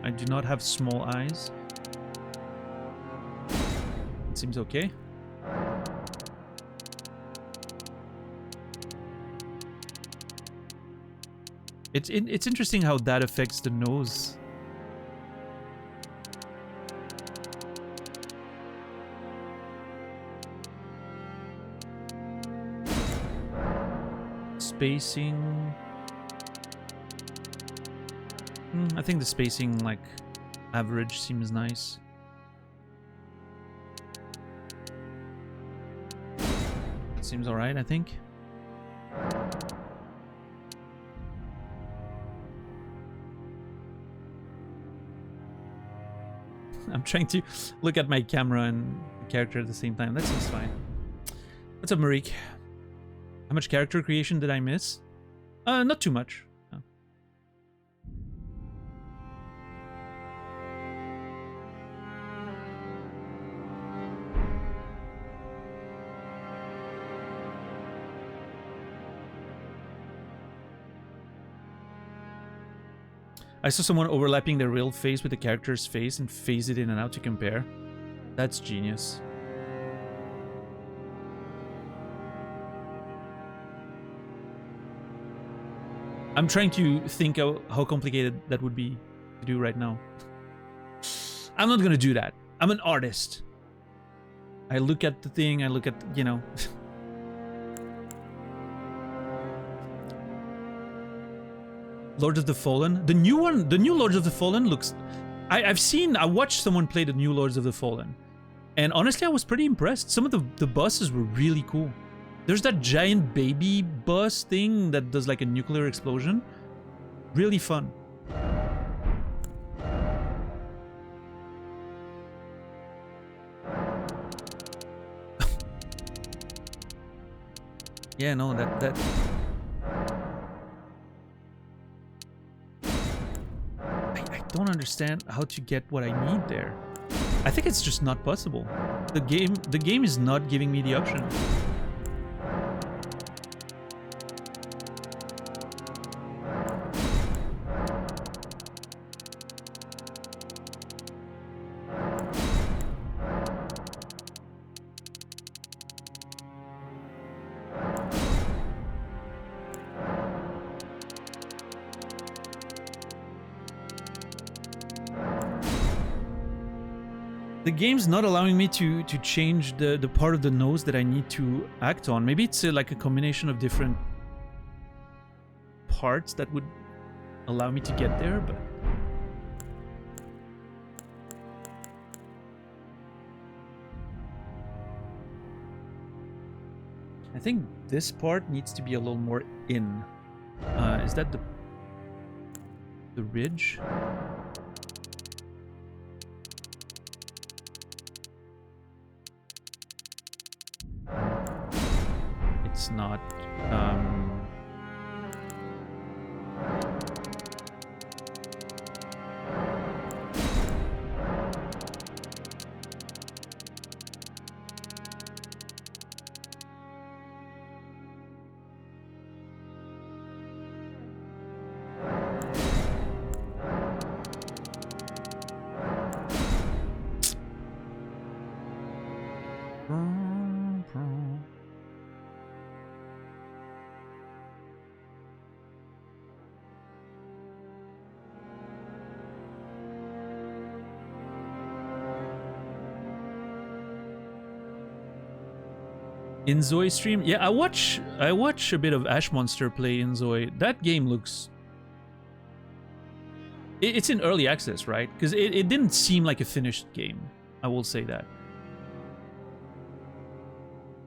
I do not have small eyes. It seems okay. It's interesting how that affects the nose. Spacing. I think the spacing, like, average seems nice. It seems alright, I think. I'm trying to look at my camera and the character at the same time. That seems fine. What's up, Marik? How much character creation did I miss? Not too much. No. I saw someone overlapping their real face with the character's face and phase it in and out to compare. That's genius. I'm trying to think how complicated that would be to do right now. I'm not gonna do that. I'm an artist. I look at the thing, I look at, you know. Lords of the Fallen. The new one, the new Lords of the Fallen looks... I watched someone play the new Lords of the Fallen. And honestly, I was pretty impressed. Some of the bosses were really cool. There's that giant baby boss thing that does like a nuclear explosion. Really fun. Yeah, no, that... I don't understand how to get what I need there. I think it's just not possible. The game is not giving me the option. The game's not allowing me to change the part of the nose that I need to act on. Maybe it's like a combination of different parts that would allow me to get there, but... I think this part needs to be a little more in. Is that the ridge? It's not. Inzoi stream? Yeah, I watch a bit of Ash Monster play Inzoi. That game looks... It's in early access, right? Because it didn't seem like a finished game. I will say that.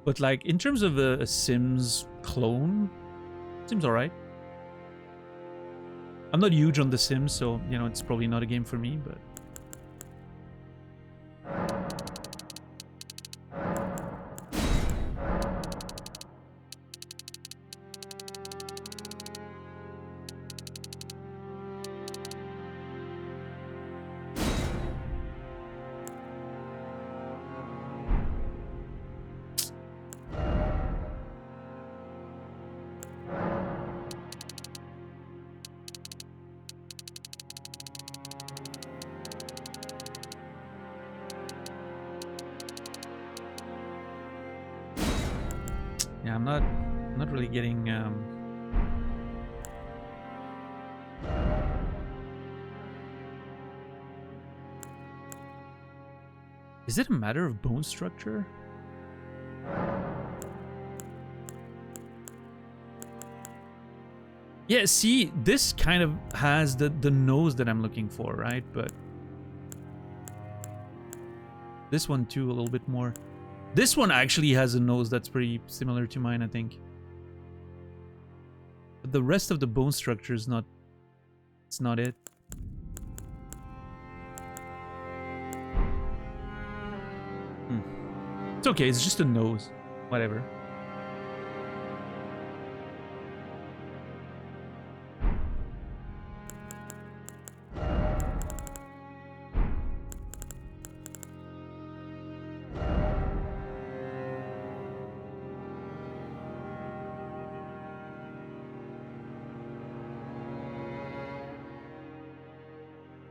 But like, in terms of a Sims clone, seems alright. I'm not huge on The Sims, so, you know, it's probably not a game for me, but... Yeah, I'm not really getting Is it a matter of bone structure? Yeah, see, this kind of has the nose that I'm looking for, right? But this one too, a little bit more. This one actually has a nose that's pretty similar to mine, I think. But the rest of the bone structure is not... It's not it. It's okay, it's just a nose. Whatever.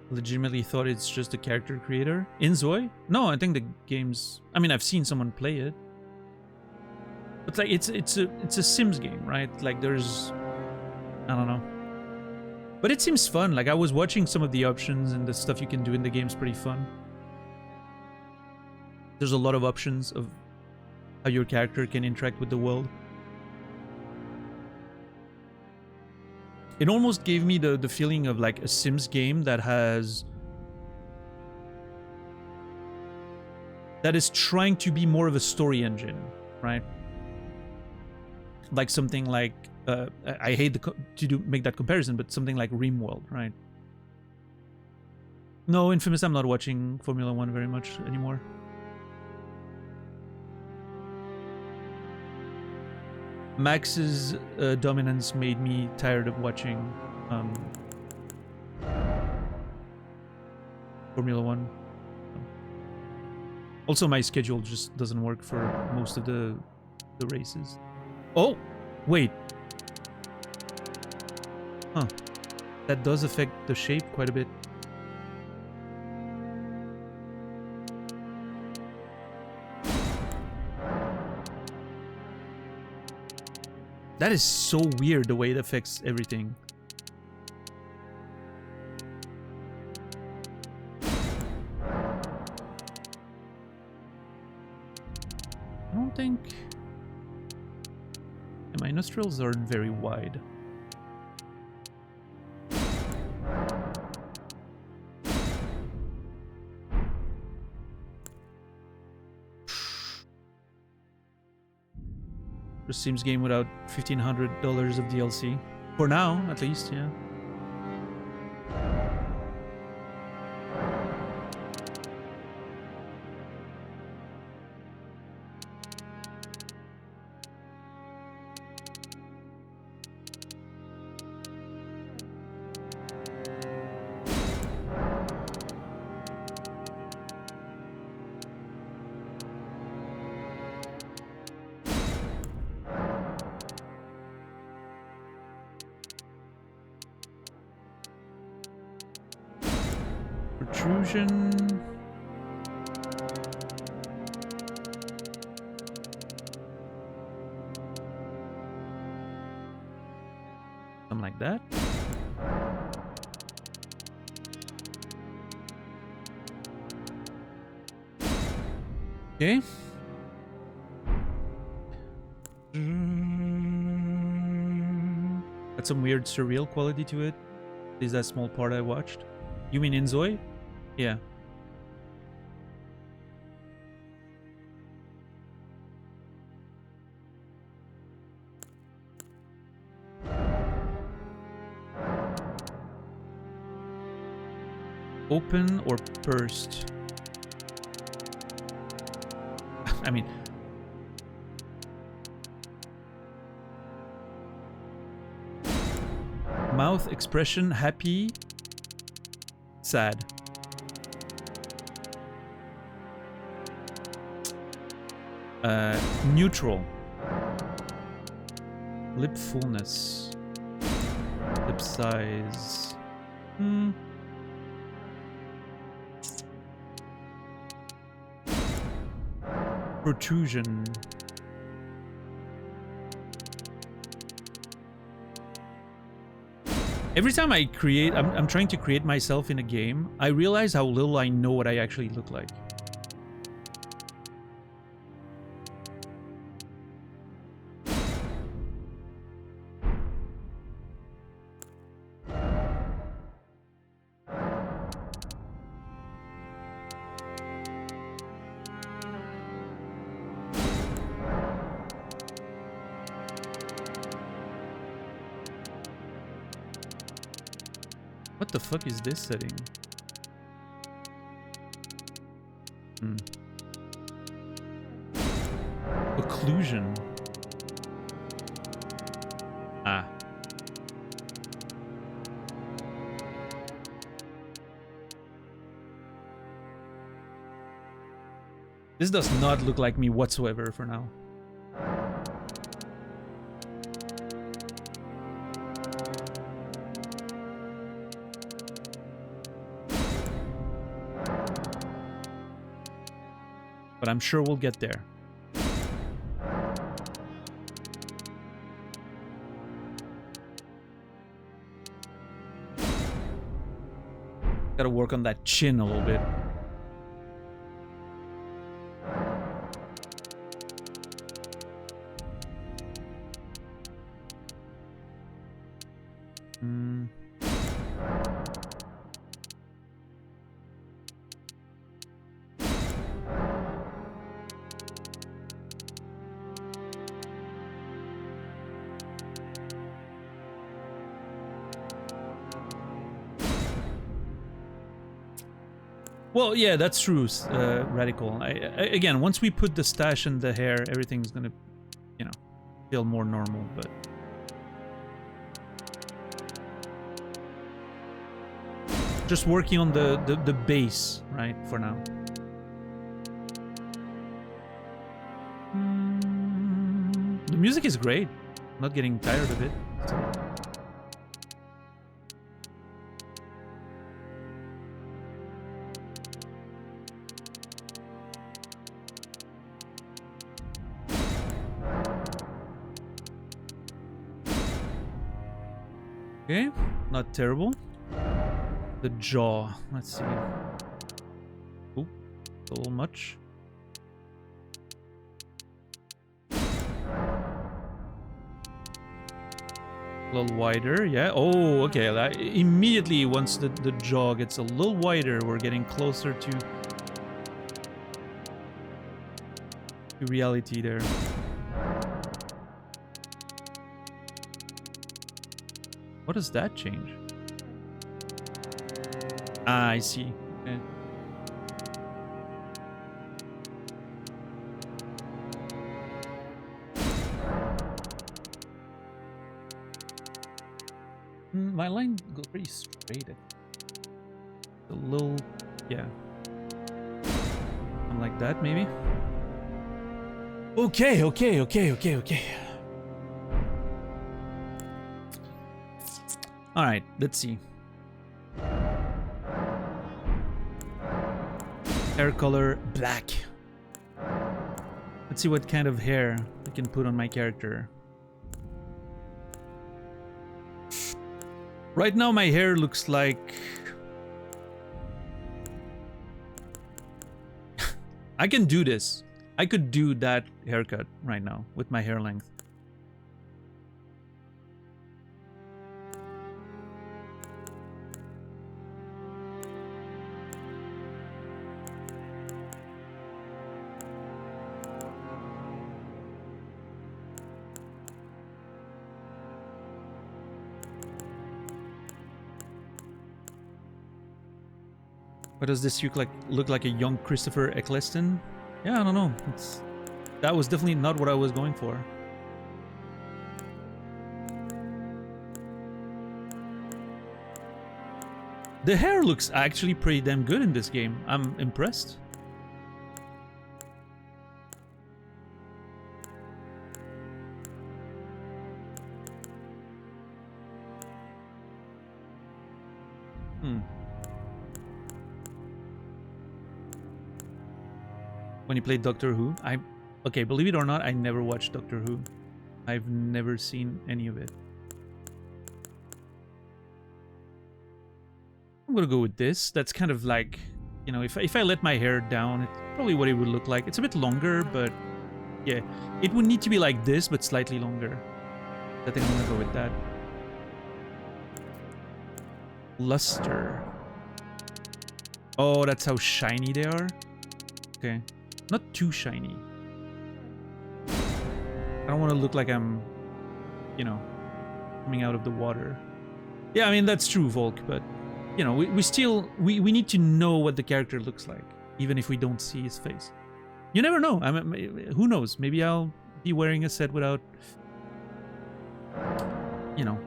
Legitimately thought it's just a character creator. Inzoi? No, I think the game's... I mean, I've seen someone play it. But like, it's a Sims game, right? Like, there's... I don't know. But it seems fun. Like, I was watching some of the options and the stuff you can do in the game's pretty fun. There's a lot of options of how your character can interact with the world. It almost gave me the feeling of like a Sims game that has... that is trying to be more of a story engine, right? Like something like... I hate to make that comparison, but something like RimWorld, right? No, Infamous, I'm not watching Formula 1 very much anymore. Max's dominance made me tired of watching Formula 1. Also, my schedule just doesn't work for most of the races. Oh, wait. Huh. That does affect the shape quite a bit. That is so weird, the way it affects everything. I don't think... And my nostrils aren't very wide. Just Sims game without $1,500 of DLC. For now, at least, yeah. Protrusion. Something like that. Okay. got some weird surreal quality to it. Is that small part I watched? You mean Inzoi? Yeah. Open or pursed? I mean... Mouth expression, happy, sad. Neutral. Lip fullness. Lip size. Protrusion. Every time I create, I'm trying to create myself in a game, I realize how little I know what I actually look like. What the fuck is this setting? Occlusion. Ah. This does not look like me whatsoever for now. But I'm sure we'll get there. Gotta work on that chin a little bit. Well, yeah, that's true, Radical. Again, once we put the stash in the hair, everything's gonna, you know, feel more normal, but... Just working on the base, right, for now. The music is great. I'm not getting tired of it. So. Okay, not terrible. The jaw, let's see. Ooh, a little much. A little wider, yeah. Oh, okay. Immediately, once the jaw gets a little wider, we're getting closer to reality there. What does that change? Ah, I see. Okay. My line goes pretty straight. A little, yeah. Something like that, maybe. Okay. All right, let's see. Hair color, black. Let's see what kind of hair I can put on my character. Right now, my hair looks like... I can do this. I could do that haircut right now with my hair length. What does this look like a young Christopher Eccleston? Yeah, I don't know. That was definitely not what I was going for. The hair looks actually pretty damn good in this game. I'm impressed. When you played Doctor Who, okay, believe it or not, I never watched Doctor Who. I've never seen any of it. I'm gonna go with this. That's kind of like, you know, if I let my hair down, it's probably what it would look like. It's a bit longer, but yeah, it would need to be like this, but slightly longer. I think I'm gonna go with that. Luster. Oh, that's how shiny they are? Okay. Not too shiny. I don't want to look like I'm, you know, coming out of the water. Yeah, I mean, that's true, Volk, but, you know, we need to know what the character looks like, even if we don't see his face. You never know. I mean, who knows? Maybe I'll be wearing a set without, you know,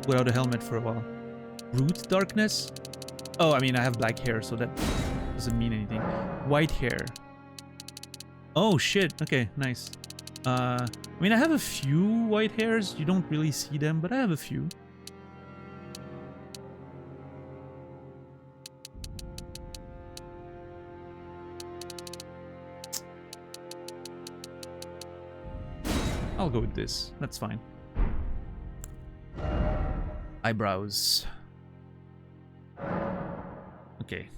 without a helmet for a while. Root darkness? Oh, I mean, I have black hair, so that doesn't mean anything. White hair. Oh, shit. Okay, nice. I mean, I have a few white hairs. You don't really see them, but I have a few. I'll go with this. That's fine. Eyebrows. Okay.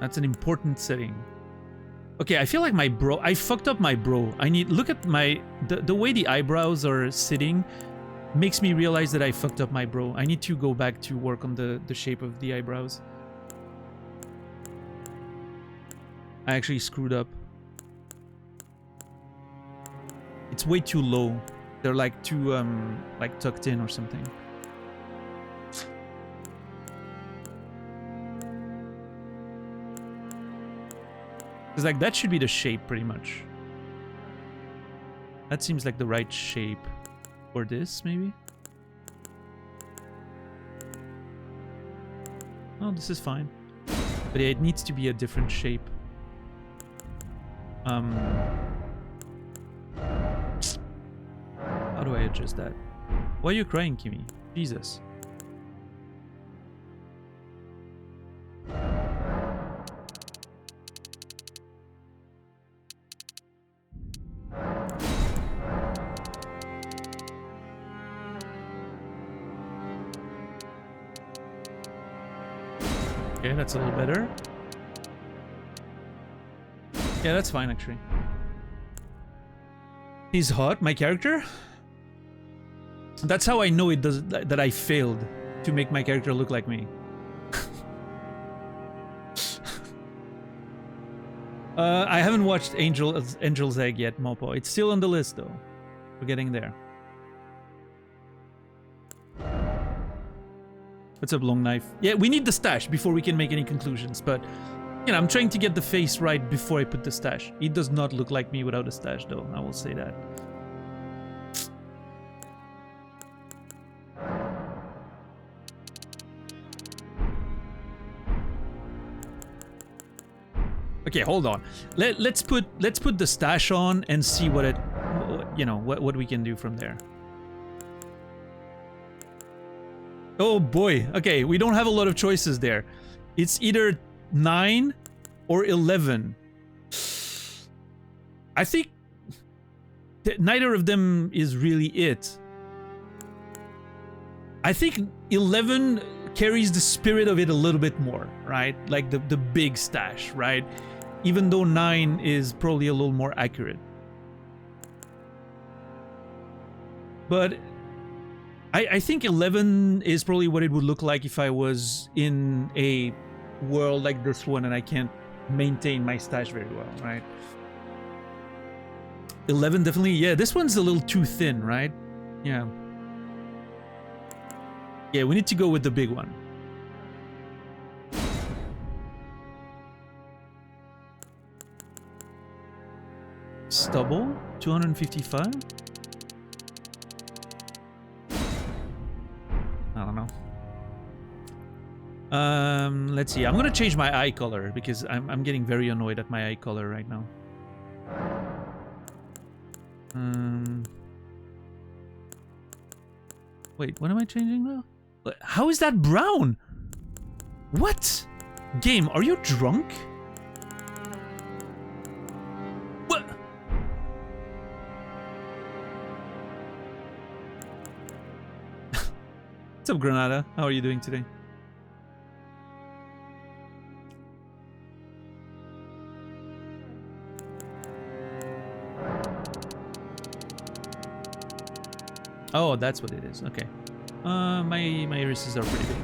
That's an important setting. Okay, I feel like my bro... I fucked up my bro. I need... Look at my... The way the eyebrows are sitting makes me realize that I fucked up my bro. I need to go back to work on the shape of the eyebrows. I actually screwed up. It's way too low. They're like too, like tucked in or something. Because like that should be the shape pretty much. That seems like the right shape. Or this, maybe? Oh, this is fine. But yeah, it needs to be a different shape. How do I adjust that? Why are you crying, Kimmy? Jesus. Okay, that's a little better. Yeah, that's fine, actually. He's hot, my character? That's how I know it does that I failed to make my character look like me. I haven't watched Angel's Egg yet, Mopo. It's still on the list, though. We're getting there. What's up, Long Knife? Yeah, we need the stash before we can make any conclusions, but, you know, I'm trying to get the face right before I put the stash. It does not look like me without a stash, though. I will say that. Okay, hold on. Let's put the stash on and see what it, you know, what we can do from there. Oh boy. Okay, we don't have a lot of choices there. It's either 9 or 11. I think neither of them is really it. I think 11 carries the spirit of it a little bit more, right? Like the big stash, right? Even though 9 is probably a little more accurate. But I think 11 is probably what it would look like if I was in a world like this one and I can't maintain my stash very well, right? 11 definitely, yeah, this one's a little too thin, right? Yeah. Yeah, we need to go with the big one. Stubble? 255? I don't know. Let's see. I'm gonna change my eye color because I'm getting very annoyed at my eye color right now. Wait, what am I changing now? How is that brown? What? Game, are you drunk? What? What's up, Granada? How are you doing today? Oh, that's what it is. Okay. My irises are pretty big.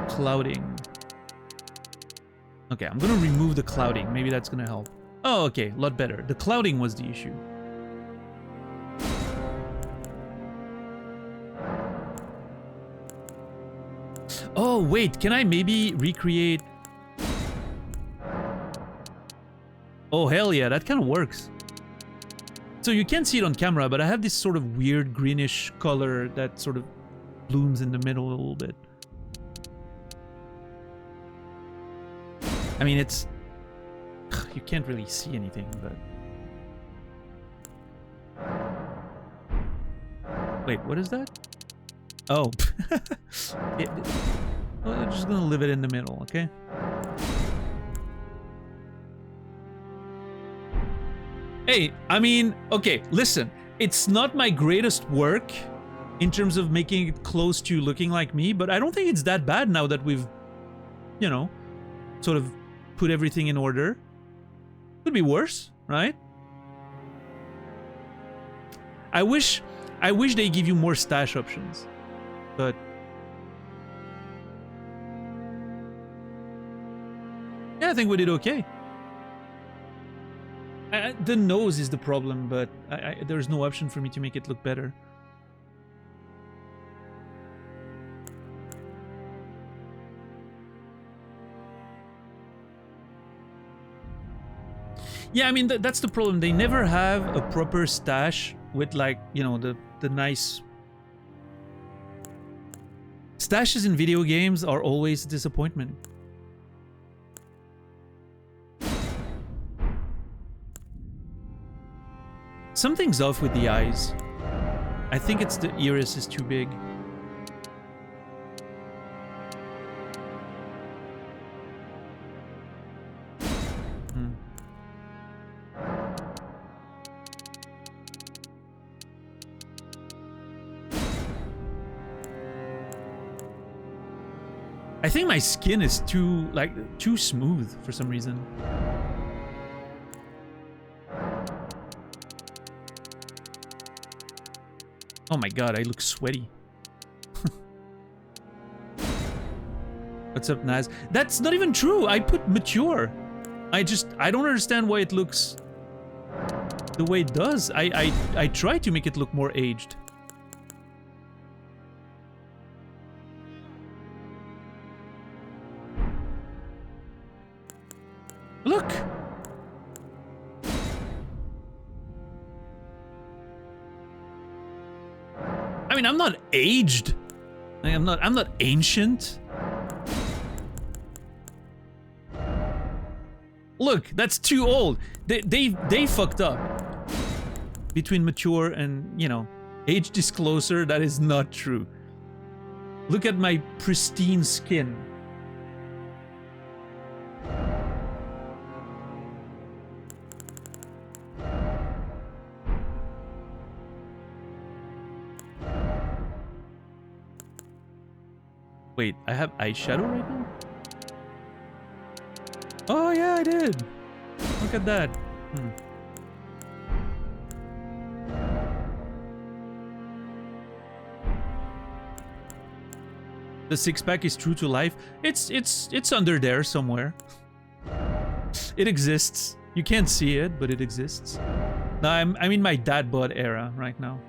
Clouding. Okay, I'm gonna remove the clouding. Maybe that's gonna help. Oh, okay, a lot better. The clouding was the issue. Oh, wait, can I maybe recreate? Oh, hell yeah, that kind of works. So you can't see it on camera, but I have this sort of weird greenish color that sort of blooms in the middle a little bit. I mean, it's... You can't really see anything, but... Wait, what is that? Oh. Well, I'm just gonna leave it in the middle, okay? Hey, I mean, okay, listen. It's not my greatest work in terms of making it close to looking like me, but I don't think it's that bad now that we've, you know, sort of put everything in order. Could be worse, right? I wish they give you more stash options, but yeah, I think we did okay. The nose is the problem, but there's no option for me to make it look better. Yeah, I mean, that's the problem. They never have a proper stash with, like, you know, the nice... Stashes in video games are always a disappointment. Something's off with the eyes. I think it's the iris is too big. I think my skin is too smooth for some reason. Oh my god, I look sweaty. What's up, Naz? That's not even true. I put mature. I don't understand why it looks the way it does. I try to make it look more aged. Look. I mean, I'm not aged. I'm not ancient. Look, that's too old. They fucked up. Between mature and, you know, age disclosure, that is not true. Look at my pristine skin. Wait, I have eyeshadow right now? Oh yeah, I did. Look at that. The six-pack is true to life. It's under there somewhere. It exists. You can't see it, but it exists. Now I'm in my dad bod era right now.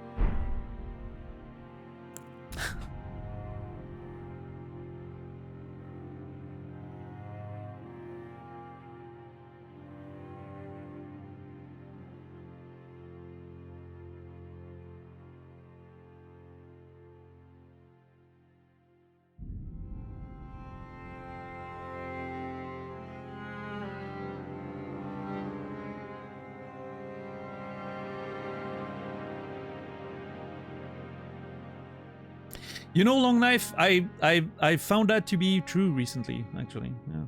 You know, Long Knife, I found that to be true recently, actually. Yeah.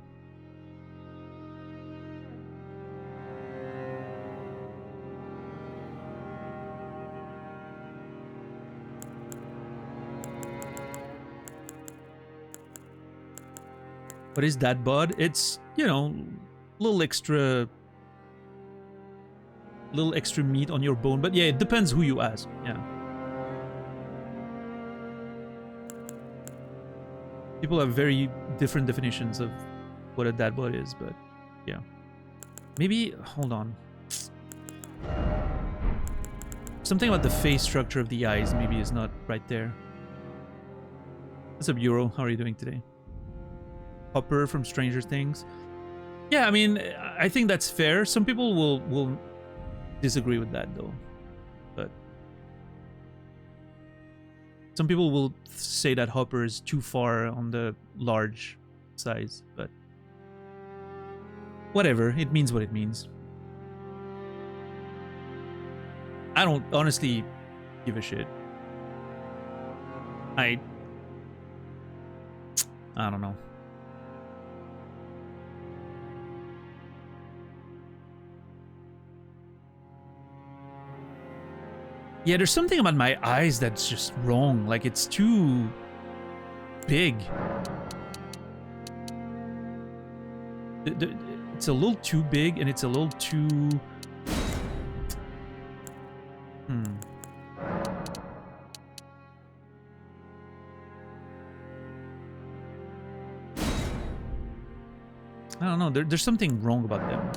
What is that, bud? It's, you know, little extra meat on your bone, but yeah, it depends who you ask. Yeah. People have very different definitions of what a dad bod is, but yeah. Maybe, hold on. Something about the face structure of the eyes maybe is not right there. What's up, Euro? How are you doing today? Hopper from Stranger Things. Yeah, I mean, I think that's fair. Some people will disagree with that, though. But some people will say that Hopper is too far on the large size, but whatever. It means what it means. I don't honestly give a shit. I don't know. Yeah, there's something about my eyes that's just wrong. Like, it's too big. It's a little too big, and it's a little too... I don't know. There's something wrong about them.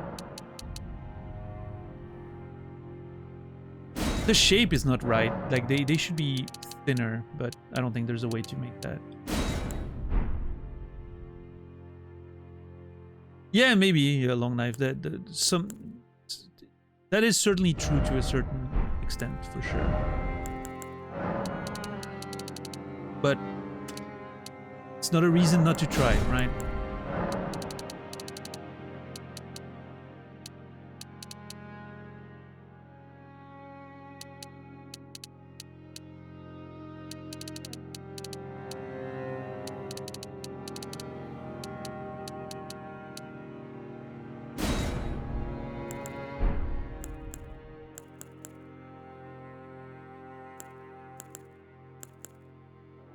The shape is not right. Like, they should be thinner, but I don't think there's a way to make that. Yeah, maybe a long knife. That is certainly true to a certain extent, for sure. But it's not a reason not to try, right?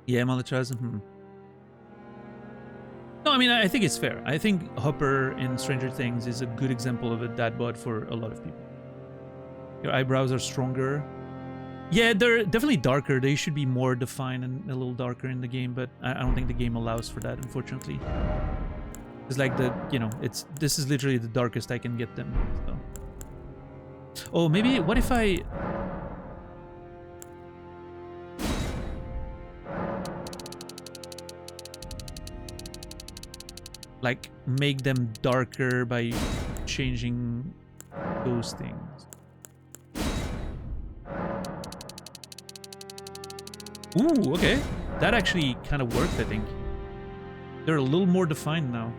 Yeah, Malachaz. No, I mean, I think it's fair. I think Hopper in Stranger Things is a good example of a dad bod for a lot of people. Your eyebrows are stronger. Yeah, they're definitely darker. They should be more defined and a little darker in the game, but I don't think the game allows for that, unfortunately. It's like this is literally the darkest I can get them. So. Oh, maybe, what if I... like, make them darker by changing those things. Ooh, okay. That actually kind of worked, I think. They're a little more defined now.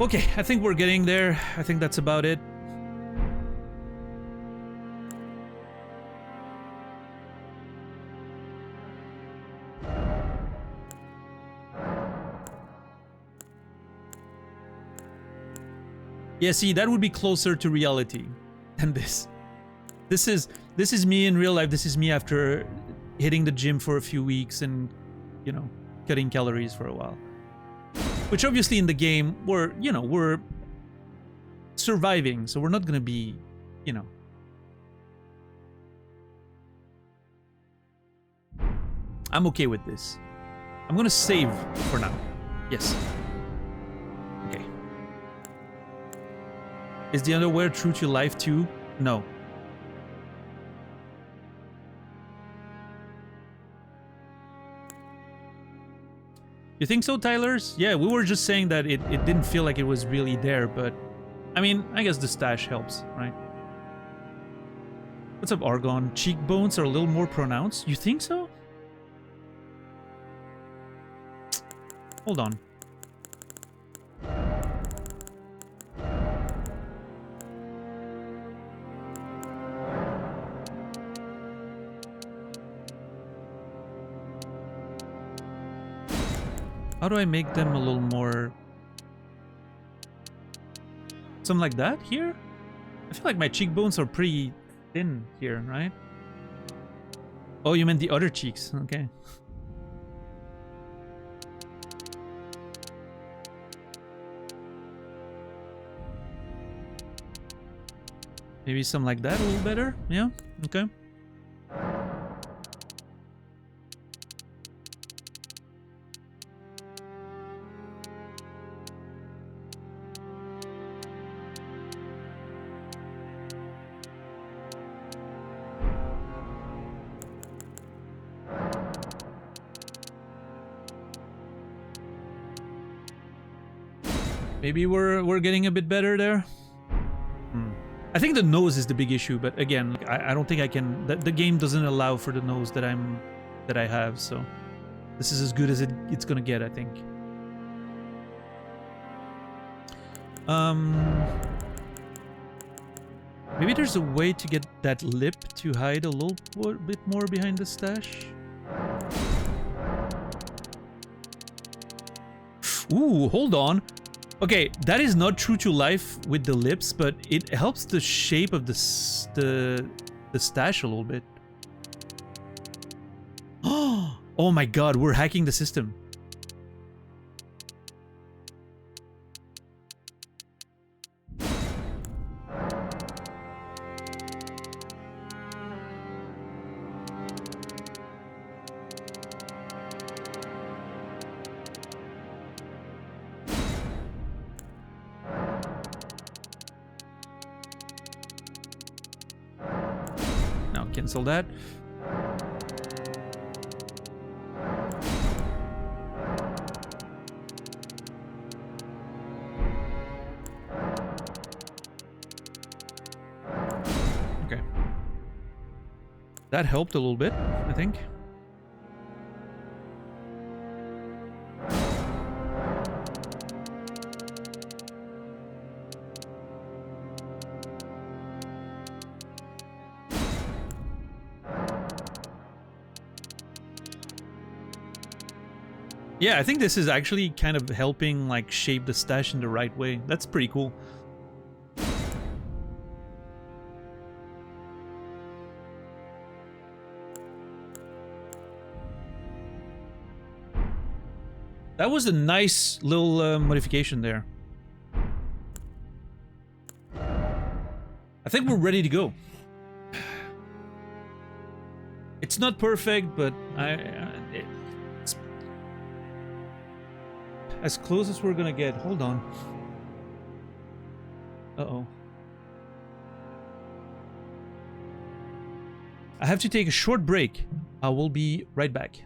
Okay, I think we're getting there. I think that's about it. Yeah, see, that would be closer to reality than this. This is me in real life. This is me after hitting the gym for a few weeks and, you know, cutting calories for a while. Which obviously in the game, we're surviving, so we're not gonna be, you know. I'm okay with this. I'm gonna save for now. Yes. Okay. Is the underwear true to life too? No. You think so, Tylers? Yeah, we were just saying that it didn't feel like it was really there, but... I mean, I guess the stash helps, right? What's up, Argon? Cheekbones are a little more pronounced. You think so? Hold on. How do I make them a little more... Something like that here? I feel like my cheekbones are pretty thin here, right? Oh, you meant the other cheeks. Okay. Maybe something like that a little better? Yeah? Okay. Maybe we're getting a bit better there. I think the nose is the big issue, but again, I don't think I can. The game doesn't allow for the nose that I have, so this is as good as it's gonna get, I think. Maybe there's a way to get that lip to hide a little bit more behind the stash. Ooh, hold on. Okay, that is not true to life with the lips, but it helps the shape of the stash a little bit. Oh my god, we're hacking the system. Cancel that. Okay. That helped a little bit, I think. Yeah, I think this is actually kind of helping, like, shape the stash in the right way. That's pretty cool. That was a nice little modification there. I think we're ready to go. It's not perfect, but it's as close as we're gonna get. Hold on. Uh-oh. I have to take a short break. I will be right back.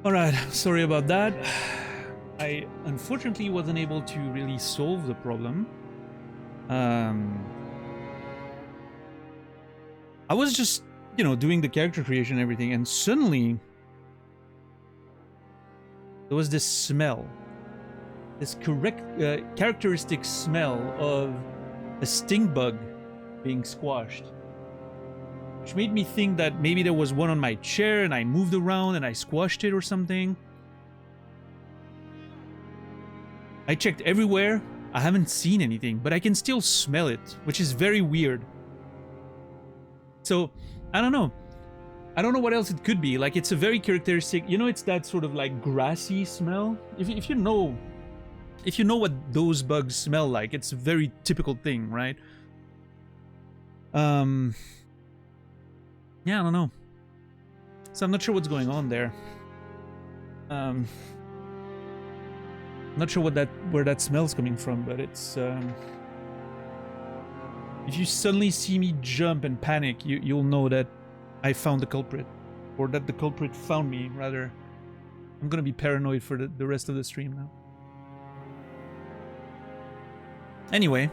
Alright, sorry about that. I unfortunately wasn't able to really solve the problem. I was just, you know, doing the character creation and everything, and suddenly there was this smell. This characteristic smell of a stink bug being squashed. Which made me think that maybe there was one on my chair and I moved around and I squashed it or something. I checked everywhere. I haven't seen anything, but I can still smell it, which is very weird. So, I don't know. I don't know what else it could be. Like, it's a very characteristic, you know, it's that sort of like grassy smell. If you know what those bugs smell like, it's a very typical thing, right? Yeah, I don't know. So I'm not sure what's going on there. Not sure where that smell's coming from, but it's if you suddenly see me jump and panic, you'll know that I found the culprit, or that the culprit found me, rather. I'm gonna be paranoid for the rest of the stream now. Anyway,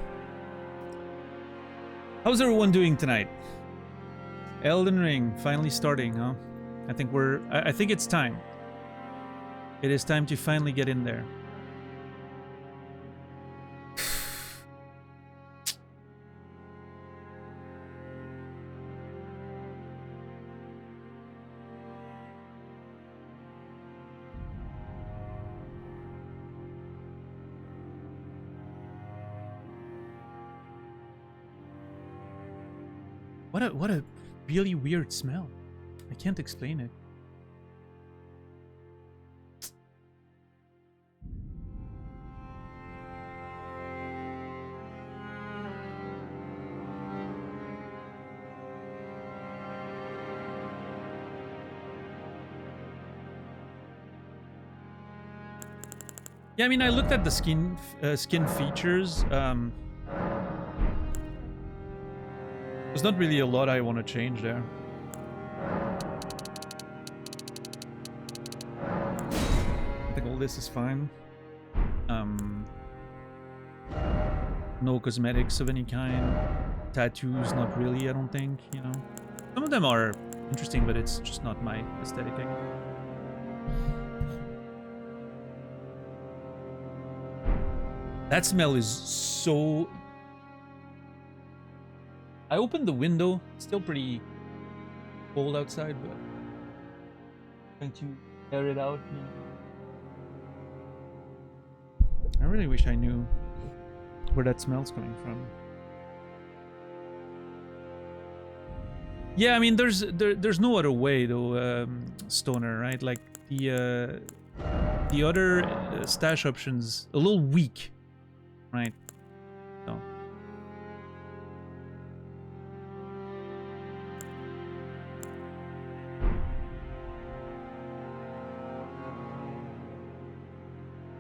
how's everyone doing tonight? Elden Ring finally starting, huh? I think it's time. It is time to finally get in there. What a really weird smell. I can't explain it. Yeah, I mean, I looked at the skin features. There's not really a lot I want to change there. I think all this is fine. No cosmetics of any kind. Tattoos, not really, I don't think, you know. Some of them are interesting, but it's just not my aesthetic, I guess. That smell is so... I opened the window. It's still pretty cold outside, but trying to air it out. You know. I really wish I knew where that smell's coming from. Yeah, I mean, there's no other way though, Stoner, right? Like the other stash options a little weak, right? So.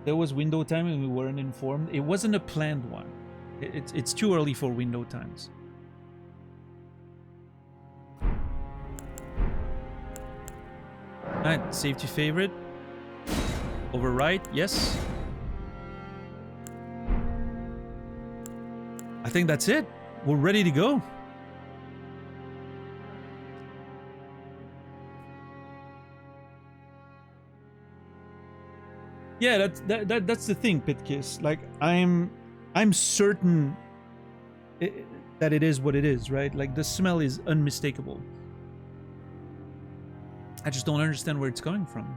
There was window time and we weren't informed. It wasn't a planned one. It's too early for window times. Alright, safety favorite. Override, yes. I think that's it. We're ready to go. Yeah, that's the thing, Pitkiss. Like, I'm certain that it is what it is, right? Like, the smell is unmistakable. I just don't understand where it's coming from.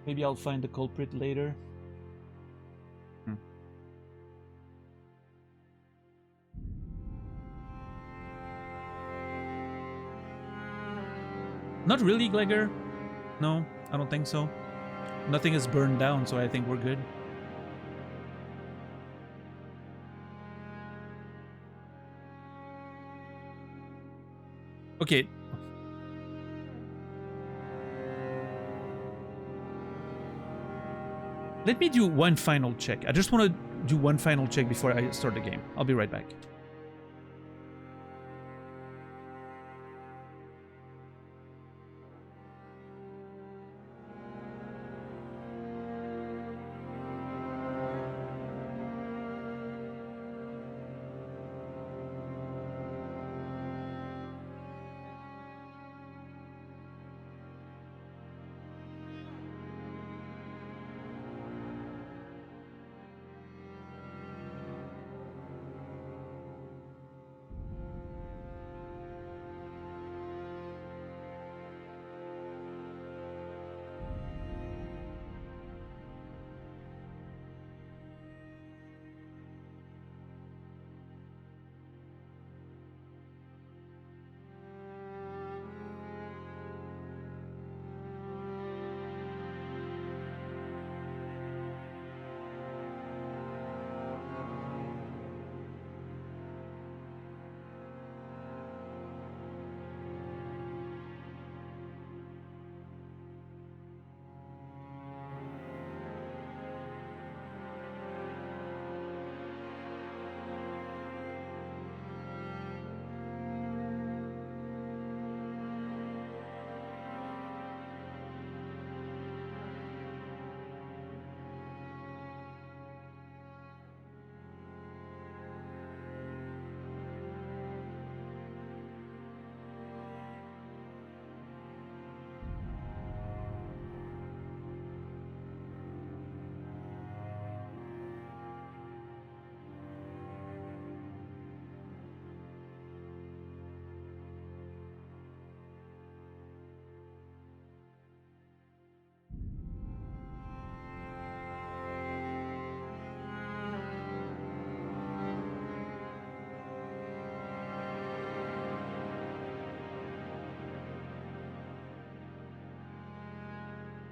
Maybe I'll find the culprit later. Not really, Glegger. No, I don't think so. Nothing is burned down, so I think we're good. Okay. Let me do one final check. I just want to do one final check before I start the game. I'll be right back.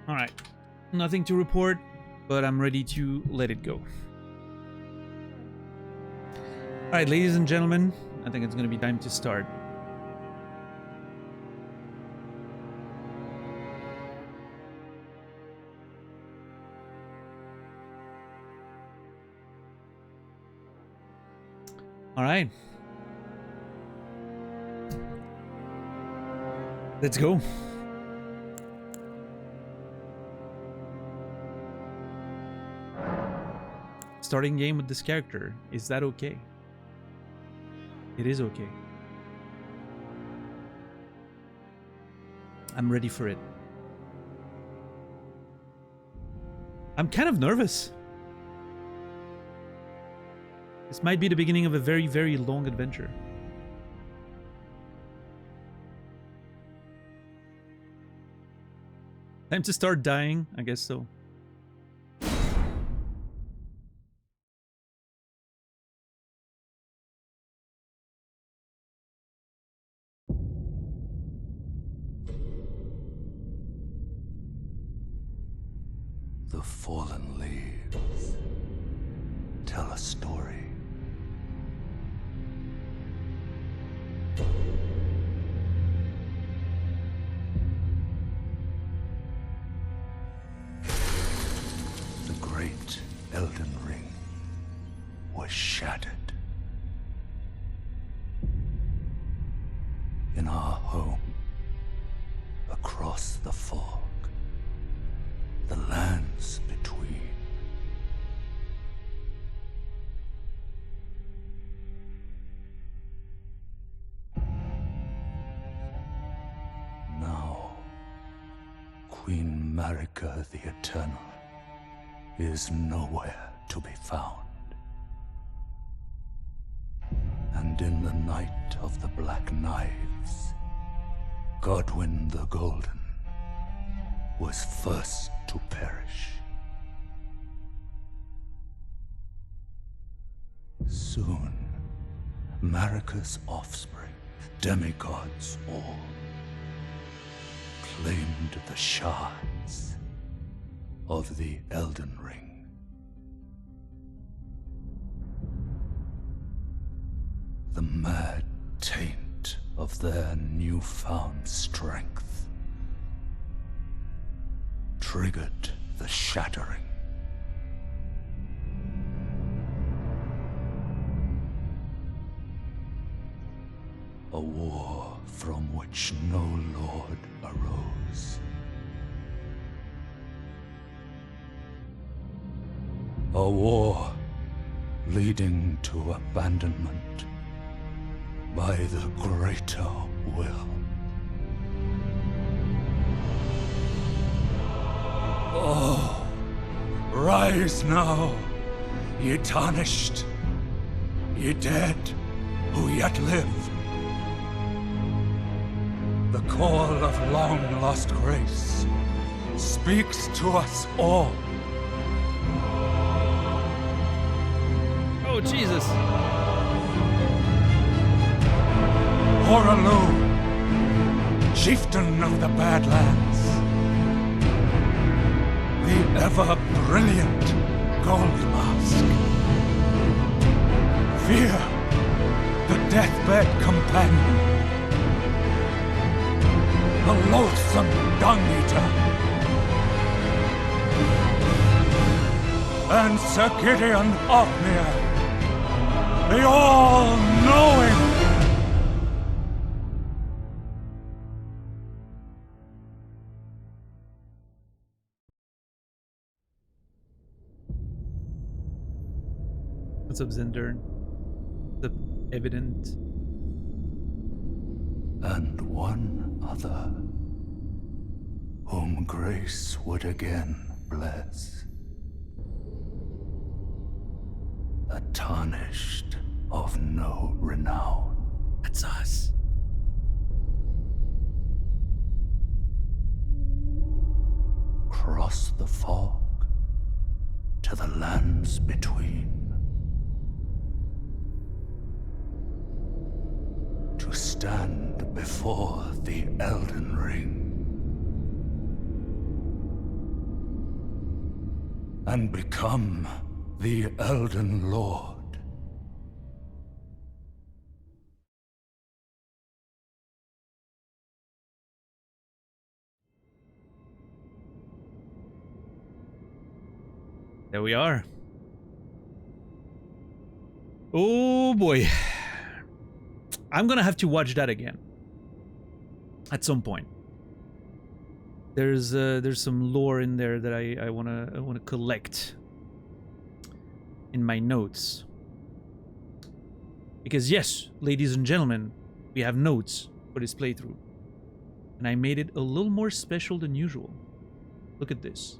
Alright. Nothing to report, but I'm ready to let it go. Alright, ladies and gentlemen, I think it's going to be time to start. Alright. Let's go. Starting game with this character. Is that okay? It is okay. I'm ready for it. I'm kind of nervous. This might be the beginning of a very, very long adventure. Time to start dying? I guess so. The fallen leaves tell a story. The great Elden Ring was shattered. In our home, across the fog, the lands between. Now, Queen Marika the Eternal is nowhere to be found. And in the night of the Black Knives, Godwyn the Golden was first to perish. Soon, Marika's offspring, demigods all, claimed the shards of the Elden Ring. The mad taint of their newfound strength triggered the shattering. A war from which no lord arose. A war leading to abandonment by the greater will. Oh, rise now, ye tarnished, ye dead who yet live. The call of long-lost grace speaks to us all. Oh, Jesus. Horalu, chieftain of the Badlands, the ever-brilliant Gold Mask. Fear, the deathbed companion, the loathsome dung-eater, and Sir Gideon Ofnir, the all-knowing. What's up, Zendern? The evident. And one other, whom grace would again bless. A tarnished of no renown. That's us. Cross the fog to the lands between. To stand before the Elden Ring. and become the Elden Lord. There we are. Oh boy. I'm gonna have to watch that again. At some point. There's some lore in there that I wanna collect in my notes. Because yes, ladies and gentlemen, we have notes for this playthrough. And I made it a little more special than usual. Look at this.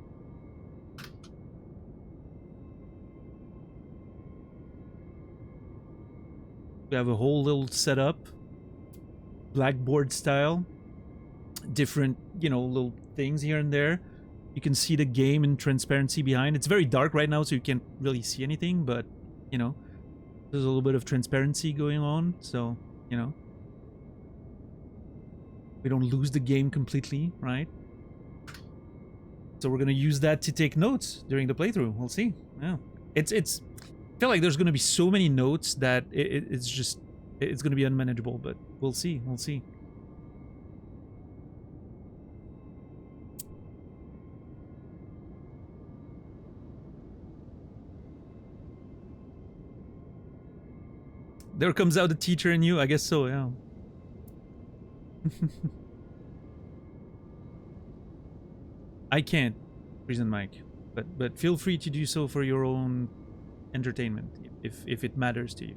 We have a whole little setup, blackboard style, different, you know, little things here and there. You can see the game in transparency behind. It's very dark right now, so you can't really see anything, but, you know, there's a little bit of transparency going on, so, you know, we don't lose the game completely, right? So we're gonna use that to take notes during the playthrough. We'll see. Yeah, it's. I feel like there's gonna be so many notes that it's gonna be unmanageable. But we'll see. We'll see. There comes out the teacher in you. I guess so. Yeah. I can't, Reason Mike, but feel free to do so for your own entertainment, if it matters to you.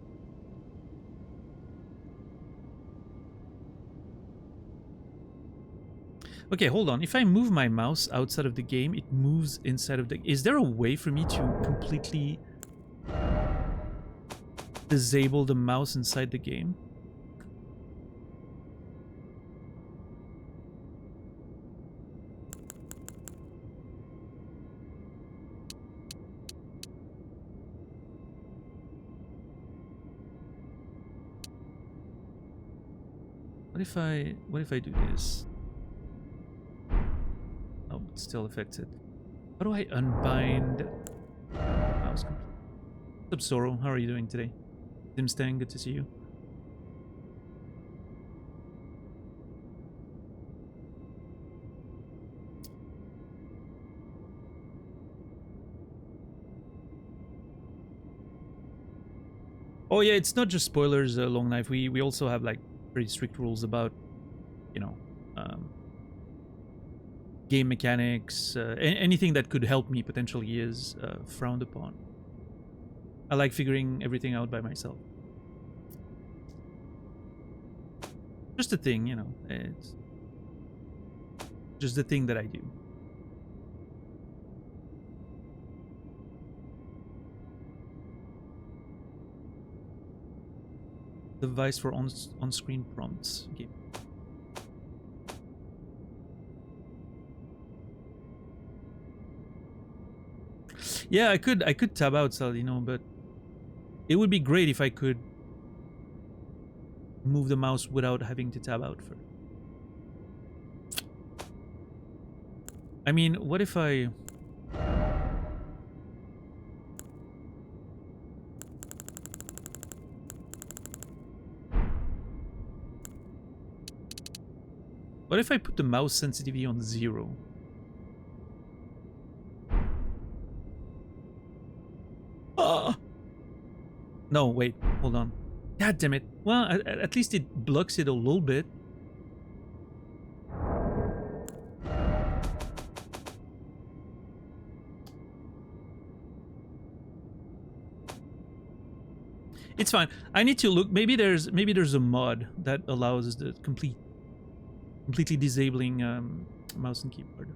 Okay, hold on. If I move my mouse outside of the game, it moves inside of the... Is there a way for me to completely disable the mouse inside the game? What if I do this? Oh, it still affects it. How do I unbind mouse completely? What's up, Soro? How are you doing today? Dimstang, good to see you. Oh yeah, it's not just spoilers, Long Knife. We also have like pretty strict rules about, you know, game mechanics. Anything that could help me potentially is frowned upon. I like figuring everything out by myself. Just a thing, you know. It's just the thing that I do. Device for on-screen prompts. Okay. Yeah, I could tab out, Saladino, but it would be great if I could move the mouse without having to tab out first. I mean, what if I... What if I put the mouse sensitivity on 0? Ah! No, wait, hold on. God damn it. Well, at least it blocks it a little bit. It's fine. I need to look. Maybe there's a mod that allows the completely disabling mouse and keyboard.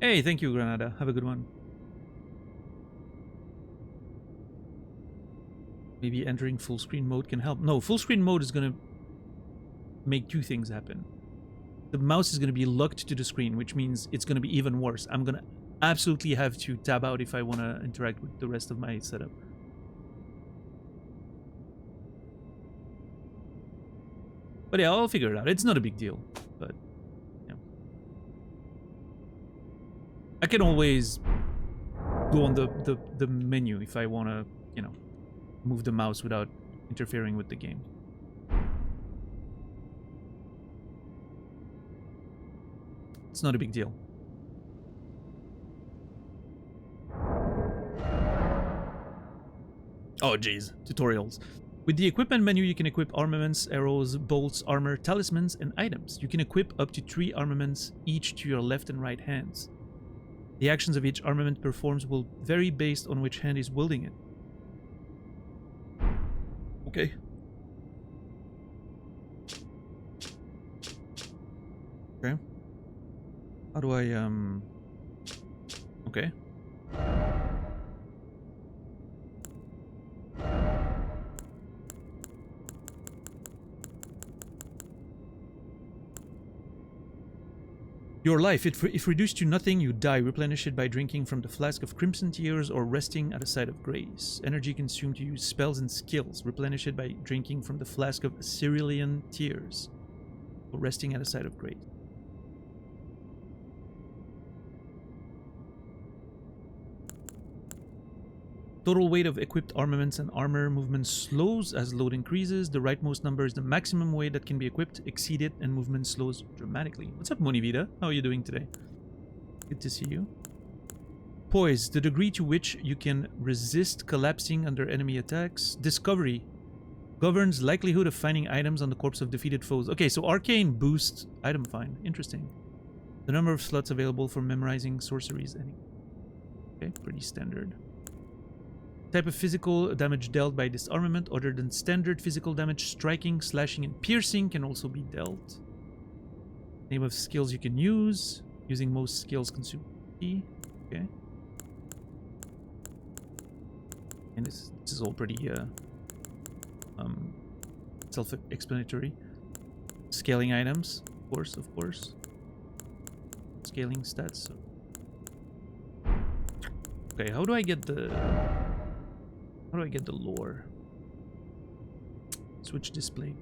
Hey, thank you, Granada. Have a good one. Maybe entering full screen mode can help. No, full screen mode is gonna make two things happen. The mouse is gonna be locked to the screen, which means it's gonna be even worse. I'm gonna absolutely have to tab out if I want to interact with the rest of my setup. But yeah, I'll figure it out. It's not a big deal, but yeah. I can always go on the menu if I want to, you know, move the mouse without interfering with the game. It's not a big deal. Oh, jeez. Tutorials. With the equipment menu, you can equip armaments, arrows, bolts, armor, talismans, and items. You can equip up to 3 armaments, each to your left and right hands. The actions of each armament performs will vary based on which hand is wielding it. Okay. Okay. How do I, okay. Your life, if reduced to nothing, you die. Replenish it by drinking from the flask of Crimson Tears or resting at a site of grace. Energy consumed to use spells and skills. Replenish it by drinking from the flask of Cerulean Tears or resting at a site of grace. Total weight of equipped armaments and armor movement slows as load increases. The rightmost number is the maximum weight that can be equipped. Exceed it and movement slows dramatically. What's up, Monivita? How are you doing today? Good to see you. Poise, the degree to which you can resist collapsing under enemy attacks. Discovery, governs likelihood of finding items on the corpse of defeated foes. Okay, so arcane boosts item find. Interesting. The number of slots available for memorizing sorceries. Okay, pretty standard. Type of physical damage dealt by this armament other than standard physical damage. Striking, slashing, and piercing can also be dealt. Name of skills you can use. Using most skills consume key. Okay. And this is all pretty self-explanatory. Scaling items, of course. Scaling stats. Okay, how do I get the lore? Switch display.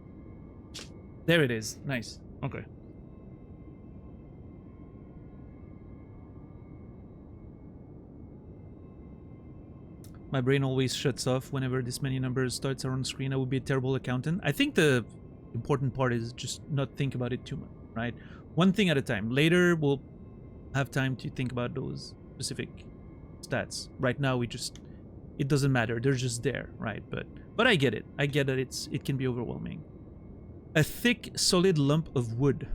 There it is. Nice. Okay. My brain always shuts off whenever this many numbers starts on screen. I would be a terrible accountant. I think the important part is just not think about it too much, right? One thing at a time. Later we'll have time to think about those specific stats. Right now it doesn't matter. They're just there, right? But I get it. I get that it can be overwhelming. A thick, solid lump of wood.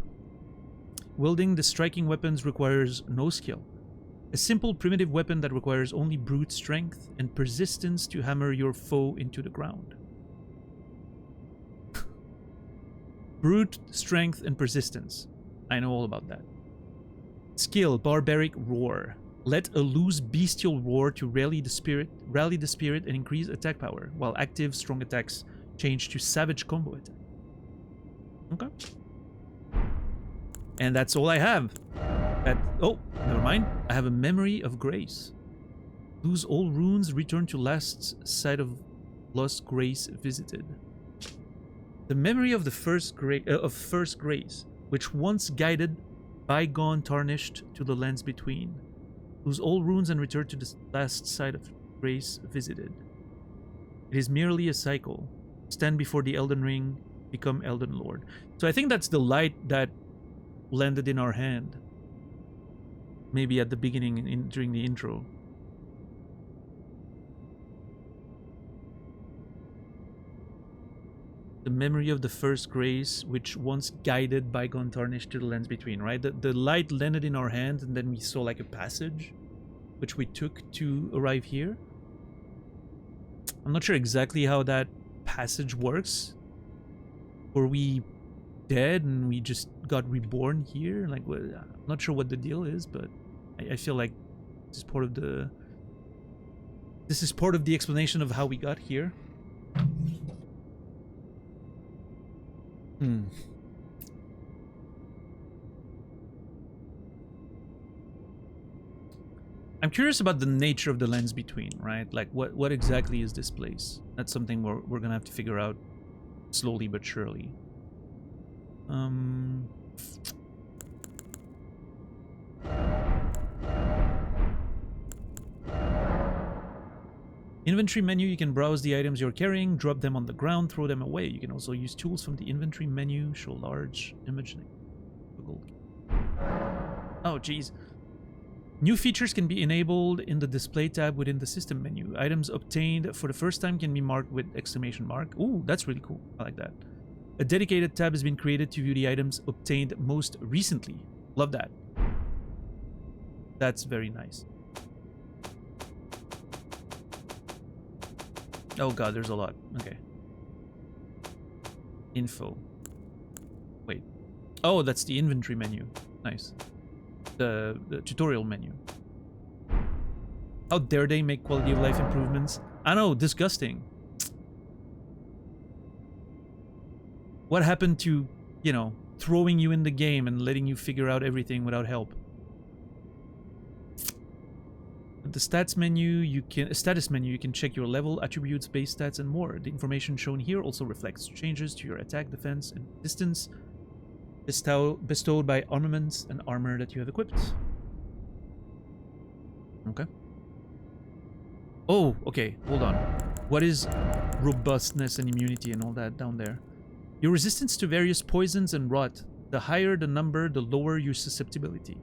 Wielding the striking weapons requires no skill. A simple primitive weapon that requires only brute strength and persistence to hammer your foe into the ground. Brute strength and persistence. I know all about that. Skill, barbaric roar. Let a loose bestial roar to rally the spirit and increase attack power, while active strong attacks change to savage combo attack. Okay. And that's all I have. Oh, never mind. I have a memory of grace. Lose all runes, return to last site of lost grace visited. The memory of the first grace, which once guided bygone tarnished to the lands between. Lose all runes and return to the last site of grace visited. It is merely a cycle. Stand before the Elden Ring, become Elden Lord. So I think that's the light that landed in our hand. Maybe at the beginning, during the intro. The memory of the first grace, which once guided bygone tarnished to the lands between, right? The light landed in our hand, and then we saw like a passage, which we took to arrive here. I'm not sure exactly how that passage works. Were we dead and we just got reborn here? Like, I'm not sure what the deal is, but I feel like this is part of the explanation of how we got here. I'm curious about the nature of the lands between, right? Like, what exactly is this place? That's something we're gonna have to figure out slowly but surely. Inventory menu, you can browse the items you're carrying, drop them on the ground, throw them away. You can also use tools from the inventory menu, show large image. Oh, geez. New features can be enabled in the display tab within the system menu. Items obtained for the first time can be marked with exclamation mark. Ooh, that's really cool. I like that. A dedicated tab has been created to view the items obtained most recently. Love that. That's very nice. Oh god, there's a lot. Okay. Info. Wait. Oh, that's the inventory menu. Nice. The tutorial menu. How dare they make quality of life improvements? I know, disgusting. What happened to, you know, throwing you in the game and letting you figure out everything without help? With the stats menu, status menu, you can check your level, attributes, base stats, and more. The information shown here also reflects changes to your attack, defense, and distance bestowed by armaments and armor that you have equipped. Okay. Oh, okay. Hold on. What is robustness and immunity and all that down there? Your resistance to various poisons and rot. The higher the number, the lower your susceptibility.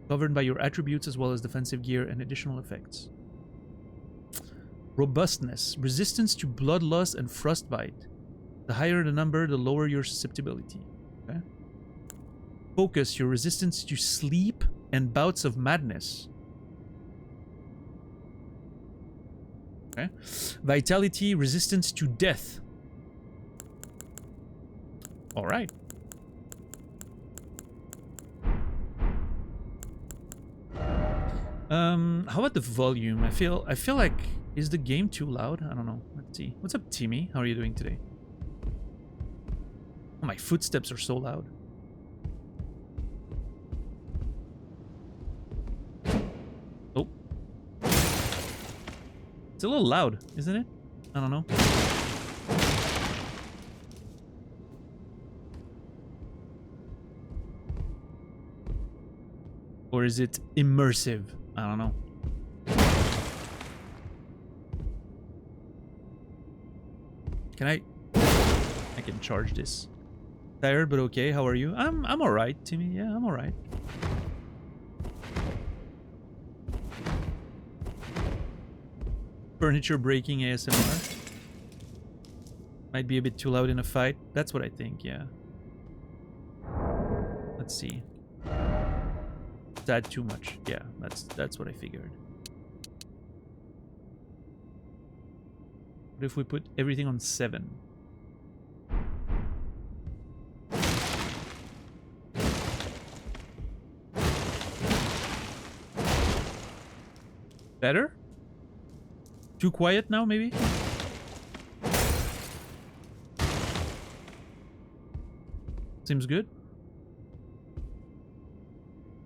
Governed by your attributes as well as defensive gear and additional effects. Robustness. Resistance to bloodlust and frostbite. The higher the number, the lower your susceptibility. Okay. Focus. Your resistance to sleep and bouts of madness. Okay. Vitality. Resistance to death. All right. How about the volume? I feel like, is the game too loud? I don't know. Let's see. What's up, Timmy? How are you doing today? Oh, my footsteps are so loud. Oh. It's a little loud, isn't it? I don't know. Or is it immersive? I don't know. Can I can charge this. Tired but okay. How are you? I'm alright, Timmy. Yeah, I'm alright. Furniture breaking ASMR. Might be a bit too loud in a fight. That's what I think, yeah. Let's see. Is that too much? Yeah, that's what I figured. What if we put everything on 7? Better? Too quiet now, maybe? Seems good.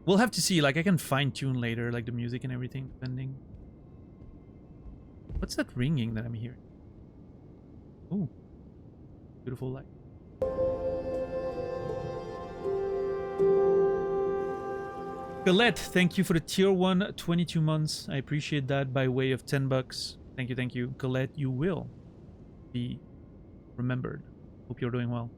We'll have to see. Like, I can fine-tune later, like the music and everything, depending. What's that ringing that I'm hearing? Ooh. Beautiful light. Colette, thank you for the tier 1 22 months. I appreciate that by way of 10 bucks. Thank you, thank you. Colette, you will be remembered. Hope you're doing well.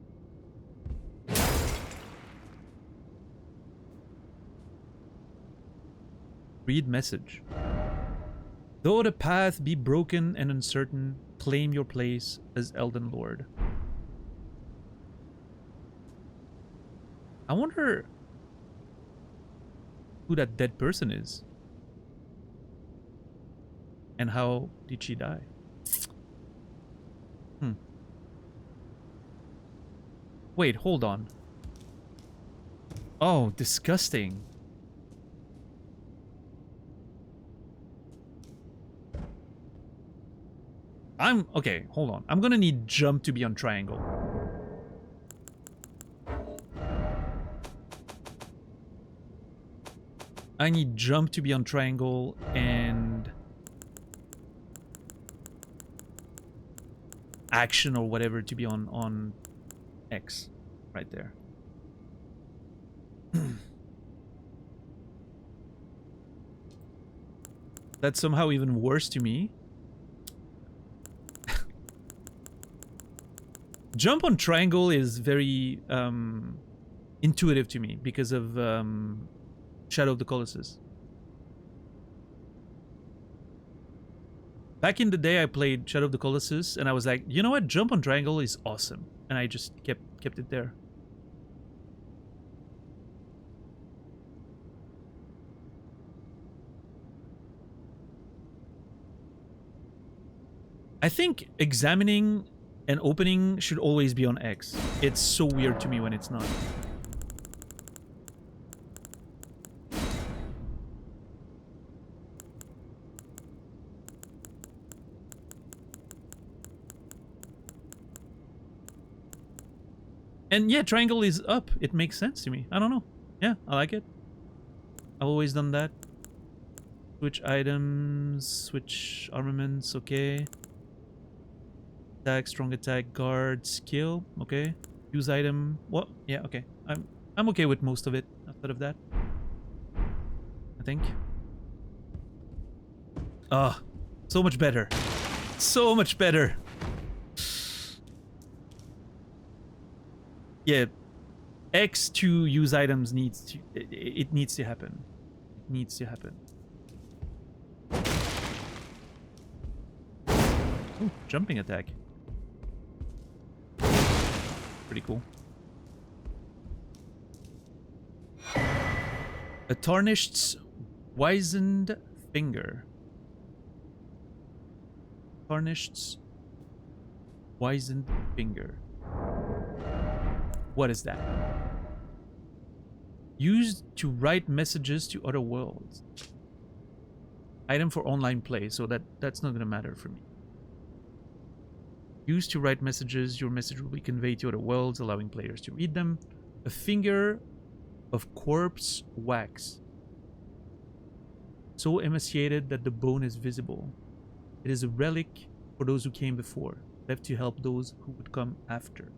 Read message. Though the path be broken and uncertain, claim your place as Elden Lord. I wonder who that dead person is. And how did she die? Wait, hold on. Oh, disgusting. Okay, hold on. I'm gonna need jump to be on triangle. I need jump to be on triangle and action or whatever to be on X right there. That's somehow even worse to me. Jump on triangle is very intuitive to me because of Shadow of the Colossus. Back in the day, I played Shadow of the Colossus, and I was like, you know what? Jump on triangle is awesome, and I just kept it there. I think examining and opening should always be on X. It's so weird to me when it's not. And yeah, triangle is up. It makes sense to me. I don't know. Yeah, I like it. I've always done that. Switch items, switch armaments, okay. Attack, strong attack, guard, skill, okay. Use item. What? Yeah, okay. I'm okay with most of it outside of that. I think. Ah, so much better. So much better. Yeah, X to use items needs to. It needs to happen. It needs to happen. Ooh, jumping attack. Pretty cool. A tarnished, wizened finger. Tarnished, wizened finger. What is that? Used to write messages to other worlds. Item for online play, so that's not gonna matter for me. Used to write messages, your message will be conveyed to other worlds, allowing players to read them. A finger of corpse wax. So emaciated that the bone is visible. It is a relic for those who came before, left to help those who would come after.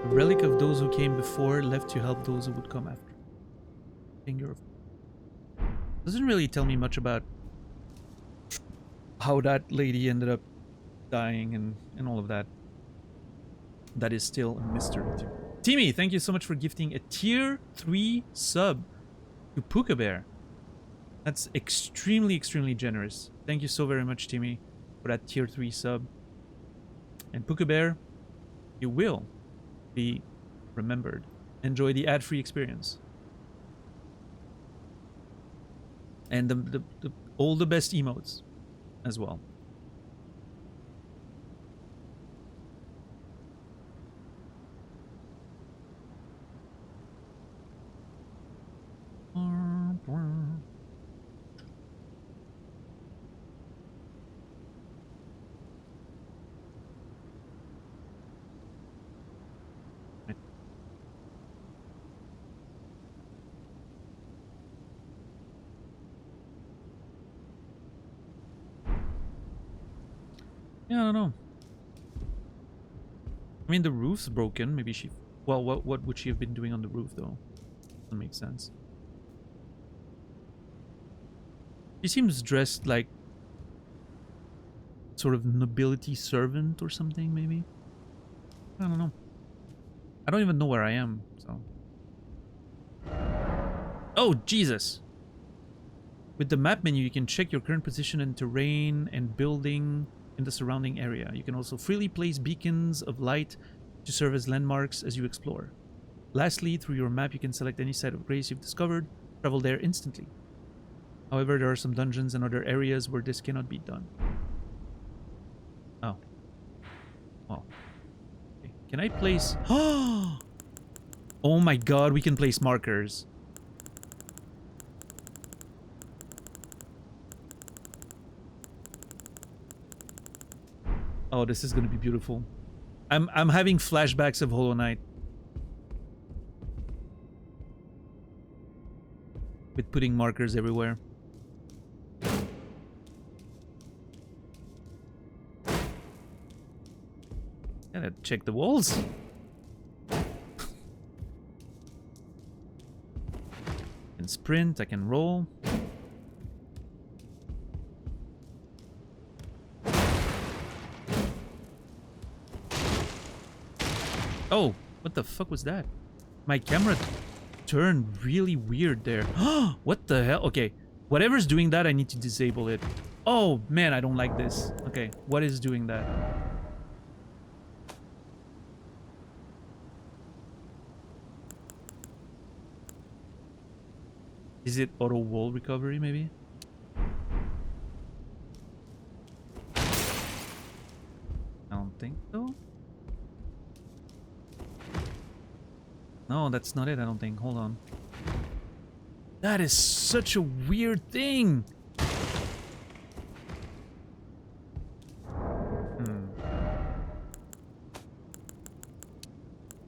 Relic of those who came before, left to help those who would come after. Finger of... Doesn't really tell me much about how that lady ended up dying and all of that. That is still a mystery to me. Timmy, thank you so much for gifting a tier 3 sub to Puka Bear. That's extremely, extremely generous. Thank you so very much, Timmy, for that tier 3 sub. And Puka Bear, you will be remembered. Enjoy the ad-free experience. And all the best emotes as well. Yeah, I don't know. I mean, the roof's broken. Maybe she... Well, what would she have been doing on the roof, though? Doesn't make sense. She seems dressed like... sort of nobility servant or something, maybe? I don't know. I don't even know where I am, so... Oh, Jesus! With the map menu, you can check your current position and terrain and building in the surrounding area. You can also freely place beacons of light to serve as landmarks as you explore. Lastly, through your map, you can select any site of grace you've discovered, travel there instantly. However, there are some dungeons and other areas where this cannot be done. Oh. Well. Okay. Can I place... Oh my god, we can place markers. Oh, this is gonna be beautiful. I'm having flashbacks of Hollow Knight. With putting markers everywhere. Gotta check the walls. can sprint, I can roll. Oh, what the fuck was that? My camera turned really weird there. What the hell? Okay, whatever's doing that, I need to disable it. Oh, man, I don't like this. Okay, what is doing that? Is it auto wall recovery, maybe? I don't think so. No, that's not it, I don't think. Hold on. That is such a weird thing.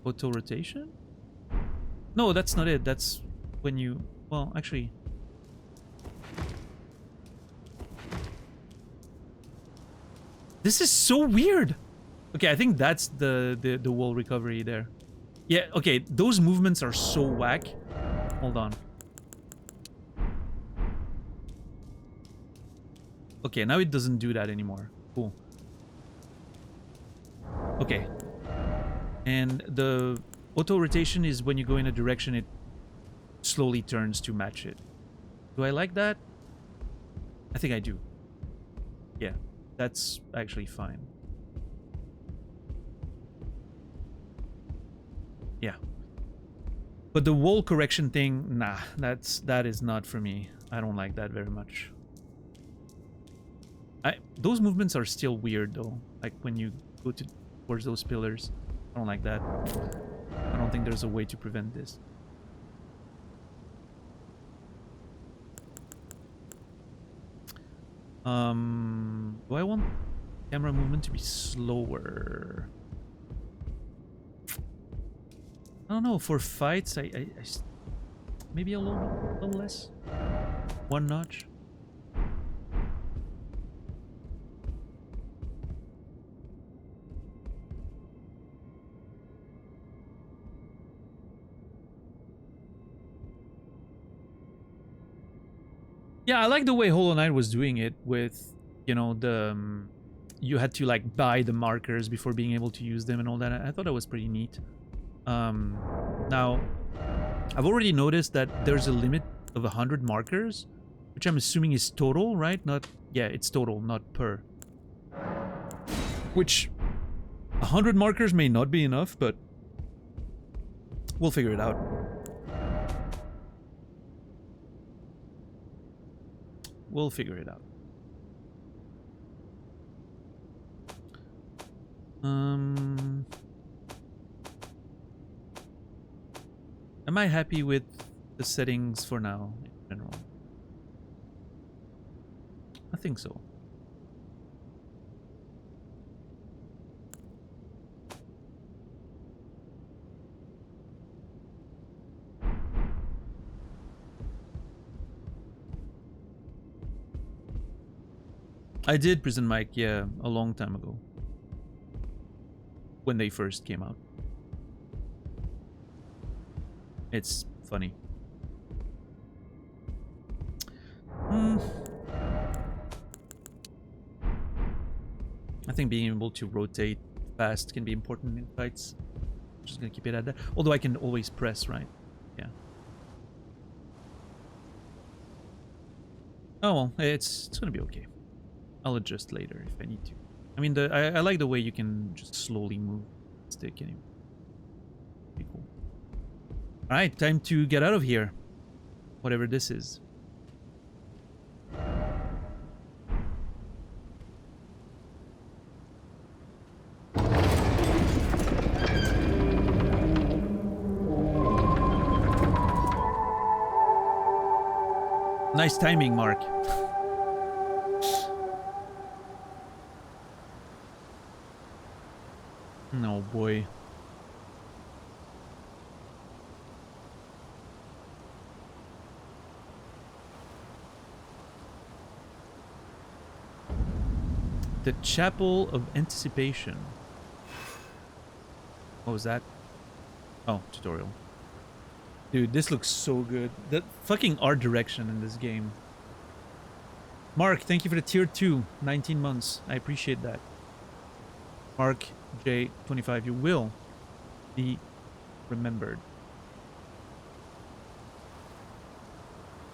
Auto rotation? No, that's not it. That's when you... Well, actually... This is so weird! Okay, I think that's the wall recovery there. Yeah, okay, those movements are so whack. Hold on. Okay, now it doesn't do that anymore. Cool. Okay. And the auto rotation is when you go in a direction, it slowly turns to match it. Do I like that? I think I do. Yeah, that's actually fine. Yeah. But the wall correction thing, nah, that is not for me. I don't like that very much. Those movements are still weird though. Like when you go towards those pillars. I don't like that. I don't think there's a way to prevent this. Do I want camera movement to be slower? I don't know. For fights, maybe a little less. One notch. Yeah, I like the way Hollow Knight was doing it with, you know, the... you had to, like, buy the markers before being able to use them and all that. I thought that was pretty neat. Now, I've already noticed that there's a limit of 100 markers, which I'm assuming is total, right? Not... yeah, it's total, not per. Which... 100 markers may not be enough, but... we'll figure it out. We'll figure it out. Am I happy with the settings for now, in general? I think so. I did Prison Mike, yeah, a long time ago. When they first came out. It's funny. I think being able to rotate fast can be important in fights. I'm just gonna keep it at that. Although I can always press, right? Yeah. Oh well, it's gonna be okay. I'll adjust later if I need to. I mean, I like the way you can just slowly move the stick anyway. Pretty cool. Alright, time to get out of here. Whatever this is. Nice timing, Mark. Oh boy. The Chapel of Anticipation. What was that? Oh, tutorial. Dude, this looks so good. The fucking art direction in this game. Mark, thank you for the tier 2. 19 months. I appreciate that. Mark J25, you will be remembered.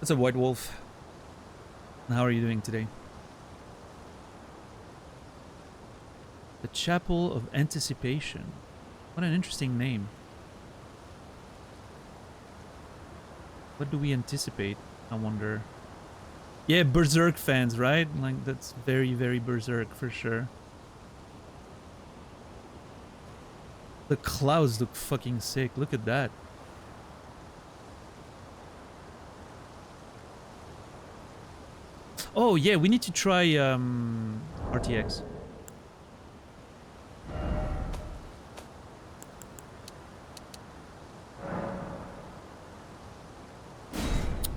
That's a white wolf. How are you doing today? The Chapel of Anticipation. What an interesting name. What do we anticipate? I wonder. Yeah, Berserk fans, right? Like, that's very, very Berserk for sure. The clouds look fucking sick. Look at that. Oh, yeah, we need to try RTX.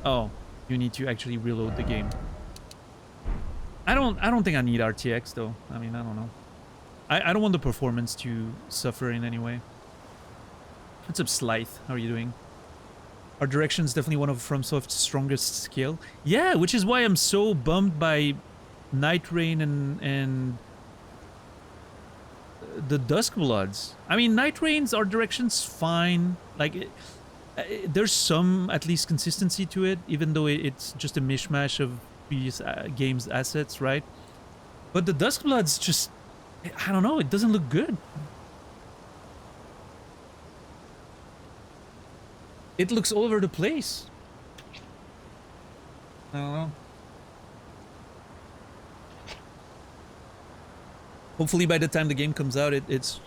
Oh, you need to actually reload the game. I don't think I need RTX though. I mean, I don't know. I don't want the performance to suffer in any way. What's up, Slythe? How are you doing? Our direction is definitely one of FromSoft's strongest skill. Yeah, which is why I'm so bummed by Night Rain and the Duskbloods. I mean, Night Rain's art direction's fine. Like, there's some, at least, consistency to it, even though it's just a mishmash of previous games' assets, right? But the Duskbloods just, I don't know, it doesn't look good. It looks all over the place. I don't know. Hopefully by the time the game comes out, it's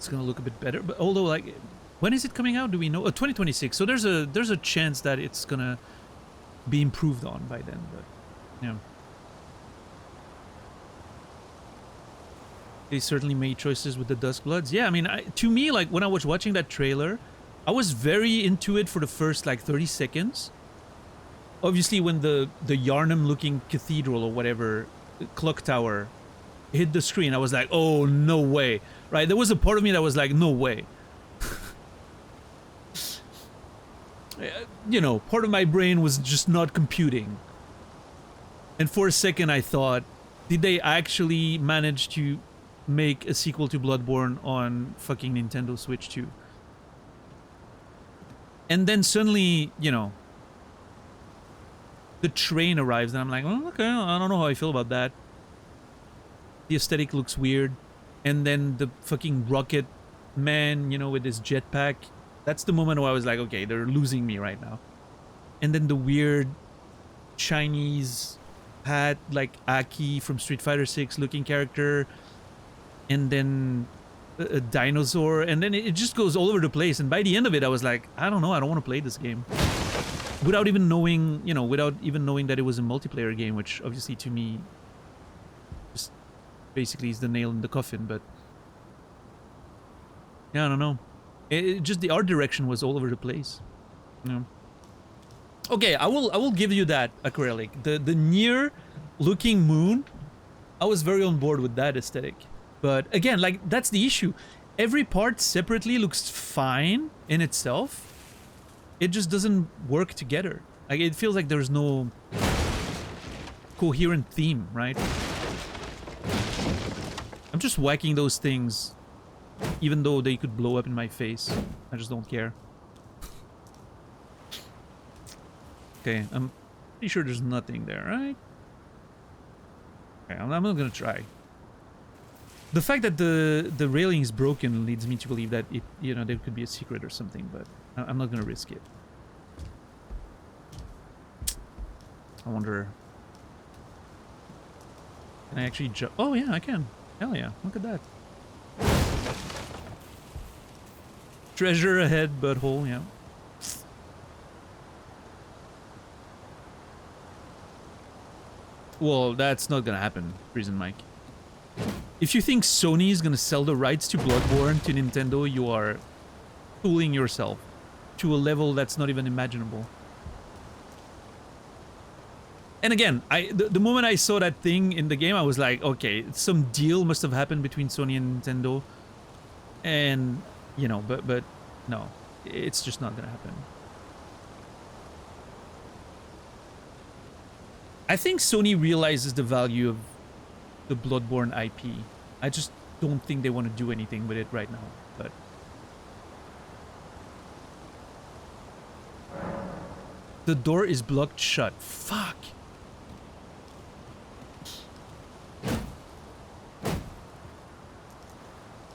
gonna look a bit better. But although, like, when is it coming out? Do we know? 2026. So there's a chance that it's gonna be improved on by then. But yeah, they certainly made choices with the Duskbloods. Yeah, I mean, to me, like, when I was watching that trailer, I was very into it for the first like 30 seconds. Obviously, when the Yarnum-looking cathedral or whatever clock tower hit the screen, I was like, "Oh, no way!" Right? There was a part of me that was like, "No way." You know, part of my brain was just not computing. And for a second, I thought, did they actually manage to make a sequel to Bloodborne on fucking Nintendo Switch 2? And then suddenly, you know, the train arrives, and I'm like, oh, okay, I don't know how I feel about that. The aesthetic looks weird. And then the fucking rocket man, you know, with his jetpack. That's the moment where I was like, okay, they're losing me right now. And then the weird Chinese hat, like Aki from Street Fighter 6 looking character. And then a dinosaur, and then it just goes all over the place. And by the end of it, I was like, I don't know, I don't want to play this game. Without even knowing, you know, without even knowing that it was a multiplayer game, which obviously to me just basically is the nail in the coffin. But yeah, I don't know. It just, the art direction was all over the place. You know? Okay, I will give you that, Acrylic. The near looking moon, I was very on board with that aesthetic. But again, like, that's the issue. Every part separately looks fine in itself. It just doesn't work together. Like, it feels like there's no coherent theme, right? I'm just whacking those things, even though they could blow up in my face. I just don't care. Okay, I'm pretty sure there's nothing there, right? Okay, I'm not gonna try. The fact that the railing is broken leads me to believe that it, you know, there could be a secret or something, but I'm not gonna risk it. I wonder. Can I actually jump? Oh yeah, I can. Hell yeah! Look at that. Treasure ahead, butthole. Yeah. Well, that's not gonna happen, Prison Mike. If you think Sony is gonna sell the rights to Bloodborne to Nintendo, you are fooling yourself to a level that's not even imaginable. And again, the moment I saw that thing in the game, I was like, okay, some deal must have happened between Sony and Nintendo. And, you know, but no, it's just not gonna happen. I think Sony realizes the value of the Bloodborne IP. I just don't think they want to do anything with it right now. But the door is blocked shut. Fuck.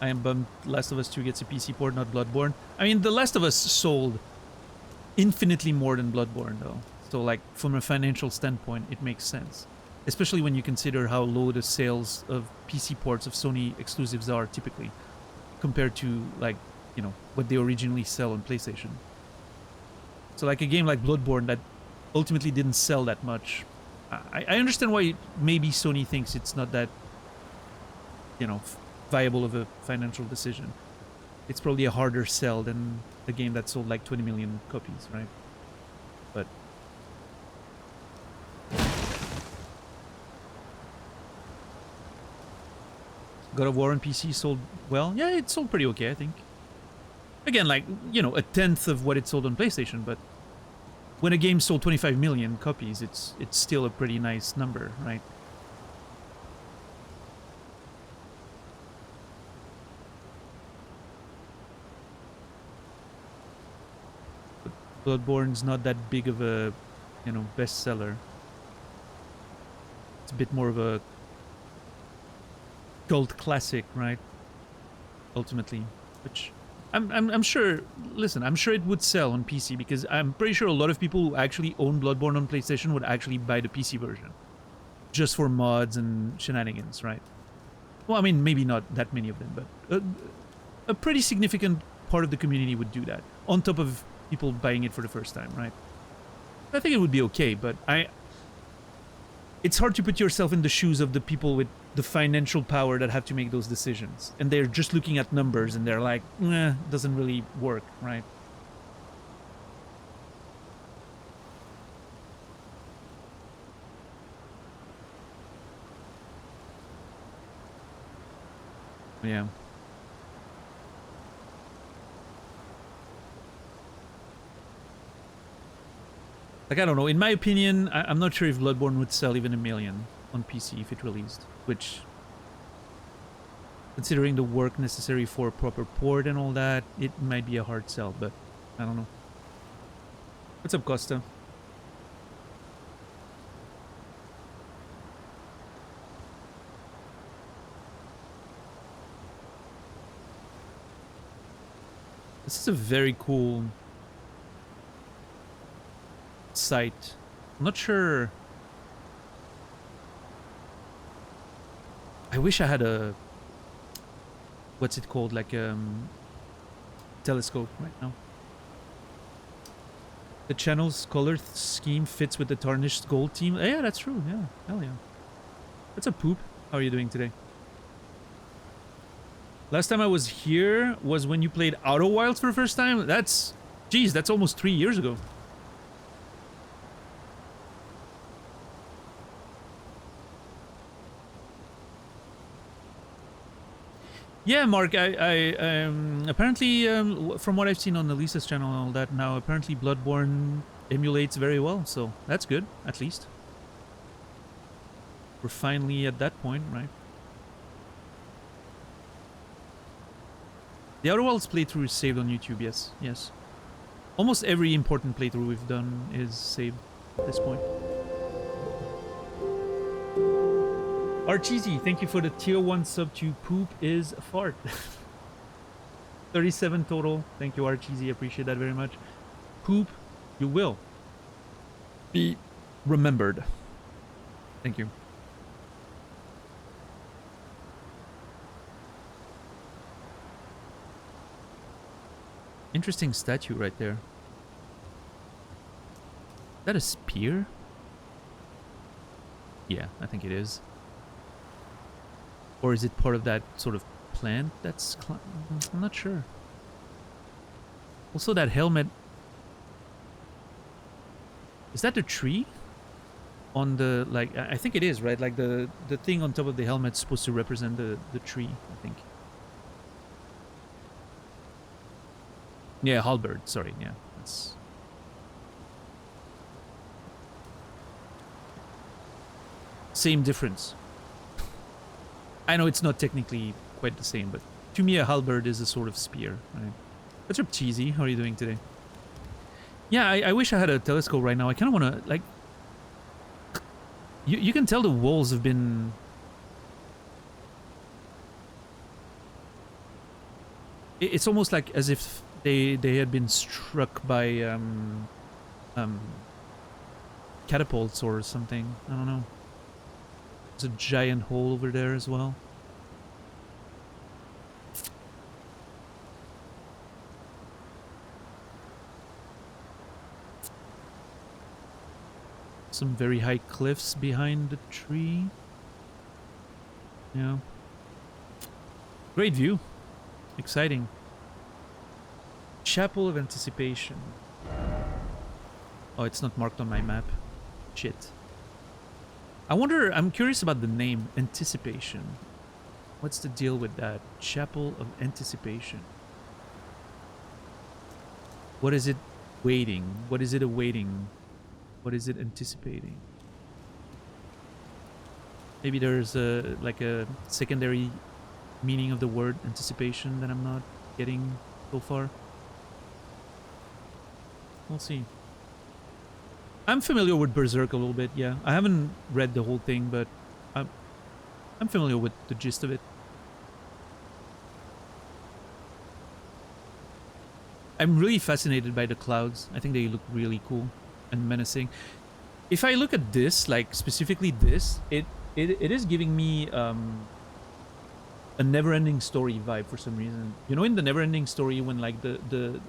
I am bummed Last of Us 2 gets a PC port, not Bloodborne. I mean, The Last of Us sold infinitely more than Bloodborne, though. So, like, from a financial standpoint, it makes sense. Especially when you consider how low the sales of PC ports of Sony exclusives are, typically. Compared to, like, you know, what they originally sell on PlayStation. So, like, a game like Bloodborne that ultimately didn't sell that much. I understand why maybe Sony thinks it's not that, you know, viable of a financial decision. It's probably a harder sell than a game that sold like 20 million copies, right? But God of War on PC sold well. Yeah, it sold pretty okay, I think. Again, like, you know, a tenth of what it sold on PlayStation, but when a game sold 25 million copies, it's still a pretty nice number, right? Bloodborne's not that big of a, you know, bestseller. It's a bit more of a cult classic, right? Ultimately, which I'm sure. Listen, I'm sure it would sell on PC because I'm pretty sure a lot of people who actually own Bloodborne on PlayStation would actually buy the PC version, just for mods and shenanigans, right? Well, I mean, maybe not that many of them, but a pretty significant part of the community would do that. On top of people buying it for the first time, right? I think it would be okay, but it's hard to put yourself in the shoes of the people with the financial power that have to make those decisions. And they're just looking at numbers and they're like, doesn't really work, right? Yeah. Like, I don't know. In my opinion, I'm not sure if Bloodborne would sell even 1 million on PC if it released. Which, considering the work necessary for a proper port and all that, it might be a hard sell, but I don't know. What's up, Costa? This is a very cool site. I'm not sure. I wish I had a, what's it called, like telescope right now. The channel's color scheme fits with the tarnished gold team. Yeah, that's true. Yeah, hell yeah. What's up, Poop? How are you doing today? Last time I was here was when you played Outer Wilds for the first time. That's, geez, that's almost 3 years ago. Yeah, Mark, I apparently, from what I've seen on Elisa's channel and all that now, apparently Bloodborne emulates very well, so that's good, at least. We're finally at that point, right? The Outer Wilds playthrough is saved on YouTube, yes, yes. Almost every important playthrough we've done is saved at this point. Archeesy, thank you for the tier 1 sub to Poop is a Fart. 37 total. Thank you, Archeesy. Appreciate that very much. Poop, you will be remembered. Thank you. Interesting statue right there. Is that a spear? Yeah, I think it is. Or is it part of that sort of plant that's... I'm not sure. Also, that helmet... Is that the tree? On the... Like, I think it is, right? Like, the thing on top of the helmet's supposed to represent the tree, I think. Yeah, halberd. Sorry, yeah. That's... Same difference. I know it's not technically quite the same, but to me a halberd is a sort of spear, right? What's up, Cheesy? How are you doing today? Yeah, I wish I had a telescope right now. I kind of want to, like... You can tell the walls have been... It's almost like as if they had been struck by catapults or something. I don't know. There's a giant hole over there as well. Some very high cliffs behind the tree. Yeah. Great view. Exciting. Chapel of Anticipation. Oh, it's not marked on my map. Shit. I'm curious about the name, Anticipation. What's the deal with that? Chapel of Anticipation. What is it waiting? What is it awaiting? What is it anticipating? Maybe there's like a secondary meaning of the word anticipation that I'm not getting so far. We'll see. I'm familiar with Berserk a little bit, yeah. I haven't read the whole thing, but I'm familiar with the gist of it. I'm really fascinated by the clouds. I think they look really cool and menacing. If I look at this, like specifically this, it is giving me a Never-Ending Story vibe for some reason. You know, in the Never-Ending Story, when like the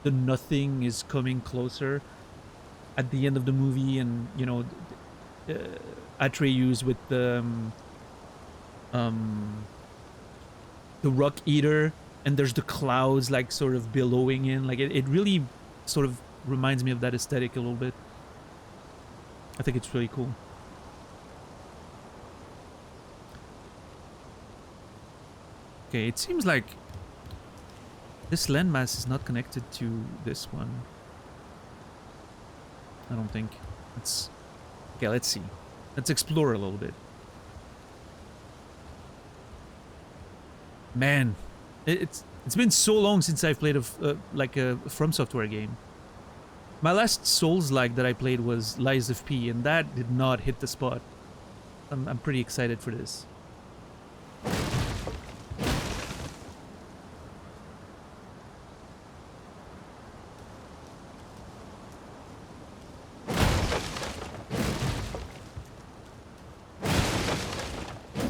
nothing is coming closer at the end of the movie, and you know, Atreus with the Rock Eater, and there's the clouds like sort of billowing in, like it really sort of reminds me of that aesthetic a little bit. I think it's really cool. Okay, it seems like this landmass is not connected to this one. I don't think. Okay, let's see. Let's explore a little bit. Man, it's been so long since I've played like a From Software game. My last Souls-like that I played was Lies of P, and that did not hit the spot. I'm pretty excited for this.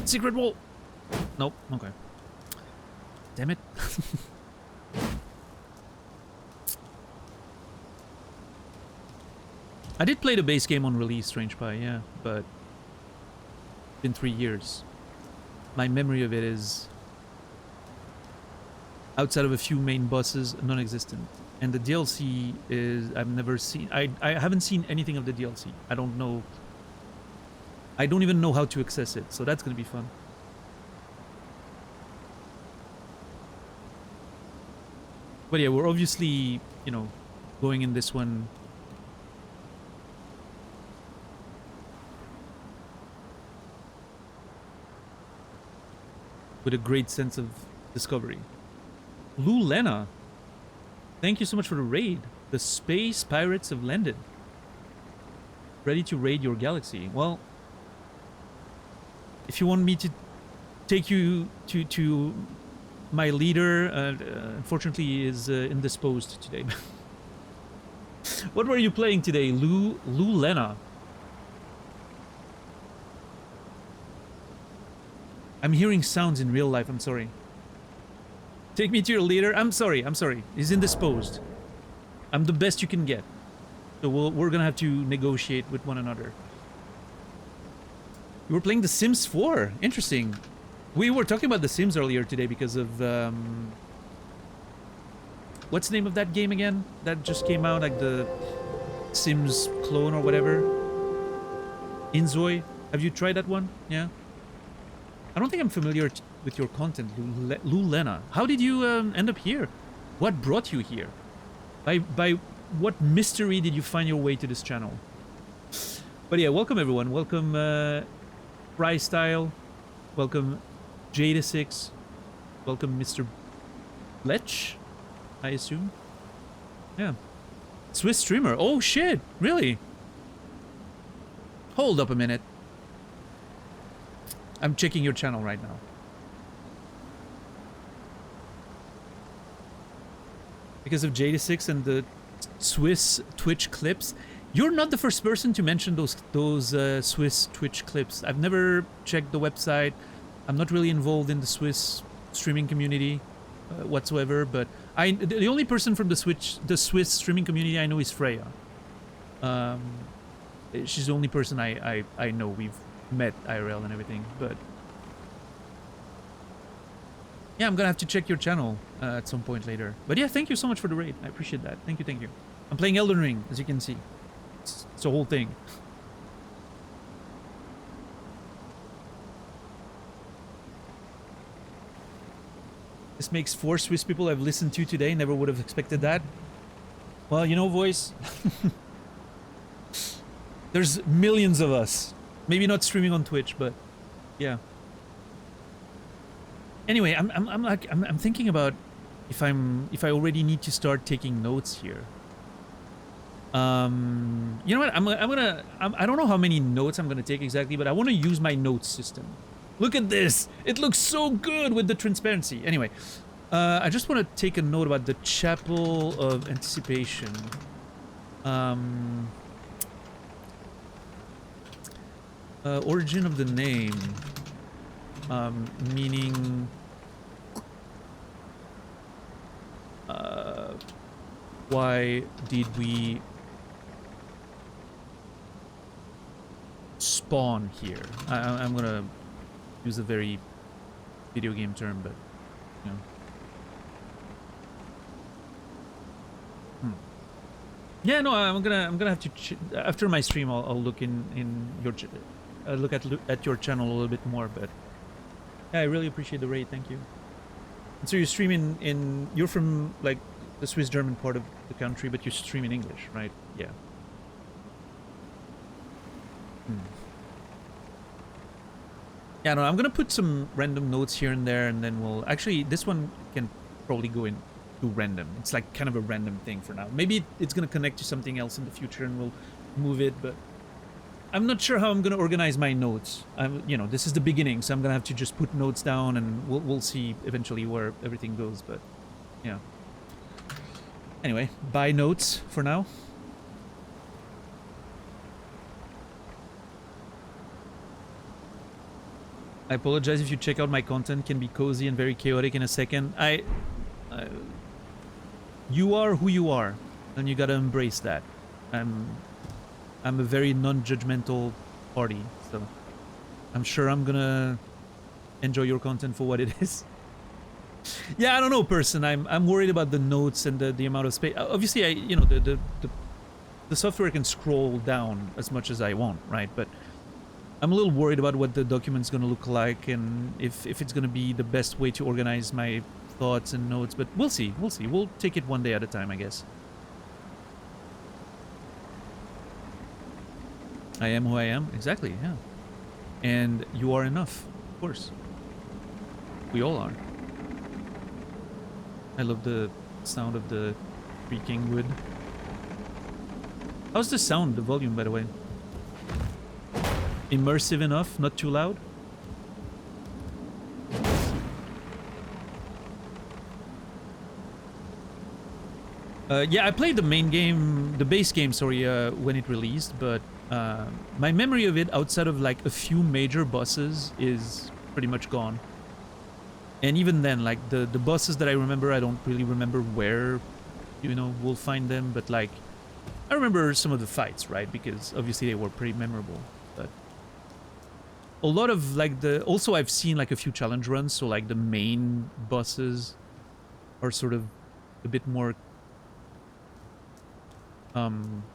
Secret wall! Nope, okay. Damn it. I did play the base game on release, Strange Pie, yeah, but it's been 3 years. My memory of it is, outside of a few main bosses, non-existent. And the DLC is, I've never seen, I haven't seen anything of the DLC. I don't know. I don't even know how to access it, so that's gonna be fun. But yeah, we're obviously, you know, going in this one with a great sense of discovery. Lou Lena, thank you so much for the raid. The Space Pirates have landed. Ready to raid your galaxy. Well, if you want me to take you to my leader, unfortunately he is indisposed today. What were you playing today, Lou Lena? I'm hearing sounds in real life, I'm sorry. Take me to your leader? I'm sorry. He's indisposed. I'm the best you can get. So we're gonna have to negotiate with one another. You were playing The Sims 4. Interesting. We were talking about The Sims earlier today because of... what's the name of that game again? That just came out, like the Sims clone or whatever. Inzoi. Have you tried that one? Yeah? I don't think I'm familiar with your content, Lou Lena. How did you end up here? What brought you here? By what mystery did you find your way to this channel? But yeah, welcome everyone. Welcome Fry Style. Welcome Jada6. Welcome Mr. Lech, I assume. Yeah. Swiss streamer. Oh shit, really? Hold up a minute. I'm checking your channel right now. Because of Jada6 and the Swiss Twitch clips. You're not the first person to mention those Swiss Twitch clips. I've never checked the website. I'm not really involved in the Swiss streaming community whatsoever. But the only person from the Swiss streaming community I know is Freya. She's the only person I know. We've met IRL and everything. But yeah, I'm gonna have to check your channel at some point later. But yeah, thank you so much for the raid. I appreciate that. Thank you, thank you. I'm playing Elden Ring, as you can see. It's a whole thing. This makes 4 Swiss people I've listened to today. Never would have expected that. Well, you know, voice. There's millions of us. Maybe not streaming on Twitch, but yeah. Anyway, I'm thinking about if I already need to start taking notes here. You know what? I don't know how many notes I'm gonna take exactly, but I want to use my notes system. Look at this! It looks so good with the transparency. Anyway, I just want to take a note about the Chapel of Anticipation. Origin of the name. Meaning... why did we spawn here? I'm gonna use a very video game term, but you know. Yeah, no, I'm gonna have to after my stream. I'll look in your look at your channel a little bit more. But yeah, I really appreciate the raid. Thank you. And so you stream in you're from like the Swiss German part of the country, but you stream in English, right? Yeah. Yeah, no, I'm gonna put some random notes here and there, and then we'll... Actually, this one can probably go into random. It's like kind of a random thing for now. Maybe it's gonna connect to something else in the future, and we'll move it, but... I'm not sure how I'm gonna organize my notes. You know, this is the beginning, so I'm gonna have to just put notes down, and we'll see eventually where everything goes, but... Yeah. Anyway, bye notes for now. I apologize if you check out my content. Can be cozy and very chaotic in a second. You are who you are, and you gotta embrace that. I'm a very non-judgmental party, so I'm sure I'm gonna enjoy your content for what it is. Yeah, I don't know, person. I'm worried about the notes and the amount of space. Obviously, you know, the software can scroll down as much as I want, right? But I'm a little worried about what the document's gonna look like, and if it's gonna be the best way to organize my thoughts and notes. But we'll see. We'll see. We'll take it one day at a time, I guess. I am who I am. Exactly. Yeah. And you are enough, of course. We all are. I love the sound of the creaking wood. How's the sound, the volume, by the way? Immersive enough, not too loud? Yeah, I played the main game, the base game, sorry, when it released, but my memory of it, outside of like a few major bosses, is pretty much gone. And even then, like, the bosses that I remember, I don't really remember where, you know, we'll find them, but like, I remember some of the fights, right? Because obviously they were pretty memorable, but a lot of like also I've seen like a few challenge runs, so like the main bosses are sort of a bit more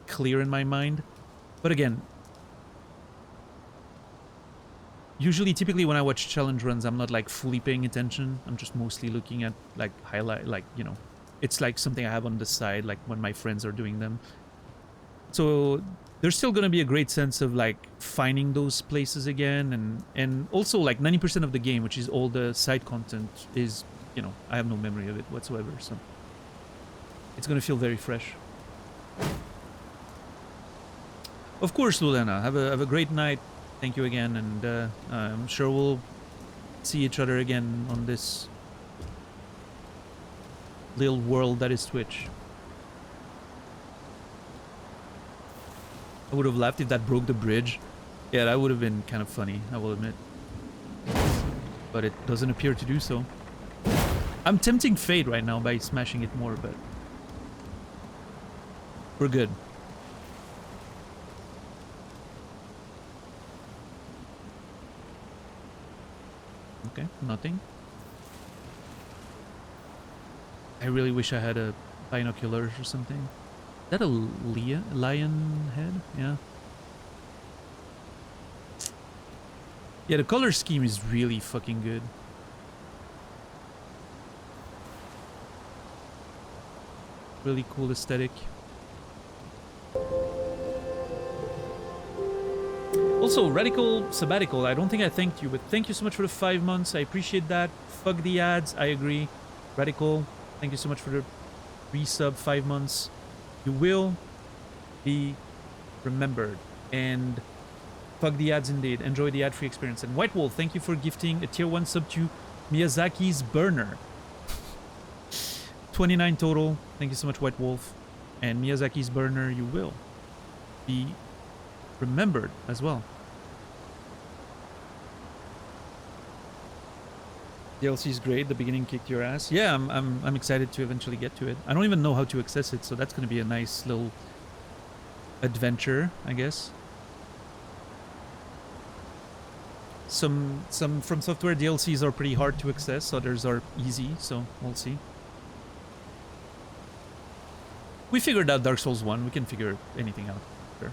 clear in my mind. But again, usually, typically when I watch challenge runs, I'm not like fully paying attention. I'm just mostly looking at like highlight, like, you know, it's like something I have on the side, like when my friends are doing them. So there's still gonna be a great sense of like finding those places again, and also like 90% of the game, which is all the side content, is, you know, I have no memory of it whatsoever, so it's gonna feel very fresh. Of course, Lulena, have a great night. Thank you again, and I'm sure we'll see each other again on this little world that is Twitch. I would have laughed if that broke the bridge. Yeah, that would have been kind of funny, I will admit. But it doesn't appear to do so. I'm tempting fate right now by smashing it more, but we're good. Okay, nothing. I really wish I had a binoculars or something. Is that a lion head? Yeah. Yeah, the color scheme is really fucking good. Really cool aesthetic. Also, Radical Sabbatical, I don't think I thanked you, but thank you so much for the 5 months. I appreciate that. Fuck the ads, I agree. Radical, thank you so much for the resub 5 months. You will be remembered. And fuck the ads indeed. Enjoy the ad-free experience. And White Wolf, thank you for gifting a tier 1 sub to Miyazaki's Burner. 29 total. Thank you so much, White Wolf. And Miyazaki's Burner, you will be remembered as well. DLC is great. The beginning kicked your ass. Yeah, I'm excited to eventually get to it. I don't even know how to access it, so that's going to be a nice little adventure, I guess. Some From Software DLCs are pretty hard to access, others are easy, so we'll see. We figured out Dark Souls 1, we can figure anything out. Sure.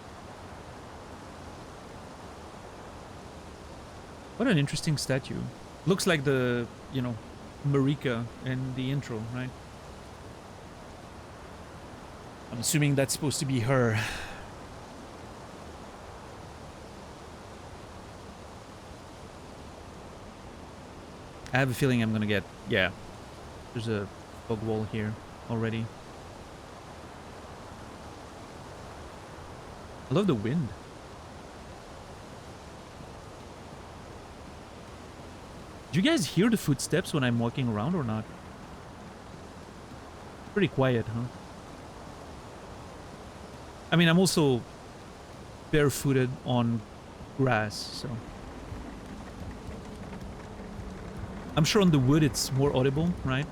What an interesting statue. Looks like the, you know, Marika in the intro, right? I'm assuming that's supposed to be her. I have a feeling I'm gonna get... Yeah. There's a fog wall here already. I love the wind. Do you guys hear the footsteps when I'm walking around or not? Pretty quiet, huh? I mean, I'm also barefooted on grass, so... I'm sure on the wood it's more audible, right?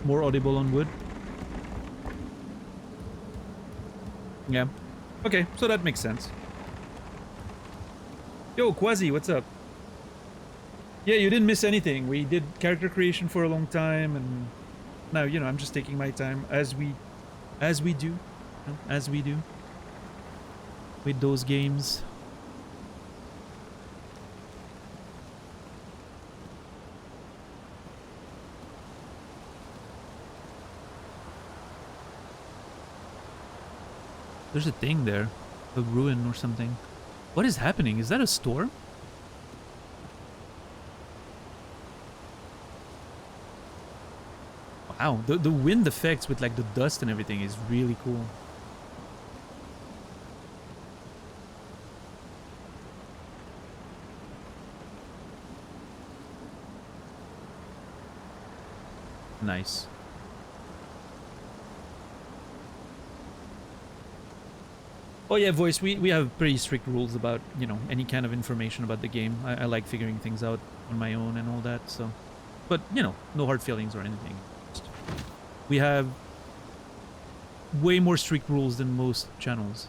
More audible on wood. Yeah. Okay, so that makes sense. Yo, Quasi, what's up? Yeah, you didn't miss anything. We did character creation for a long time, and now, you know, I'm just taking my time as we do, you know, as we do with those games. There's a thing there, a ruin or something. What is happening? Is that a storm? Wow, the wind effects with like the dust and everything is really cool. Nice. Oh yeah, Voice, we have pretty strict rules about, you know, any kind of information about the game. I like figuring things out on my own and all that, so... But, you know, no hard feelings or anything. We have way more strict rules than most channels.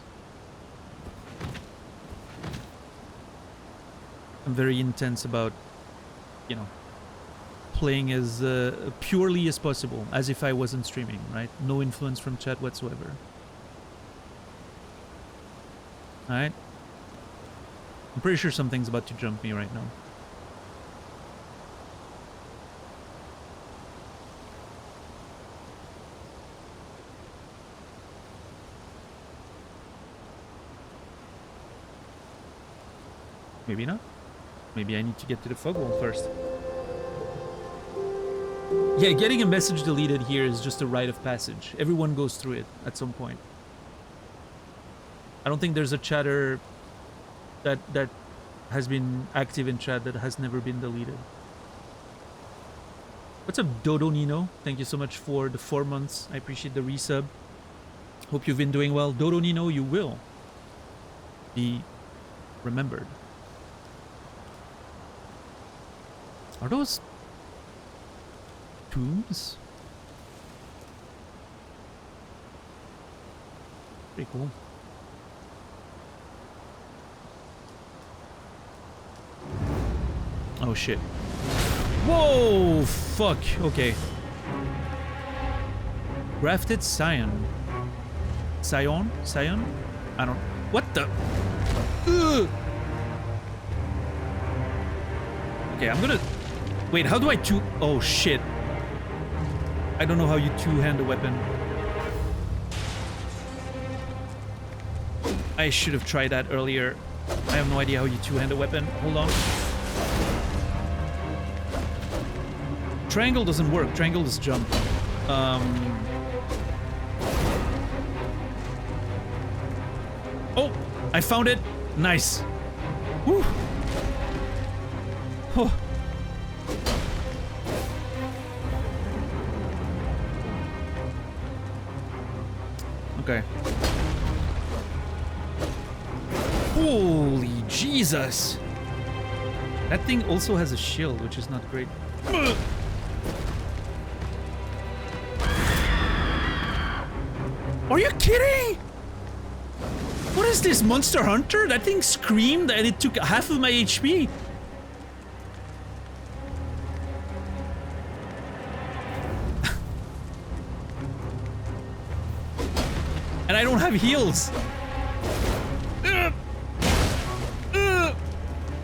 I'm very intense about, you know, playing as purely as possible, as if I wasn't streaming, right? No influence from chat whatsoever. Alright? I'm pretty sure something's about to jump me right now. Maybe not. Maybe I need to get to the fog wall first. Yeah, getting a message deleted here is just a rite of passage. Everyone goes through it at some point. I don't think there's a chatter that has been active in chat that has never been deleted. What's up, Dodo Nino? Thank you so much for the 4 months. I appreciate the resub. Hope you've been doing well. Dodo Nino, you will be remembered. Are those tombs? Pretty cool. Oh shit. Whoa! Fuck. Okay. Grafted Scion. Scion? Scion? I don't... What the... Ugh! Okay, I'm gonna... Wait, how do I two... Oh shit. I don't know how you two-hand a weapon. I should have tried that earlier. I have no idea how you two-hand a weapon. Hold on. Triangle doesn't work. Triangle is jump. Oh! I found it! Nice. Woo! Oh. Okay. Holy Jesus! That thing also has a shield, which is not great. Are you kidding? What is this, Monster Hunter? That thing screamed and it took half of my HP. And I don't have heals.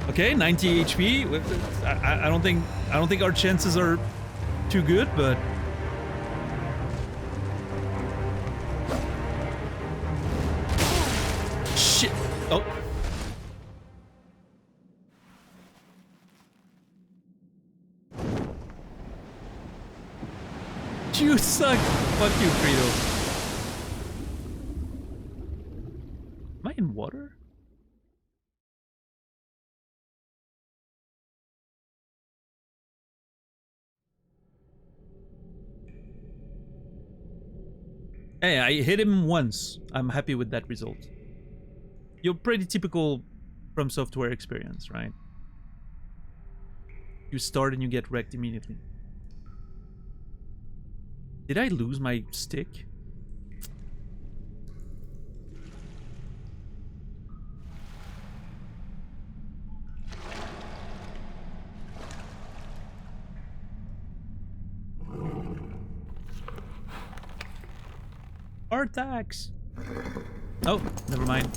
Okay, 90 HP. I don't think our chances are too good, but shit. Oh. You suck. Fuck you, Credo. Am I in water? Hey, I hit him once. I'm happy with that result. You're pretty typical From Software experience, right? You start and you get wrecked immediately. Did I lose my stick? Artax! Oh, never mind.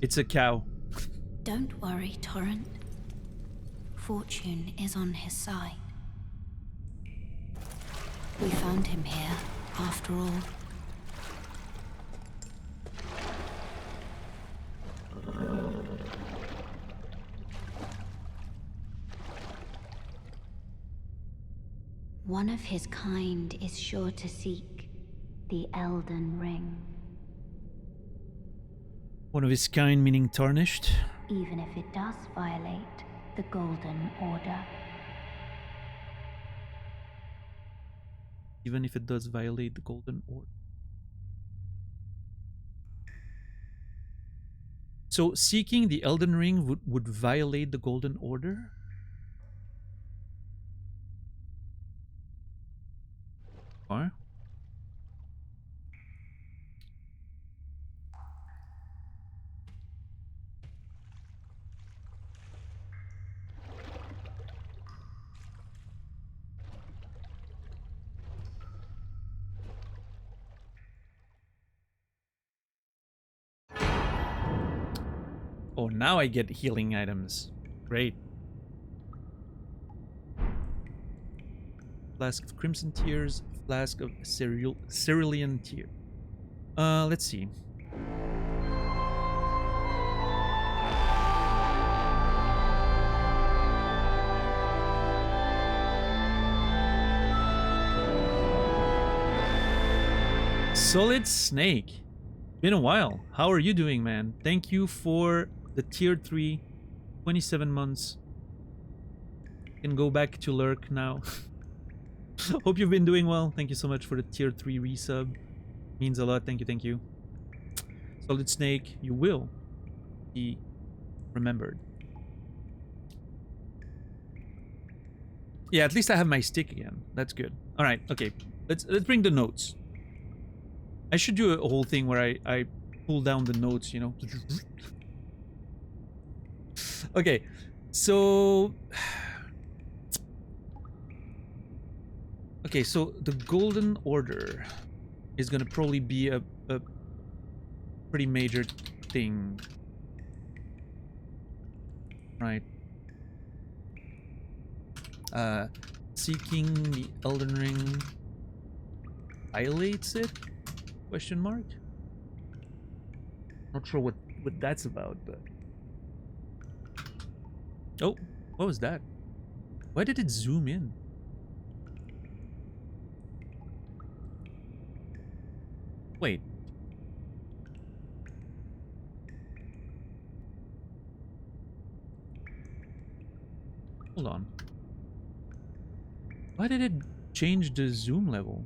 It's a cow. Don't worry, Torrent. Fortune is on his side. We found him here, after all. One of his kind is sure to seek the Elden Ring. One of his kind meaning tarnished? Even if it does violate the Golden Order. Even if it does violate the Golden Order. So seeking the Elden Ring would violate the Golden Order? What? Oh, now I get healing items. Great. Flask of Crimson Tears, Flask of Cerulean Tear. Let's see. Solid Snake. Been a while. How are you doing, man? Thank you for the tier 3, 27 months. Can go back to lurk now. Hope you've been doing well. Thank you so much for the tier 3 resub. Means a lot. Thank you, thank you. Solid Snake, you will be remembered. Yeah, at least I have my stick again. That's good. All right, okay. Let's bring the notes. I should do a whole thing where I pull down the notes, you know. Okay, so okay, so the Golden Order is gonna probably be a pretty major thing, right? Seeking the Elden Ring violates it? Question mark? Not sure what that's about, but oh, what was that? Why did it zoom in? Wait. Hold on. Why did it change the zoom level?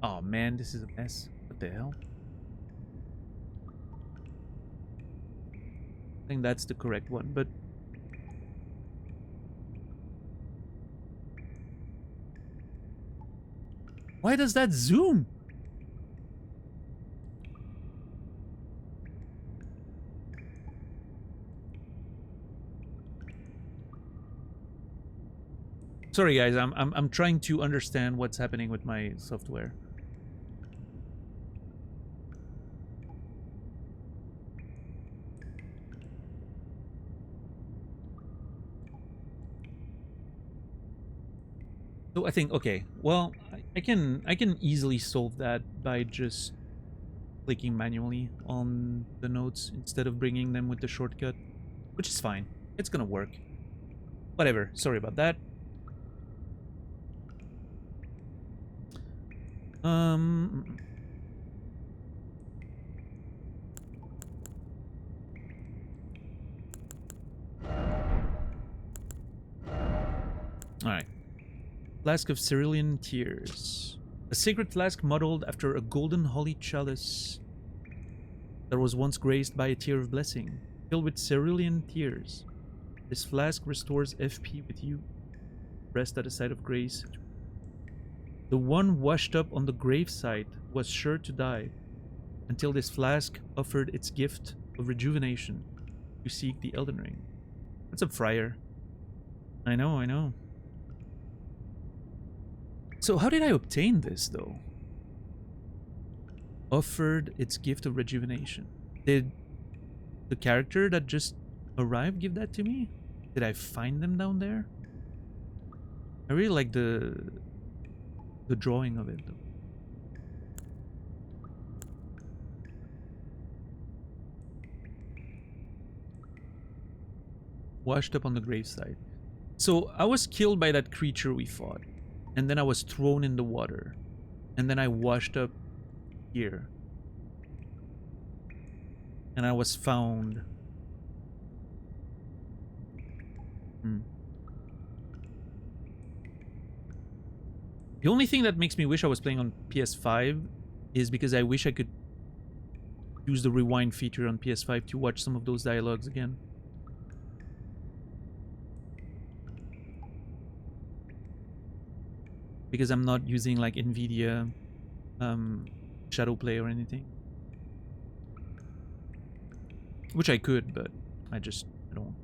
Oh man, this is a mess. What the hell? I think that's the correct one, but why does that zoom? Sorry guys, I'm trying to understand what's happening with my software. So I think, okay, well, I can easily solve that by just clicking manually on the notes instead of bringing them with the shortcut, which is fine. It's gonna work. Whatever, sorry about that. Alright. Flask of Cerulean Tears. A sacred flask modeled after a golden holy chalice that was once graced by a tear of blessing, filled with cerulean tears. This flask restores FP with you. Rest at the site of grace. The one washed up on the gravesite was sure to die, until this flask offered its gift of rejuvenation to seek the Elden Ring. That's a friar. I know, I know. So how did I obtain this, though? Offered its gift of rejuvenation. Did the character that just arrived give that to me? Did I find them down there? I really like the drawing of it, though. Washed up on the graveside. So I was killed by that creature we fought. And then I was thrown in the water. And then I washed up here. And I was found. The only thing that makes me wish I was playing on PS5 is because I wish I could use the rewind feature on PS5 to watch some of those dialogues again. Because I'm not using like NVIDIA Shadow Play or anything. Which I could, but I don't.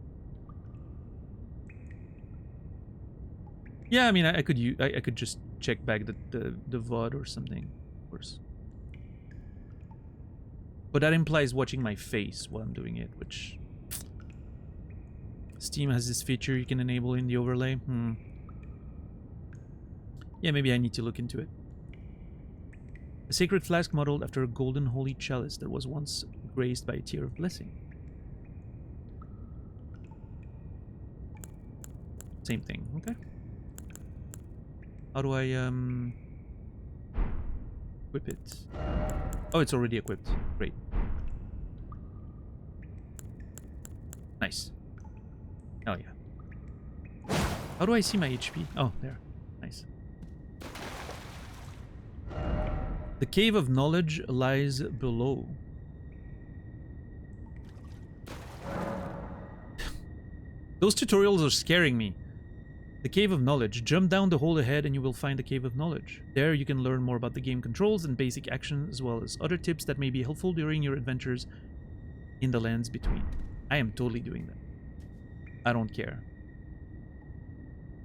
Yeah, I mean, I could just check back the VOD or something, of course. But that implies watching my face while I'm doing it, which Steam has this feature you can enable in the overlay. Yeah, maybe I need to look into it. A sacred flask modeled after a golden holy chalice that was once graced by a tear of blessing. Same thing, okay. How do I equip it? Oh, it's already equipped. Great. Nice. Oh yeah. How do I see my HP? Oh, there. Nice. The Cave of Knowledge lies below. Those tutorials are scaring me. The Cave of Knowledge. Jump down the hole ahead and you will find the Cave of Knowledge. There you can learn more about the game controls and basic action, as well as other tips that may be helpful during your adventures in the lands between. I am totally doing that. I don't care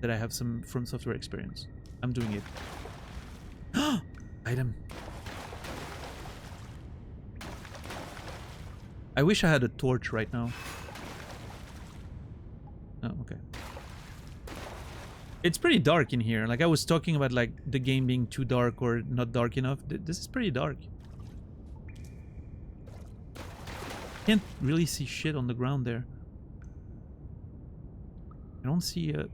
that I have some From Software experience. I'm doing it. Item. I wish I had a torch right now. Oh, okay. It's pretty dark in here. Like I was talking about like the game being too dark or not dark enough. This is pretty dark. Can't really see shit on the ground there. I don't see a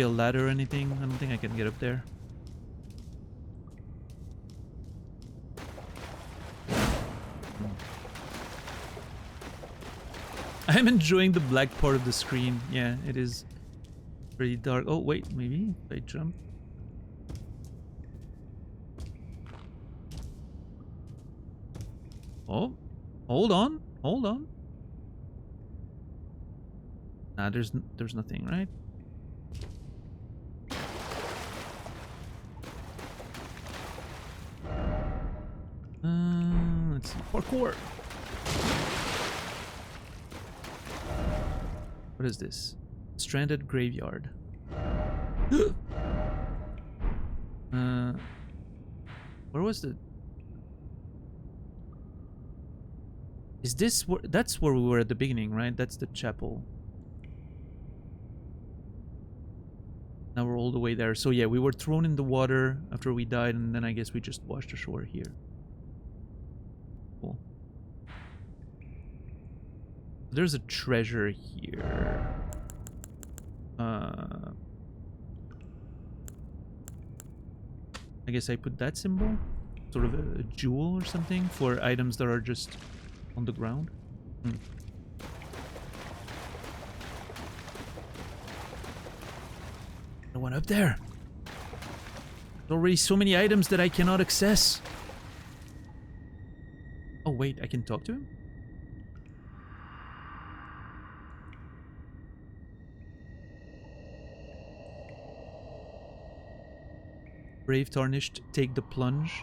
ladder or anything. I don't think I can get up there. I'm enjoying the black part of the screen. Yeah, it is pretty dark. Oh, wait, maybe if I jump. Oh, hold on. Hold on. Nah, there's nothing, right? Let's see. Parkour. What is this? Stranded graveyard. Where was the... Is this where... That's where we were at the beginning, right? That's the chapel. Now we're all the way there. So yeah, we were thrown in the water after we died, and then I guess we just washed ashore here. Cool. There's a treasure here. I guess I put that symbol, sort of a jewel or something, for items that are just on the ground. No one up there. There's already so many items that I cannot access. Oh wait, I can talk to him? Brave Tarnished, take the plunge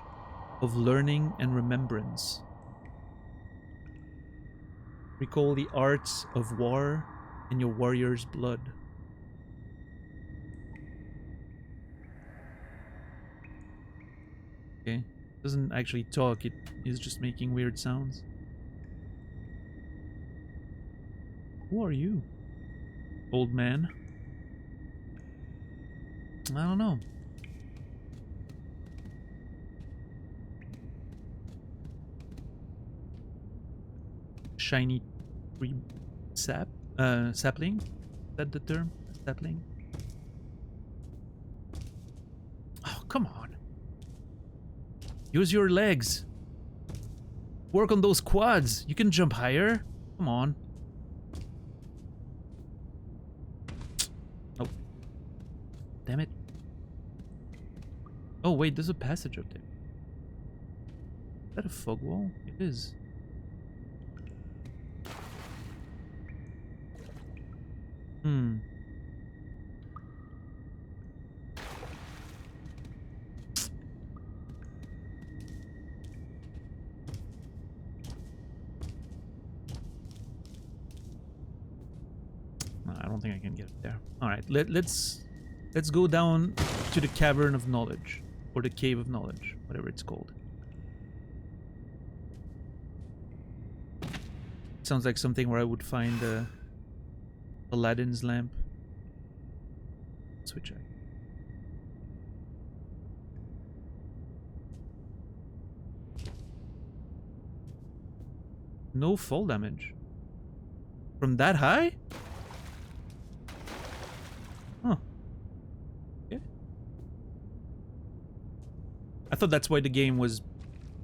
of learning and remembrance. Recall the arts of war in your warrior's blood. Okay. Doesn't actually talk, it is just making weird sounds. Who are you? Old man? I don't know. Shiny tree sapling? Is that the term? Sapling? Oh, come on. Use your legs. Work on those quads. You can jump higher. Come on. Oh. Damn it. Oh, wait, there's a passage up there. Is that a fog wall? It is. No, I don't think I can get it there. All right, let's go down to the Cavern of Knowledge, or the Cave of Knowledge, whatever it's called. Sounds like something where I would find Aladdin's lamp. Switch it. No fall damage. From that high? Huh. thought that's why the game was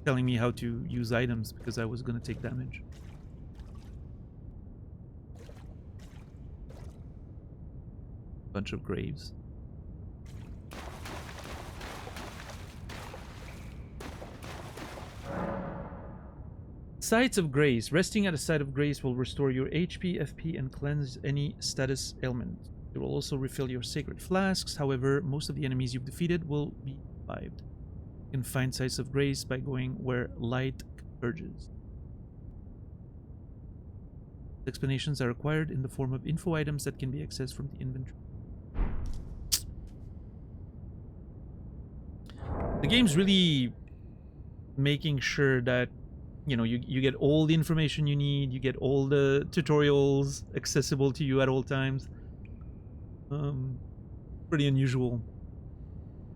telling me how to use items, because I was gonna take damage. Bunch of graves. Sites of Grace. Resting at a site of grace will restore your HP, FP, and cleanse any status ailment. It will also refill your sacred flasks. However, most of the enemies you've defeated will be revived. You can find sites of grace by going where light converges. Explanations are required in the form of info items that can be accessed from the inventory. The game's really making sure that, you know, you get all the information you need, you get all the tutorials accessible to you at all times. Pretty unusual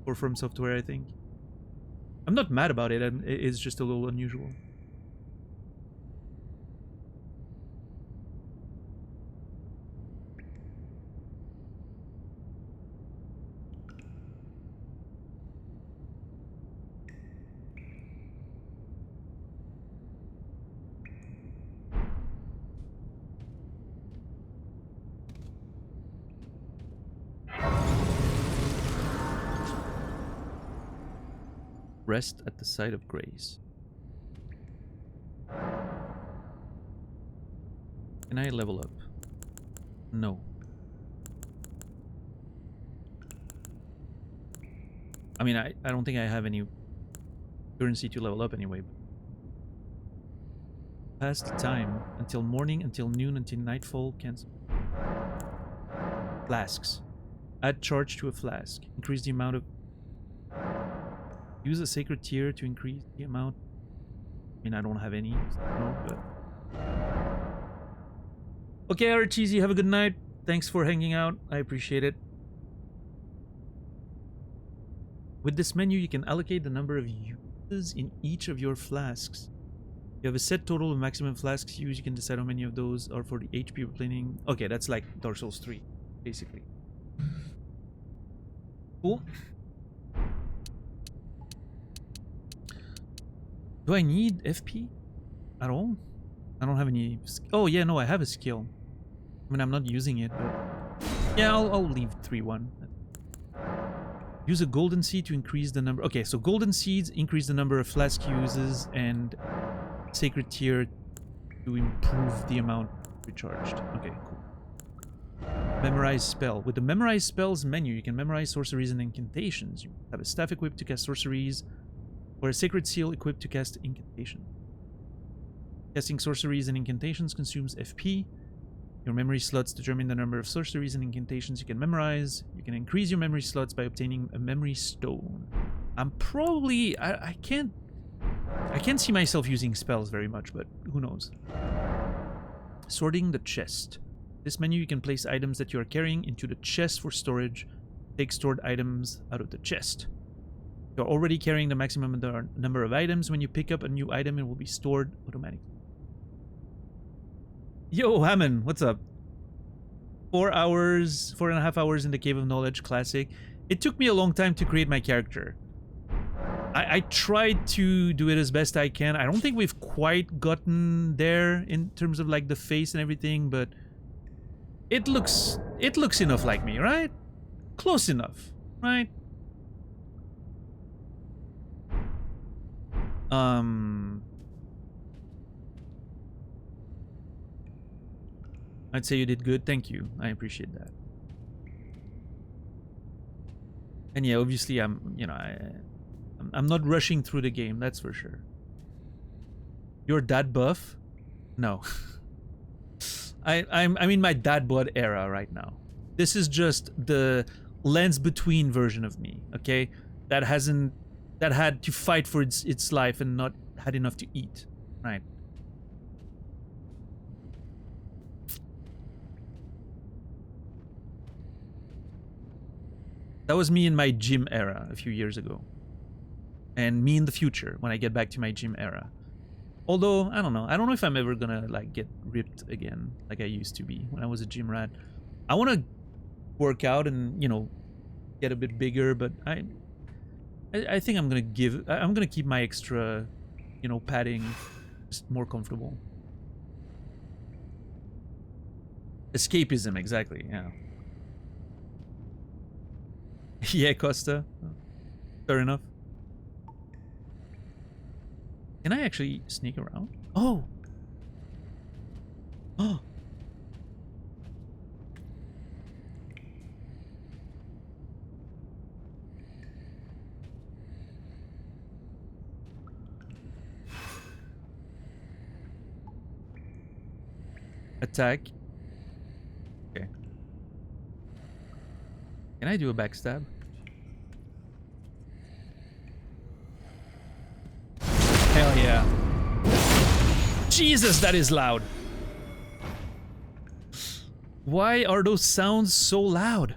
for From Software, I think. I'm not mad about it, it's just a little unusual. Rest at the site of grace. Can I level up? No. I mean, I don't think I have any currency to level up anyway. Pass the time until morning, until noon, until nightfall. Cancel. Flasks. Add charge to a flask. Increase the amount of... Use a sacred tier to increase the amount. I mean, I don't have any, no, but... Okay, Erdtree, you have a good night. Thanks for hanging out. I appreciate it. With this menu, you can allocate the number of uses in each of your flasks. You have a set total of maximum flasks used. You can decide how many of those are for the HP replenishing. Okay, that's like Dark Souls 3, basically. Cool. Do I need FP at all? I don't have any... Oh, yeah, no, I have a skill. I mean, I'm not using it, but... Yeah, I'll leave 3-1. Use a golden seed to increase the number... Okay, so golden seeds increase the number of flask uses, and sacred tier to improve the amount recharged. Okay, cool. Memorize spell. With the memorize spells menu, you can memorize sorceries and incantations. You have a staff equipped to cast sorceries, or a sacred seal equipped to cast incantation. Casting sorceries and incantations consumes FP. Your memory slots determine the number of sorceries and incantations you can memorize. You can increase your memory slots by obtaining a memory stone. I'm probably... I can't see myself using spells very much, but who knows. Sorting the chest. This menu, you can place items that you are carrying into the chest for storage. Take stored items out of the chest. You're already carrying the maximum number of items. When you pick up a new item, it will be stored automatically. Yo, Hammond, what's up? 4.5 hours in the Cave of Knowledge Classic. It took me a long time to create my character. I tried to do it as best I can. I don't think we've quite gotten there in terms of like the face and everything, but it looks enough like me, right? Close enough, right? I'd say you did good. Thank you. I appreciate that. And yeah, obviously I'm not rushing through the game, that's for sure. You're dad buff? No. I'm in my dad bod era right now. This is just the lens between version of me, okay? That had to fight for its life and not had enough to eat, right? That was me in my gym era a few years ago. And me in the future when I get back to my gym era. Although, I don't know. I don't know if I'm ever gonna like get ripped again like I used to be when I was a gym rat. I want to work out and, you know, get a bit bigger, but I I think I'm gonna keep my extra, you know, padding just more comfortable. Escapism, exactly, yeah. Yeah, Costa. Fair enough. Can I actually sneak around? Oh! Oh! Attack. Okay. Can I do a backstab? Hell yeah. Jesus, that is loud. Why are those sounds so loud?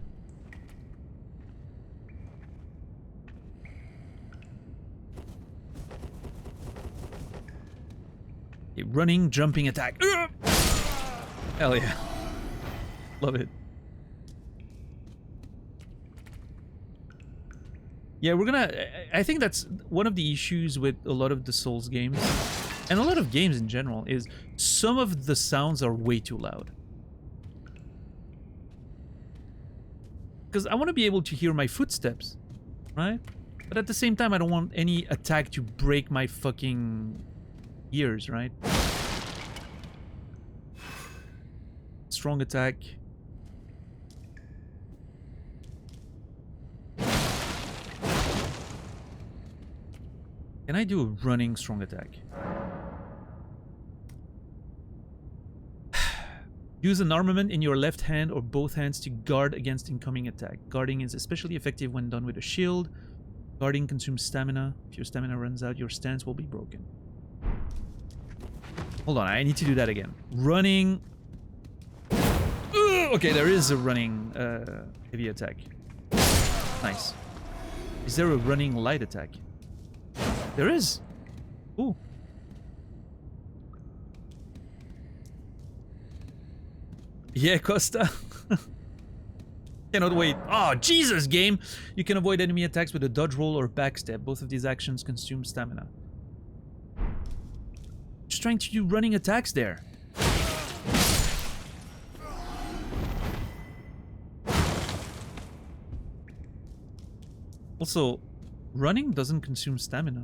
Okay, running, jumping, attack. Hell yeah. Love it. Yeah, we're gonna... I think that's one of the issues with a lot of the Souls games, and a lot of games in general, is some of the sounds are way too loud. Because I want to be able to hear my footsteps, right? But at the same time, I don't want any attack to break my fucking ears, right? Strong attack. Can I do a running strong attack? Use an armament in your left hand or both hands to guard against incoming attack. Guarding is especially effective when done with a shield. Guarding consumes stamina. If your stamina runs out, your stance will be broken. Hold on, I need to do that again. Running. Okay, there is a running heavy attack. Nice. Is there a running light attack? There is. Ooh. Yeah, Costa. Cannot wait. Oh, Jesus, game! You can avoid enemy attacks with a dodge roll or backstep. Both of these actions consume stamina. Just trying to do running attacks there. Also, running doesn't consume stamina.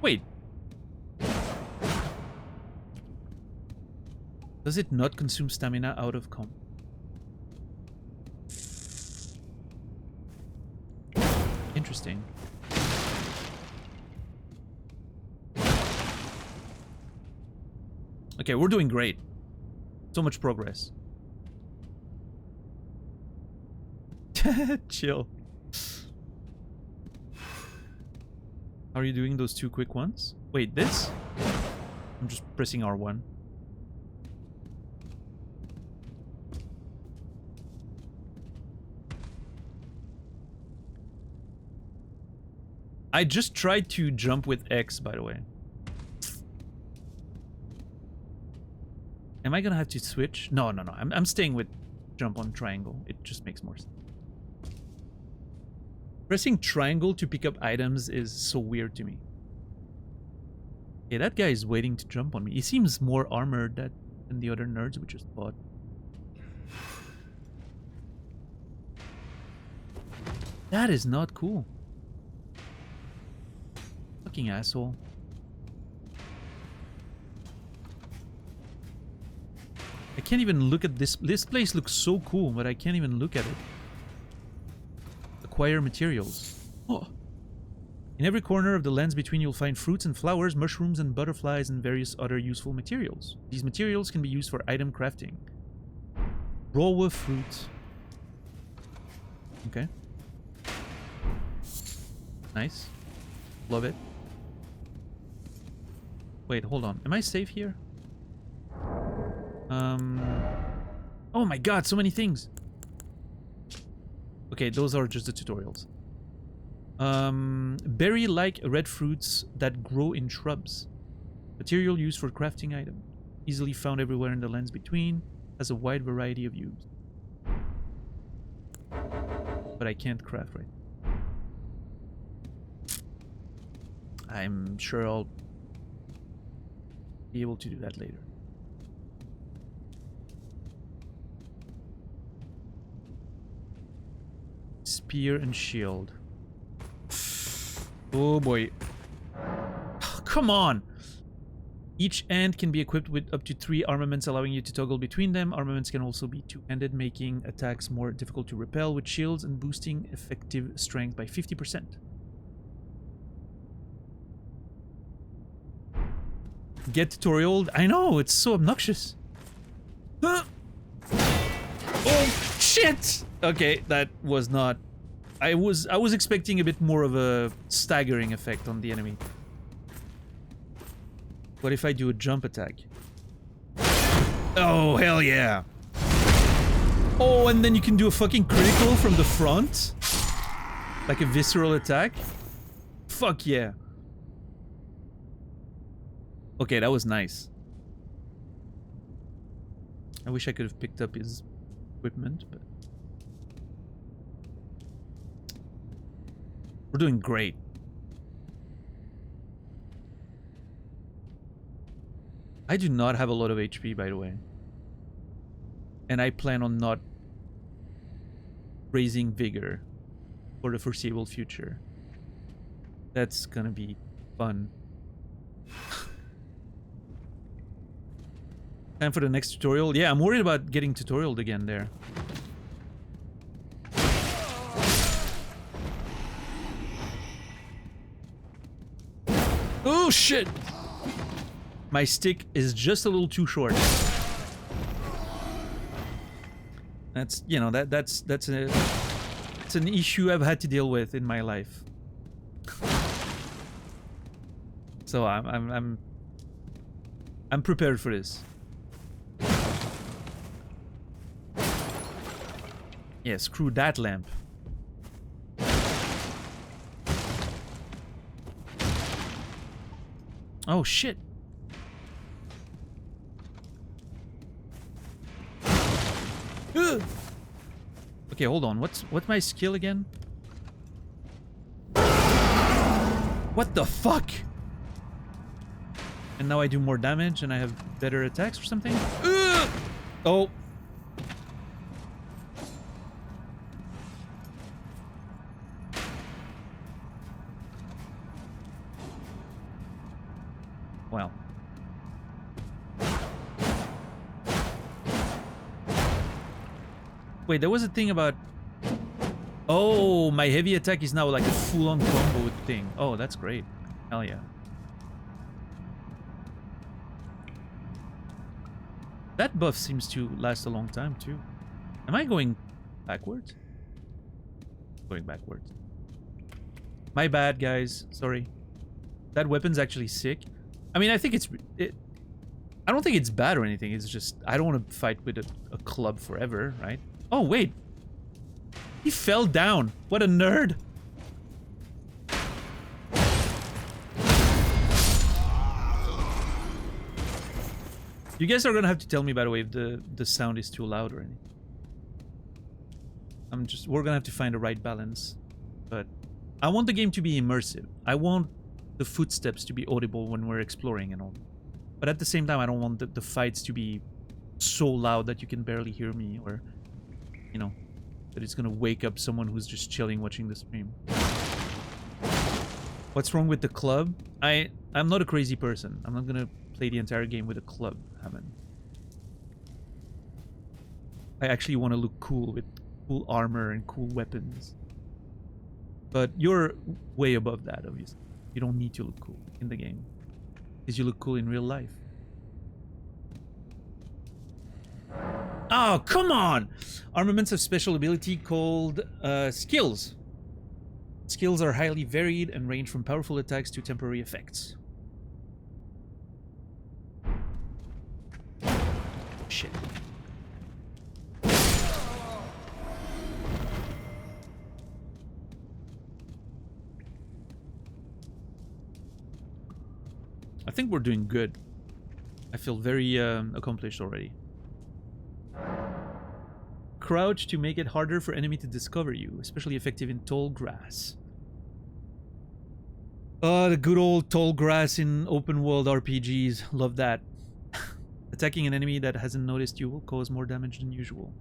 Wait. Does it not consume stamina out of combat? Interesting. Okay, we're doing great. So much progress. Chill. How are you doing those two quick ones? Wait, this? I'm just pressing R1. I just tried to jump with X, by the way. Am I gonna have to switch? No. I'm staying with jump on triangle. It just makes more sense. Pressing triangle to pick up items is so weird to me. Yeah, that guy is waiting to jump on me. He seems more armored than the other nerds we just fought. That is not cool. Fucking asshole. I can't even look at this. This place looks so cool, but I can't even look at it. Acquire materials. Oh. In every corner of the lens between, you'll find fruits and flowers, mushrooms and butterflies, and various other useful materials. These materials can be used for item crafting. Raw with fruit. Okay. Nice. Love it. Wait, hold on. Am I safe here? Oh my god, so many things. Okay, those are just the tutorials. Berry-like red fruits that grow in shrubs. Material used for crafting items. Easily found everywhere in the lands between. Has a wide variety of use. But I can't craft right. I'm sure I'll be able to do that later. Spear and shield. Oh boy. Come on! Each end can be equipped with up to 3 armaments, allowing you to toggle between them. Armaments can also be two-handed, making attacks more difficult to repel with shields and boosting effective strength by 50%. Get tutorial. I know, it's so obnoxious. Huh? Oh shit! Okay, that was not. I was expecting a bit more of a staggering effect on the enemy. What if I do a jump attack? Oh hell yeah! Oh, and then you can do a fucking critical from the front, like a visceral attack. Fuck yeah! Okay, that was nice. I wish I could have picked up his equipment, but... We're doing great. I do not have a lot of HP, by the way. And I plan on not raising vigor for the foreseeable future. That's gonna be fun. Time for the next tutorial. Yeah, I'm worried about getting tutorialed again there. Oh shit! My stick is just a little too short. That's, you know, that's an issue I've had to deal with in my life. So I'm prepared for this. Yeah, screw that lamp. Oh shit. Ugh. Okay, hold on. What's my skill again? What the fuck? And now I do more damage and I have better attacks or something? Ugh. Oh. Well. Wait, there was a thing about... Oh, my heavy attack is now like a full-on combo thing. Oh, that's great. Hell yeah. That buff seems to last a long time, too. Am I going backwards? Going backwards. My bad, guys. Sorry. That weapon's actually sick. I mean, I think I don't think it's bad or anything. It's just, I don't want to fight with a club forever, right? Oh, wait. He fell down. What a nerd. You guys are gonna have to tell me, by the way, if the sound is too loud or anything. We're gonna have to find the right balance. But I want the game to be immersive. I want the footsteps to be audible when we're exploring and all. But at the same time, I don't want the fights to be so loud that you can barely hear me, or, you know, that it's gonna wake up someone who's just chilling watching the stream. What's wrong with the club? I'm not a crazy person. I'm not gonna play the entire game with a club, Hammond. I actually want to look cool with cool armor and cool weapons. But you're way above that, obviously. You don't need to look cool in the game, because you look cool in real life. Oh, come on! Armaments have special ability called skills. Skills are highly varied and range from powerful attacks to temporary effects. Shit. I think we're doing good. I feel very accomplished already. crouch to make it harder for enemy to discover you, especially effective in tall grass. Oh, the good old tall grass in open world RPGs. Love that. Attacking an enemy that hasn't noticed you will cause more damage than usual.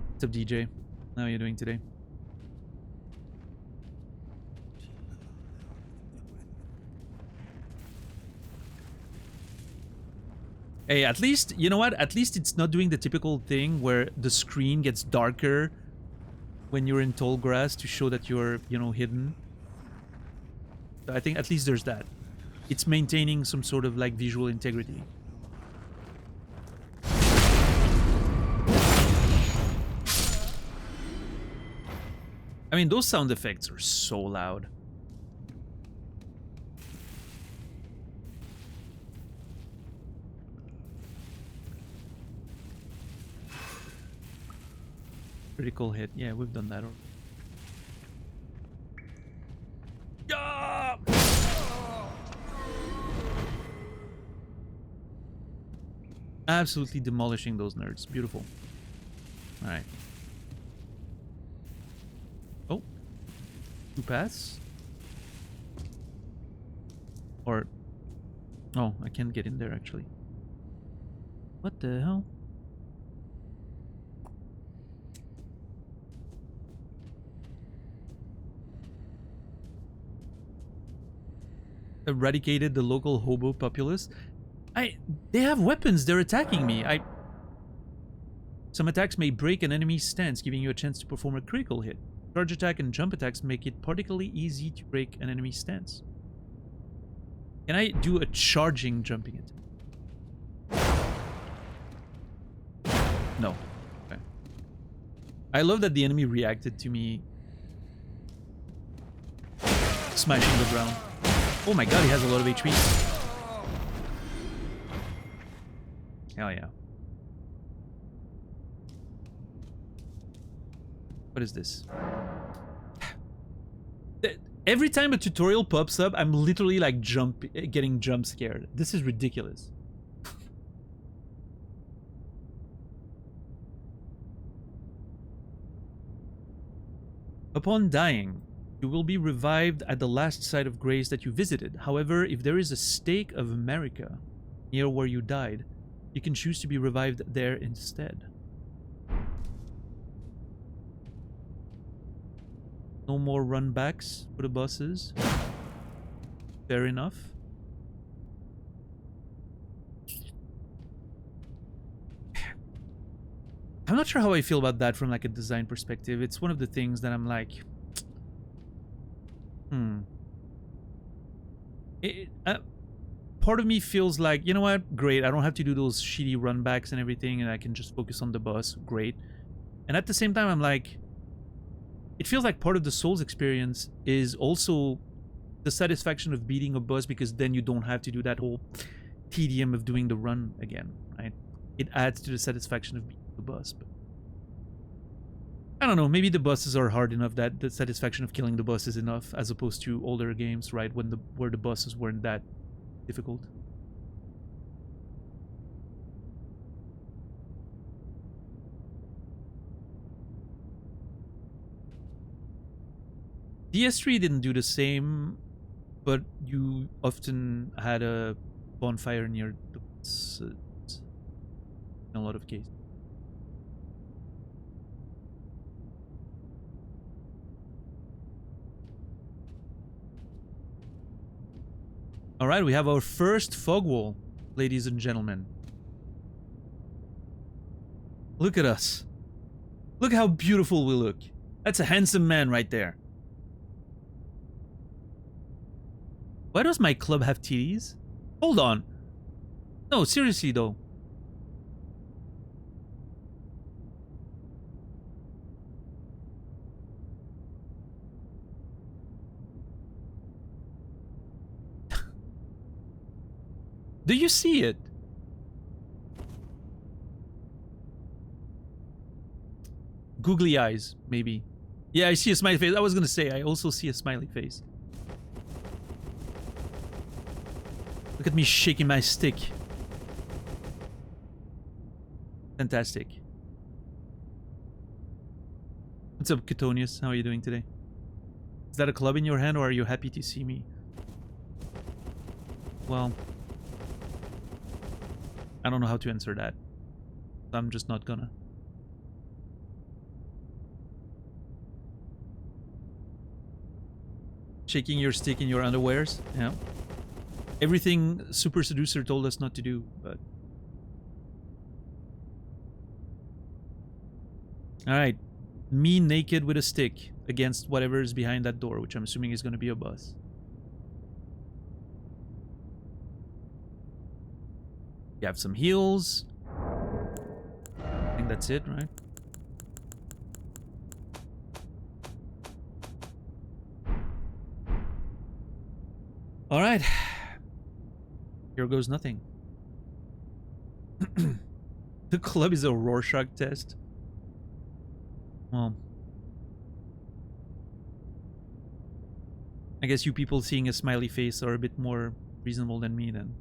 What's up, DJ? How are you doing today? Hey, at least, you know what? At least it's not doing the typical thing where the screen gets darker when you're in tall grass to show that you're, you know, hidden. So I think at least there's that. It's maintaining some sort of like visual integrity. I mean, those sound effects are so loud. Critical hit. Yeah, we've done that already. Yeah! Absolutely demolishing those nerds. Beautiful. Alright. Oh. 2 paths. Or... Oh, I can't get in there actually. What the hell? Eradicated the local hobo populace. They have weapons. They're attacking me. Some attacks may break an enemy's stance, giving you a chance to perform a critical hit. Charge attack and jump attacks make it particularly easy to break an enemy's stance. Can I do a charging jumping attack? No. Okay. I love that the enemy reacted to me smashing the ground. Oh my god, he has a lot of HP. Hell yeah. What is this? Every time a tutorial pops up, I'm literally like getting jump scared. This is ridiculous. Upon dying, you will be revived at the last site of grace that you visited. However, if there is a stake of America near where you died, you can choose to be revived there instead. No more runbacks for the bosses. Fair enough. I'm not sure how I feel about that from like a design perspective. It's one of the things that I'm like, part of me feels like, you know what, great, I don't have to do those shitty runbacks and everything, and I can just focus on the boss, great. And at the same time, I'm like, it feels like part of the Souls experience is also the satisfaction of beating a boss, because then you don't have to do that whole tedium of doing the run again, right? It adds to the satisfaction of beating the boss. But I don't know, maybe the bosses are hard enough that the satisfaction of killing the boss is enough, as opposed to older games, right, where the bosses weren't that difficult. DS3 didn't do the same, but you often had a bonfire near the bosses in a lot of cases. All right, we have our first fog wall, ladies and gentlemen. Look at us. Look how beautiful we look. That's a handsome man right there. Why does my club have titties? Hold on. No, seriously though. Do you see it? Googly eyes, maybe. Yeah, I see a smiley face. I was gonna say, I also see a smiley face. Look at me shaking my stick. Fantastic. What's up, Ketonius? How are you doing today? Is that a club in your hand, or are you happy to see me? Well, I don't know how to answer that. I'm just not gonna. Shaking your stick in your underwears? Yeah. Everything Super Seducer told us not to do, but... Alright. Me naked with a stick against whatever is behind that door, which I'm assuming is going to be a boss. You have some heals. I think that's it, right? Alright. Here goes nothing. The club is a Rorschach test. Well, I guess you people seeing a smiley face are a bit more reasonable than me then.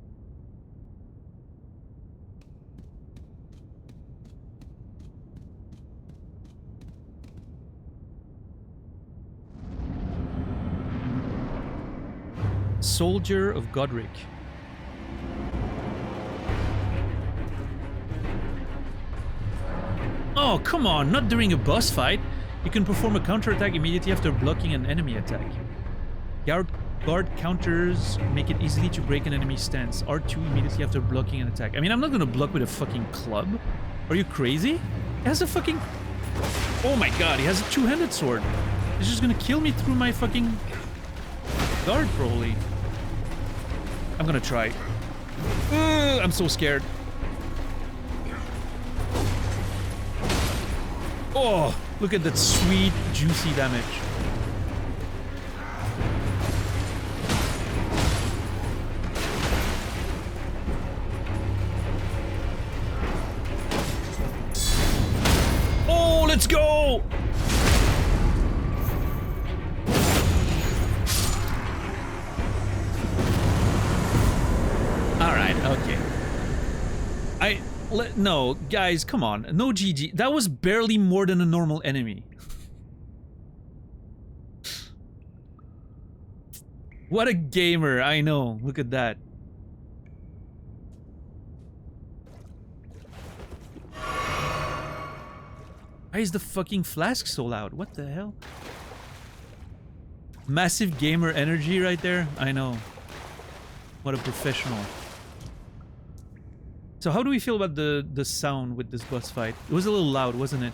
Soldier of Godric. Oh, come on, not during a boss fight. You can perform a counterattack immediately after blocking an enemy attack. Guard counters make it easily to break an enemy's stance. R2 immediately after blocking an attack. I mean, I'm not gonna block with a fucking club. Are you crazy? He has a fucking... Oh my god, he has a two-handed sword. He's just gonna kill me through my fucking... guard, probably. I'm gonna try. I'm so scared. Oh, look at that sweet, juicy damage. Oh, let's go! Alright, okay. No, guys, come on. No GG. That was barely more than a normal enemy. What a gamer, I know. Look at that. Why is the fucking flask so loud? What the hell? Massive gamer energy right there. I know. What a professional. So how do we feel about the sound with this boss fight? It was a little loud, wasn't it?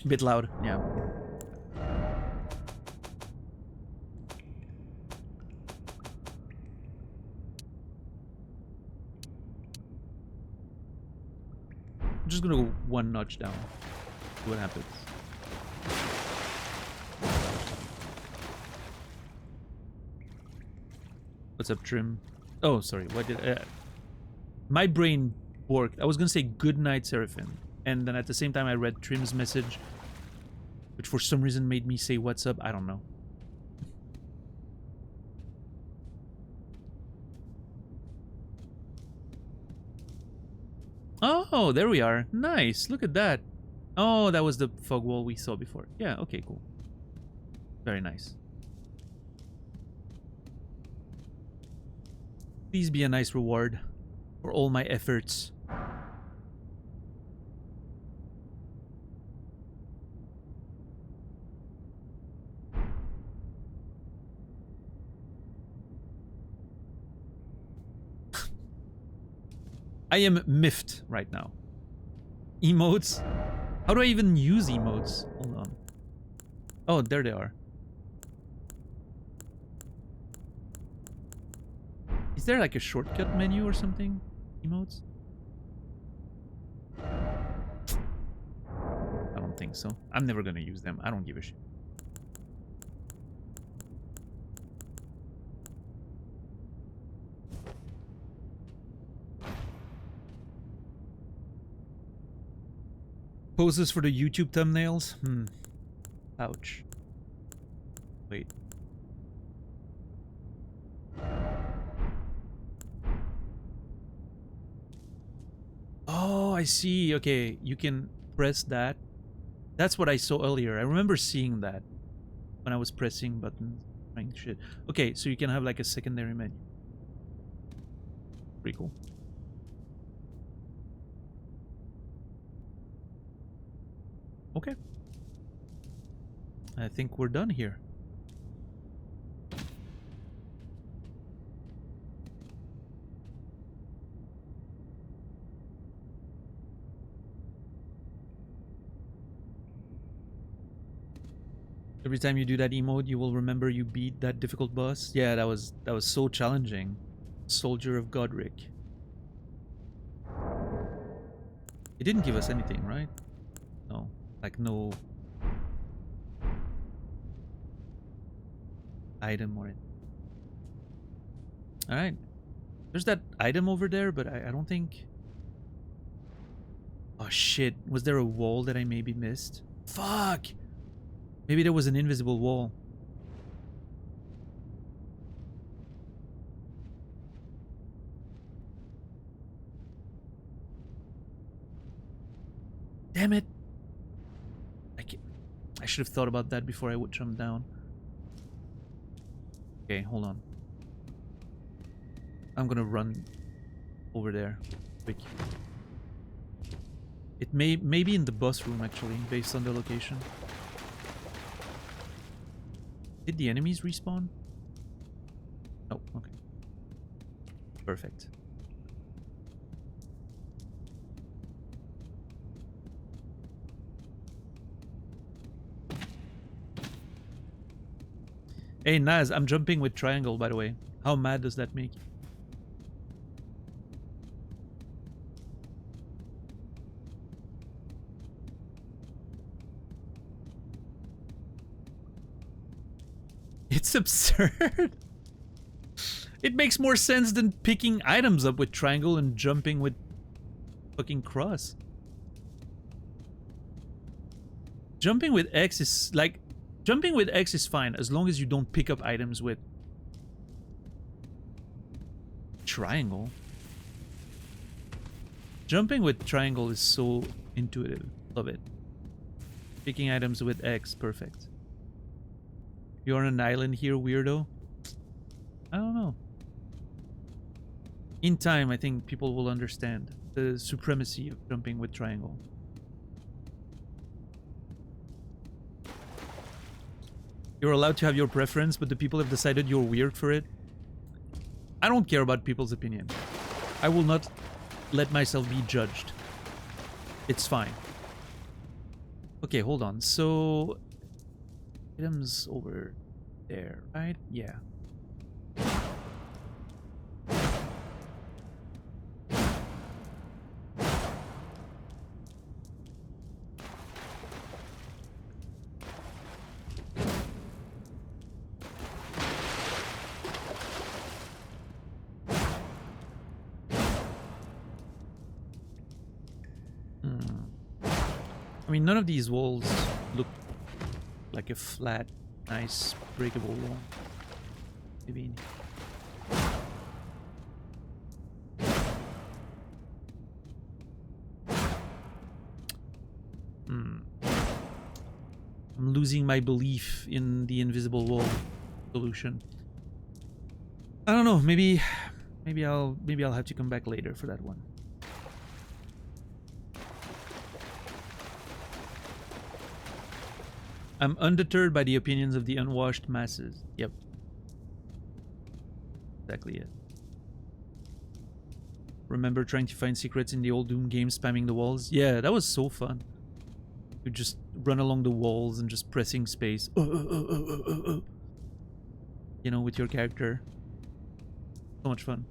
A bit loud, yeah. I'm just gonna go one notch down. See what happens. What's up, Trim? Oh, sorry. What did... my brain worked. I was gonna say good night, Seraphim. And then at the same time I read Trim's message, which for some reason made me say what's up. I don't know. Oh, there we are. Nice. Look at that. Oh, that was the fog wall we saw before. Yeah, okay, cool. Very nice. Please be a nice reward for all my efforts. I am miffed right now. Emotes? How do I even use emotes? Hold on. Oh, there they are. Is there like a shortcut menu or something? Emotes? I don't think so. I'm never gonna use them. I don't give a shit. Poses for the YouTube thumbnails? Ouch. Wait. Oh, I see. Okay, you can press that. That's what I saw earlier. I remember seeing that when I was pressing buttons, trying shit. Okay, so you can have like a secondary menu. Pretty cool. Okay. I think we're done here. Every time you do that emote, you will remember you beat that difficult boss. Yeah, that was so challenging. Soldier of Godric. It didn't give us anything, right? No. Like no item or anything. Alright. There's that item over there, but I don't think... Oh shit. Was there a wall that I maybe missed? Fuck! Maybe there was an invisible wall. Damn it! I should have thought about that before I would jump down. Okay, hold on. I'm gonna run over there. Quick. It may be in the boss room actually, based on the location. Did the enemies respawn? Oh, okay. Perfect. Hey Naz, I'm jumping with triangle by the way. How mad does that make you? It's absurd. It makes more sense than picking items up with triangle and jumping with fucking cross. Jumping with X is like... Jumping with X is fine as long as you don't pick up items with triangle. Jumping with triangle is so intuitive. Love it. Picking items with X, perfect. You're on an island here, weirdo? I don't know. In time, I think people will understand the supremacy of jumping with triangle. You're allowed to have your preference, but the people have decided you're weird for it. I don't care about people's opinion. I will not let myself be judged. It's fine. Okay, hold on. So... items over there, right? Yeah. I mean, none of these walls look like a flat, nice, breakable wall. Maybe. I'm losing my belief in the invisible wall solution. I don't know. Maybe I'll have to come back later for that one. I'm undeterred by the opinions of the unwashed masses. Yep. Exactly it. Remember trying to find secrets in the old Doom game, spamming the walls? Yeah, that was so fun. You just run along the walls and just pressing space. You know, with your character. So much fun.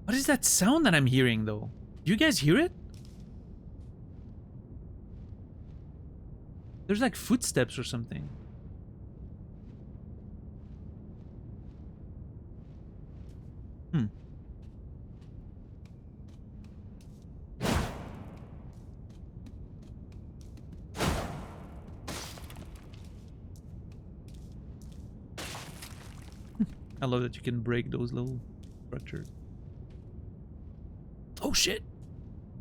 What is that sound that I'm hearing, though? Do you guys hear it? There's like footsteps or something. I love that you can break those little structures. Oh shit!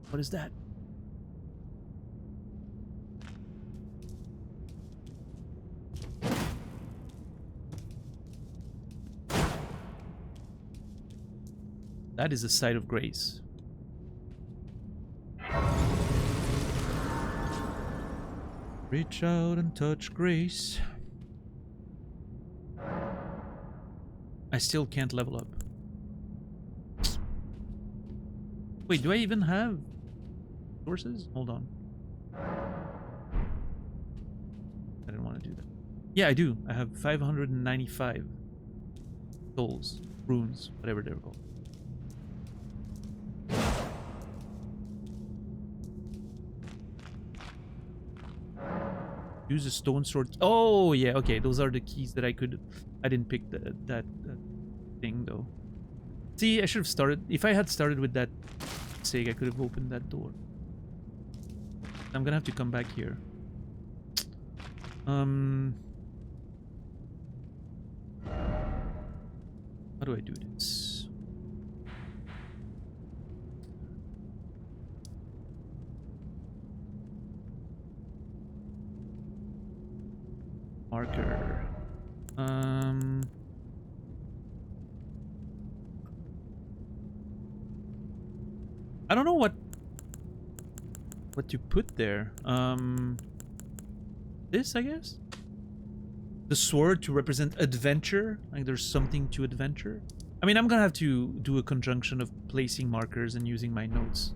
What is that? That is a site of grace. Reach out and touch grace. I still can't level up. Wait, do I even have sources? Hold on. I didn't want to do that. Yeah, I do. I have 595 souls, runes, whatever they're called. Use a stone sword. Oh yeah, okay. Those are the keys that I could. I didn't pick that thing though. See, I should have started. If I had started with that sake, I could have opened that door. I'm gonna have to come back here. How do I do this? Marker. I don't know what to put there. This, I guess? The sword to represent adventure? Like there's something to adventure? I mean, I'm gonna have to do a conjunction of placing markers and using my notes.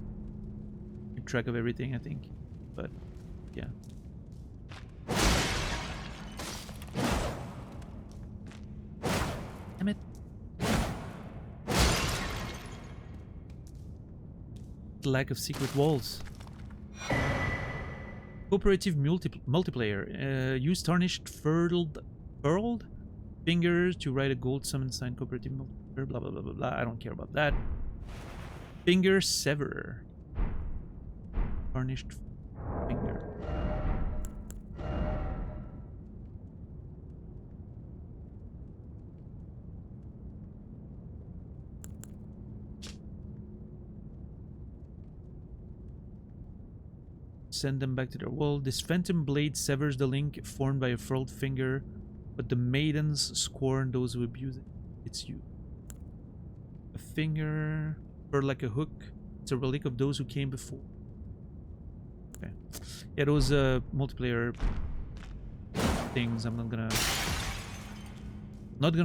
Keep track of everything, I think. But, yeah. Damn it. Lack of secret walls. Cooperative multiplayer. Use tarnished furled fingers to write a gold summon sign. Cooperative multiplayer. Blah blah blah blah blah. I don't care about that. Finger severer. Tarnished finger. Send them back to their world. This phantom blade severs the link formed by a furled finger, but the maidens scorn those who abuse it. It's you. A finger, furled like a hook. It's a relic of those who came before. Okay. Yeah, those multiplayer things I'm not gonna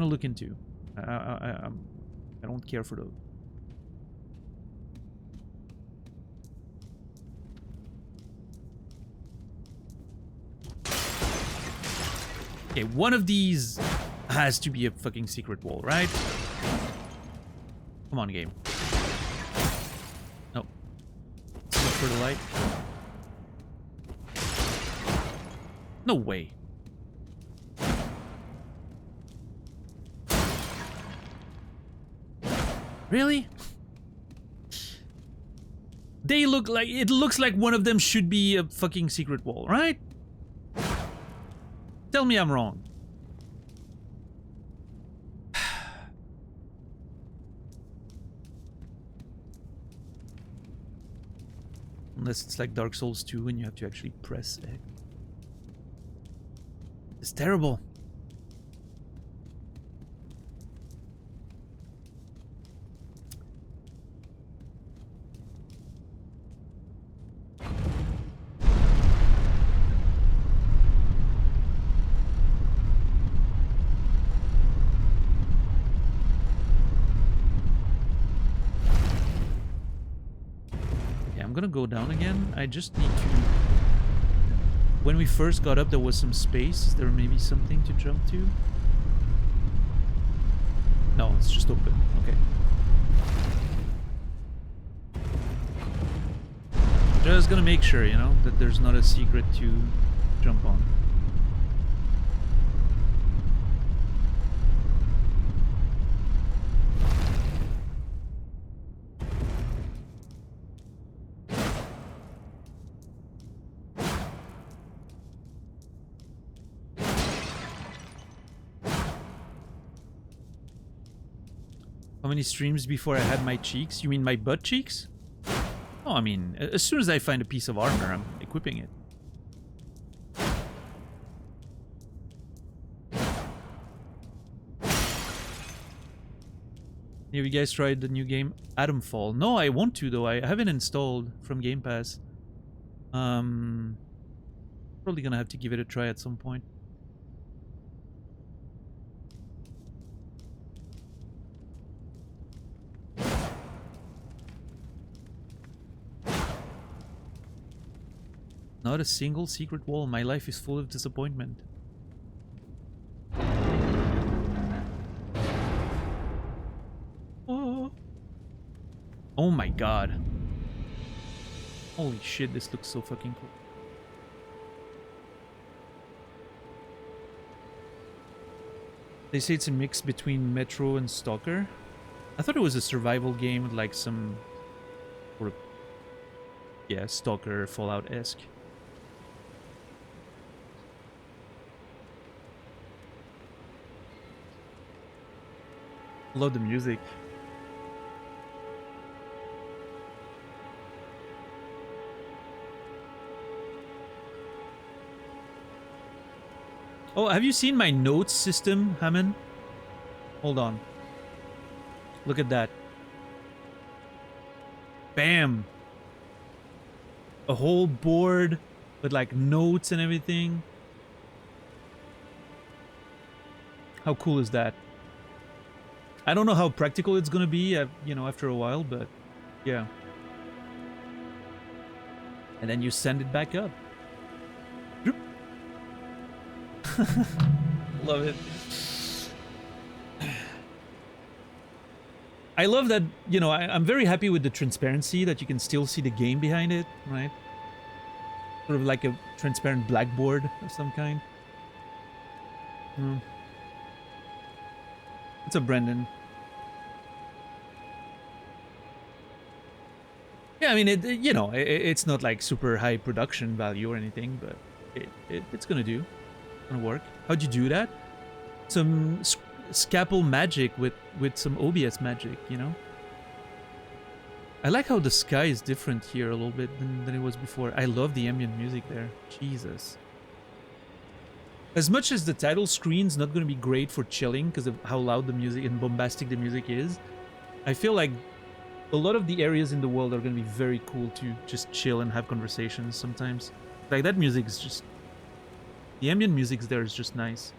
look into. I don't care for those. Okay, one of these has to be a fucking secret wall, right? Come on, game. No. Look for the light. No way. Really? They look like... It looks like one of them should be a fucking secret wall, right? Tell me I'm wrong. Unless it's like Dark Souls 2 and you have to actually press X. It's terrible. I'm gonna go down again. I just need to... When we first got up, there was some space. There may be something to jump to. No, it's just open. Okay. Just gonna make sure, you know, that there's not a secret to jump on. How many streams before I had my cheeks? You mean my butt cheeks? Oh, I mean, as soon as I find a piece of armor, I'm equipping it. Have you guys tried the new game Atomfall? No, I want to though. I haven't installed from Game Pass. Probably gonna have to give it a try at some point. Not a single secret wall. My life is full of disappointment. Oh, oh my god. Holy shit, this looks so fucking cool. They say it's a mix between Metro and Stalker. I thought it was a survival game with like some sort of, yeah, Stalker, Fallout-esque. Love the music. Oh, have you seen my notes system, Hammond? Hold on. Look at that. Bam! A whole board with like notes and everything. How cool is that? I don't know how practical it's gonna be, you know, after a while, but yeah. And then you send it back up. Love it. I love that, you know, I'm very happy with the transparency that you can still see the game behind it, right? Sort of like a transparent blackboard of some kind. What's up, Brendan? Yeah, I mean, you know, it's not like super high production value or anything, but it's gonna do. Gonna work. How'd you do that? Some scalpel magic with some OBS magic, you know? I like how the sky is different here a little bit than it was before. I love the ambient music there. Jesus. As much as the title screen's not gonna be great for chilling because of how loud the music and bombastic the music is, I feel like a lot of the areas in the world are gonna be very cool to just chill and have conversations sometimes. Like, that music is just... The ambient music there is just nice.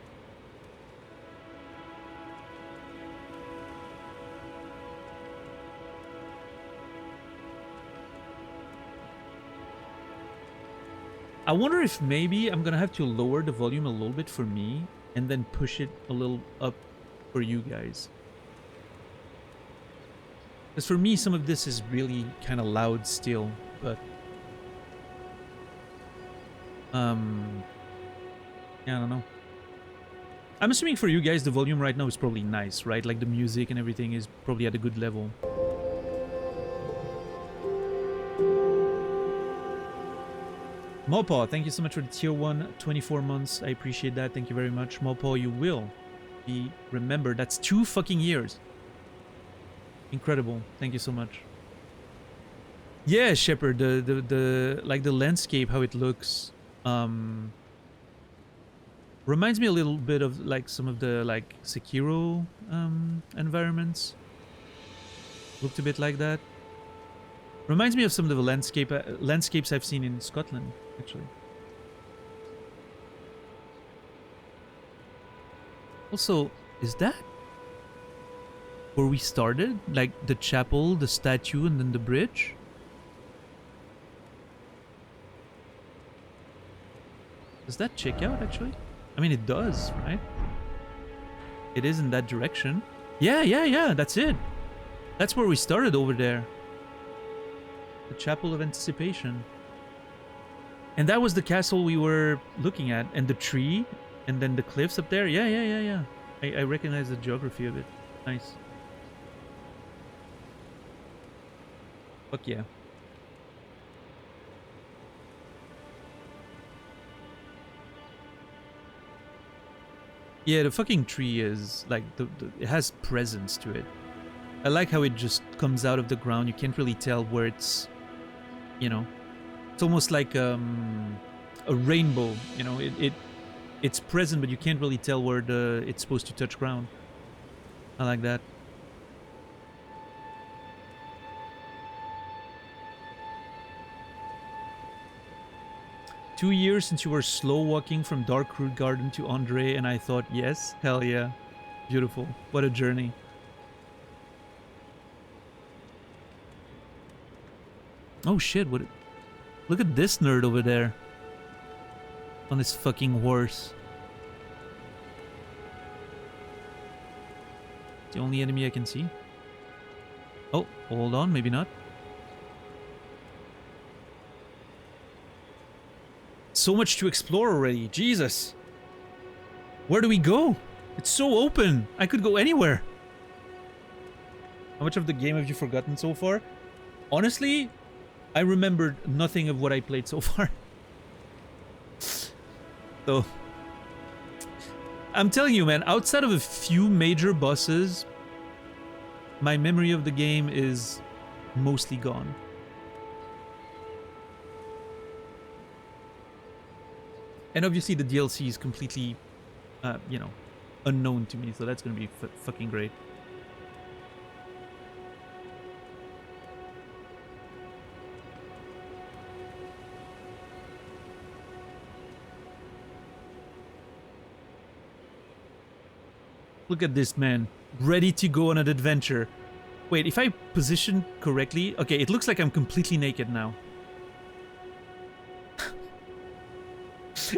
I wonder if maybe I'm gonna have to lower the volume a little bit for me and then push it a little up for you guys. Because for me, some of this is really kind of loud still, but... yeah, I don't know. I'm assuming for you guys the volume right now is probably nice, right? Like the music and everything is probably at a good level. Mopo, thank you so much for the tier 1, 24 months. I appreciate that. Thank you very much. Mopo, you will be remembered. That's 2 fucking years. Incredible. Thank you so much. Yeah, Shepard, the like the landscape, how it looks, reminds me a little bit of like some of the like Sekiro environments. Looked a bit like that. Reminds me of some of the landscapes I've seen in Scotland, actually. Also, is that where we started? Like the chapel, the statue, and then the bridge? Does that check out, actually? I mean, it does, right? It is in that direction. Yeah, that's it. That's where we started over there. The Chapel of Anticipation. And that was the castle we were looking at. And the tree. And then the cliffs up there. Yeah. I recognize the geography of it. Nice. Fuck yeah. Yeah, the fucking tree is like it has presence to it. I like how it just comes out of the ground. You can't really tell where it's, you know, it's almost like a rainbow. You know, it's present, but you can't really tell where it's supposed to touch ground. I like that. "2 years since you were slow walking from Dark Root Garden to Andre, and I thought, yes, hell yeah. Beautiful. What a journey." Oh shit, what? Look at this nerd over there. On this fucking horse. It's the only enemy I can see. Oh, hold on, maybe not. So much to explore already. Jesus. Where do we go? It's so open. I could go anywhere. How much of the game have you forgotten so far? Honestly, I remembered nothing of what I played so far. So, I'm telling you, man, outside of a few major bosses, my memory of the game is mostly gone. And obviously the DLC is completely, you know, unknown to me, so that's gonna be fucking great. Look at this man, ready to go on an adventure. Wait, if I position correctly... Okay, it looks like I'm completely naked now.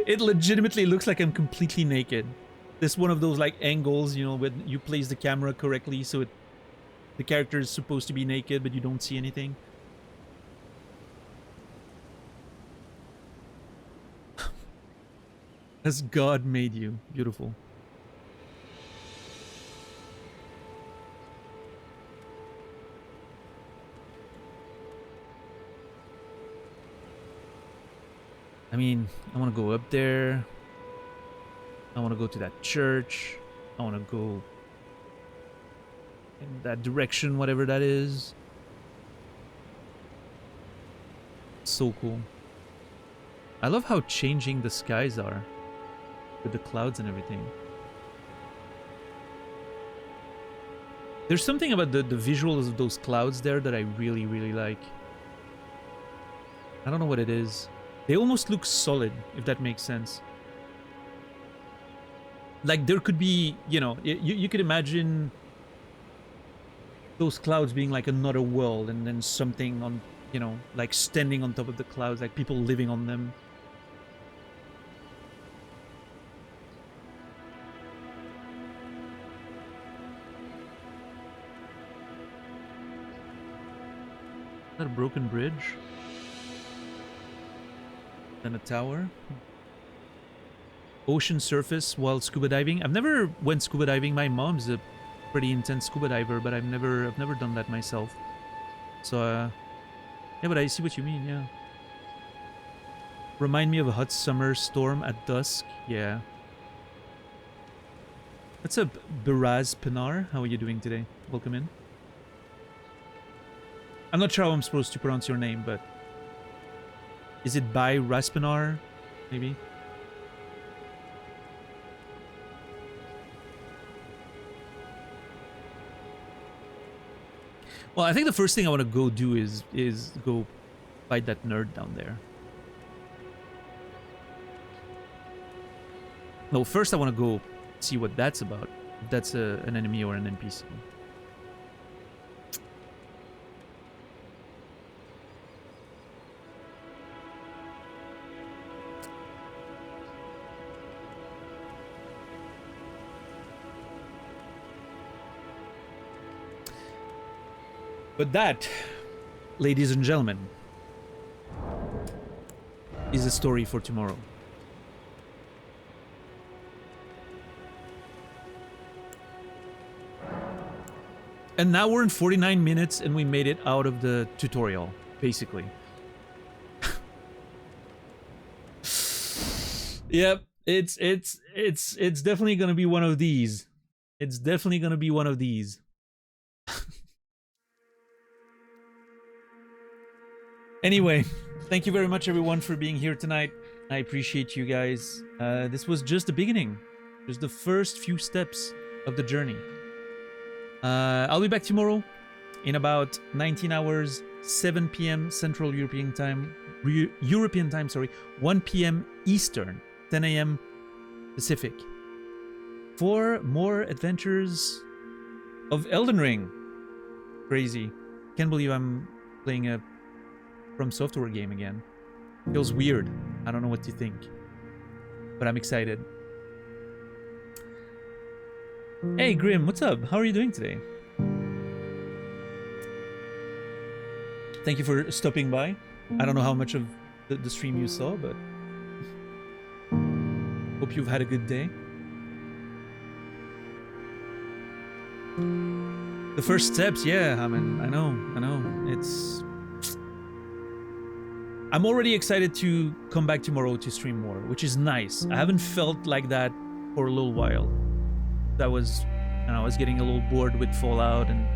It legitimately looks like I'm completely naked. This is one of those like angles, you know, when you place the camera correctly so the character is supposed to be naked but you don't see anything. As God made you. Beautiful. I mean, I want to go up there. I want to go to that church. I want to go in that direction, whatever that is. So cool. I love how changing the skies are with the clouds and everything. There's something about the visuals of those clouds there that I really, really like. I don't know what it is. They almost look solid, if that makes sense. Like there could be, you know, you could imagine those clouds being like another world and then something on, you know, like standing on top of the clouds, like people living on them. Is that a broken bridge? Then a tower. Ocean surface while scuba diving. I've never went scuba diving. My mom's a pretty intense scuba diver, but I've never done that myself. So yeah, but I see what you mean, yeah. Remind me of a hot summer storm at dusk. Yeah. What's up, Biraz Pinar? How are you doing today? Welcome in. I'm not sure how I'm supposed to pronounce your name, but is it by Raspinar? Maybe? Well, I think the first thing I want to go do is go fight that nerd down there. No, first I want to go see what that's about. If that's an enemy or an NPC. But that, ladies and gentlemen, is a story for tomorrow. And now we're in 49 minutes and we made it out of the tutorial, basically. Yep, it's definitely gonna be one of these. It's definitely gonna be one of these. Anyway, thank you very much, everyone, for being here tonight. I appreciate you guys. This was just the beginning, just the first few steps of the journey. I'll be back tomorrow in about 19 hours, 7 p.m. Central European Time, 1 p.m. Eastern, 10 a.m. Pacific, for more adventures of Elden Ring. Crazy. Can't believe I'm playing a From Software game again. Feels weird. I don't know what to think, but I'm excited. Hey Grim, what's up? How are you doing today? Thank you for stopping by. I don't know how much of the stream you saw, but hope you've had a good day. The first steps, yeah, I mean, I know. It's... I'm already excited to come back tomorrow to stream more, which is nice. I haven't felt like that for a little while. I was getting a little bored with Fallout, and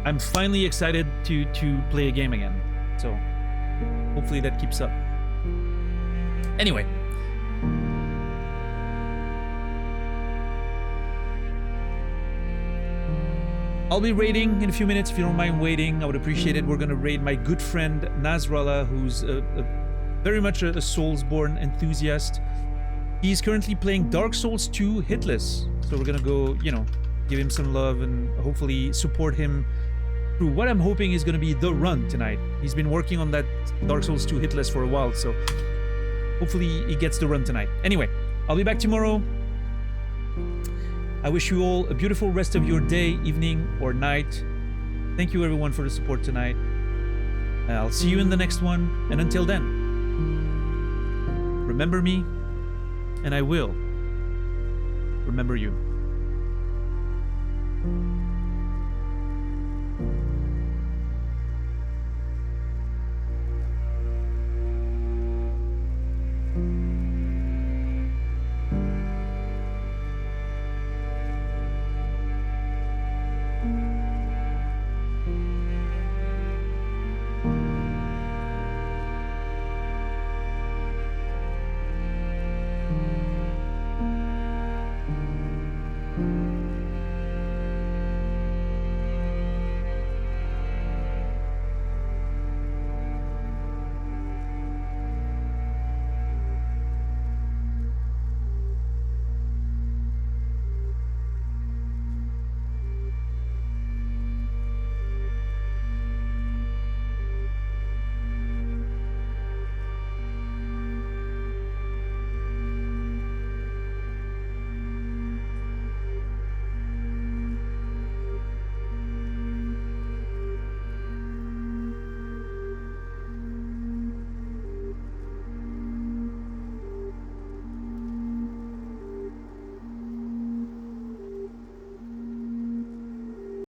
I'm finally excited to play a game again. So hopefully that keeps up. Anyway. I'll be raiding in a few minutes if you don't mind waiting. I would appreciate it. We're gonna raid my good friend Nasrallah, who's very much a Soulsborne enthusiast. He's currently playing Dark Souls 2 hitless. So we're gonna go, give him some love and hopefully support him through what I'm hoping is gonna be the run tonight. He's been working on that Dark Souls 2 hitless for a while, so hopefully he gets the run tonight. Anyway, I'll be back tomorrow. I wish you all a beautiful rest of your day, evening, or night. Thank you everyone for the support tonight. I'll see you in the next one, and until then, remember me, and I will remember you.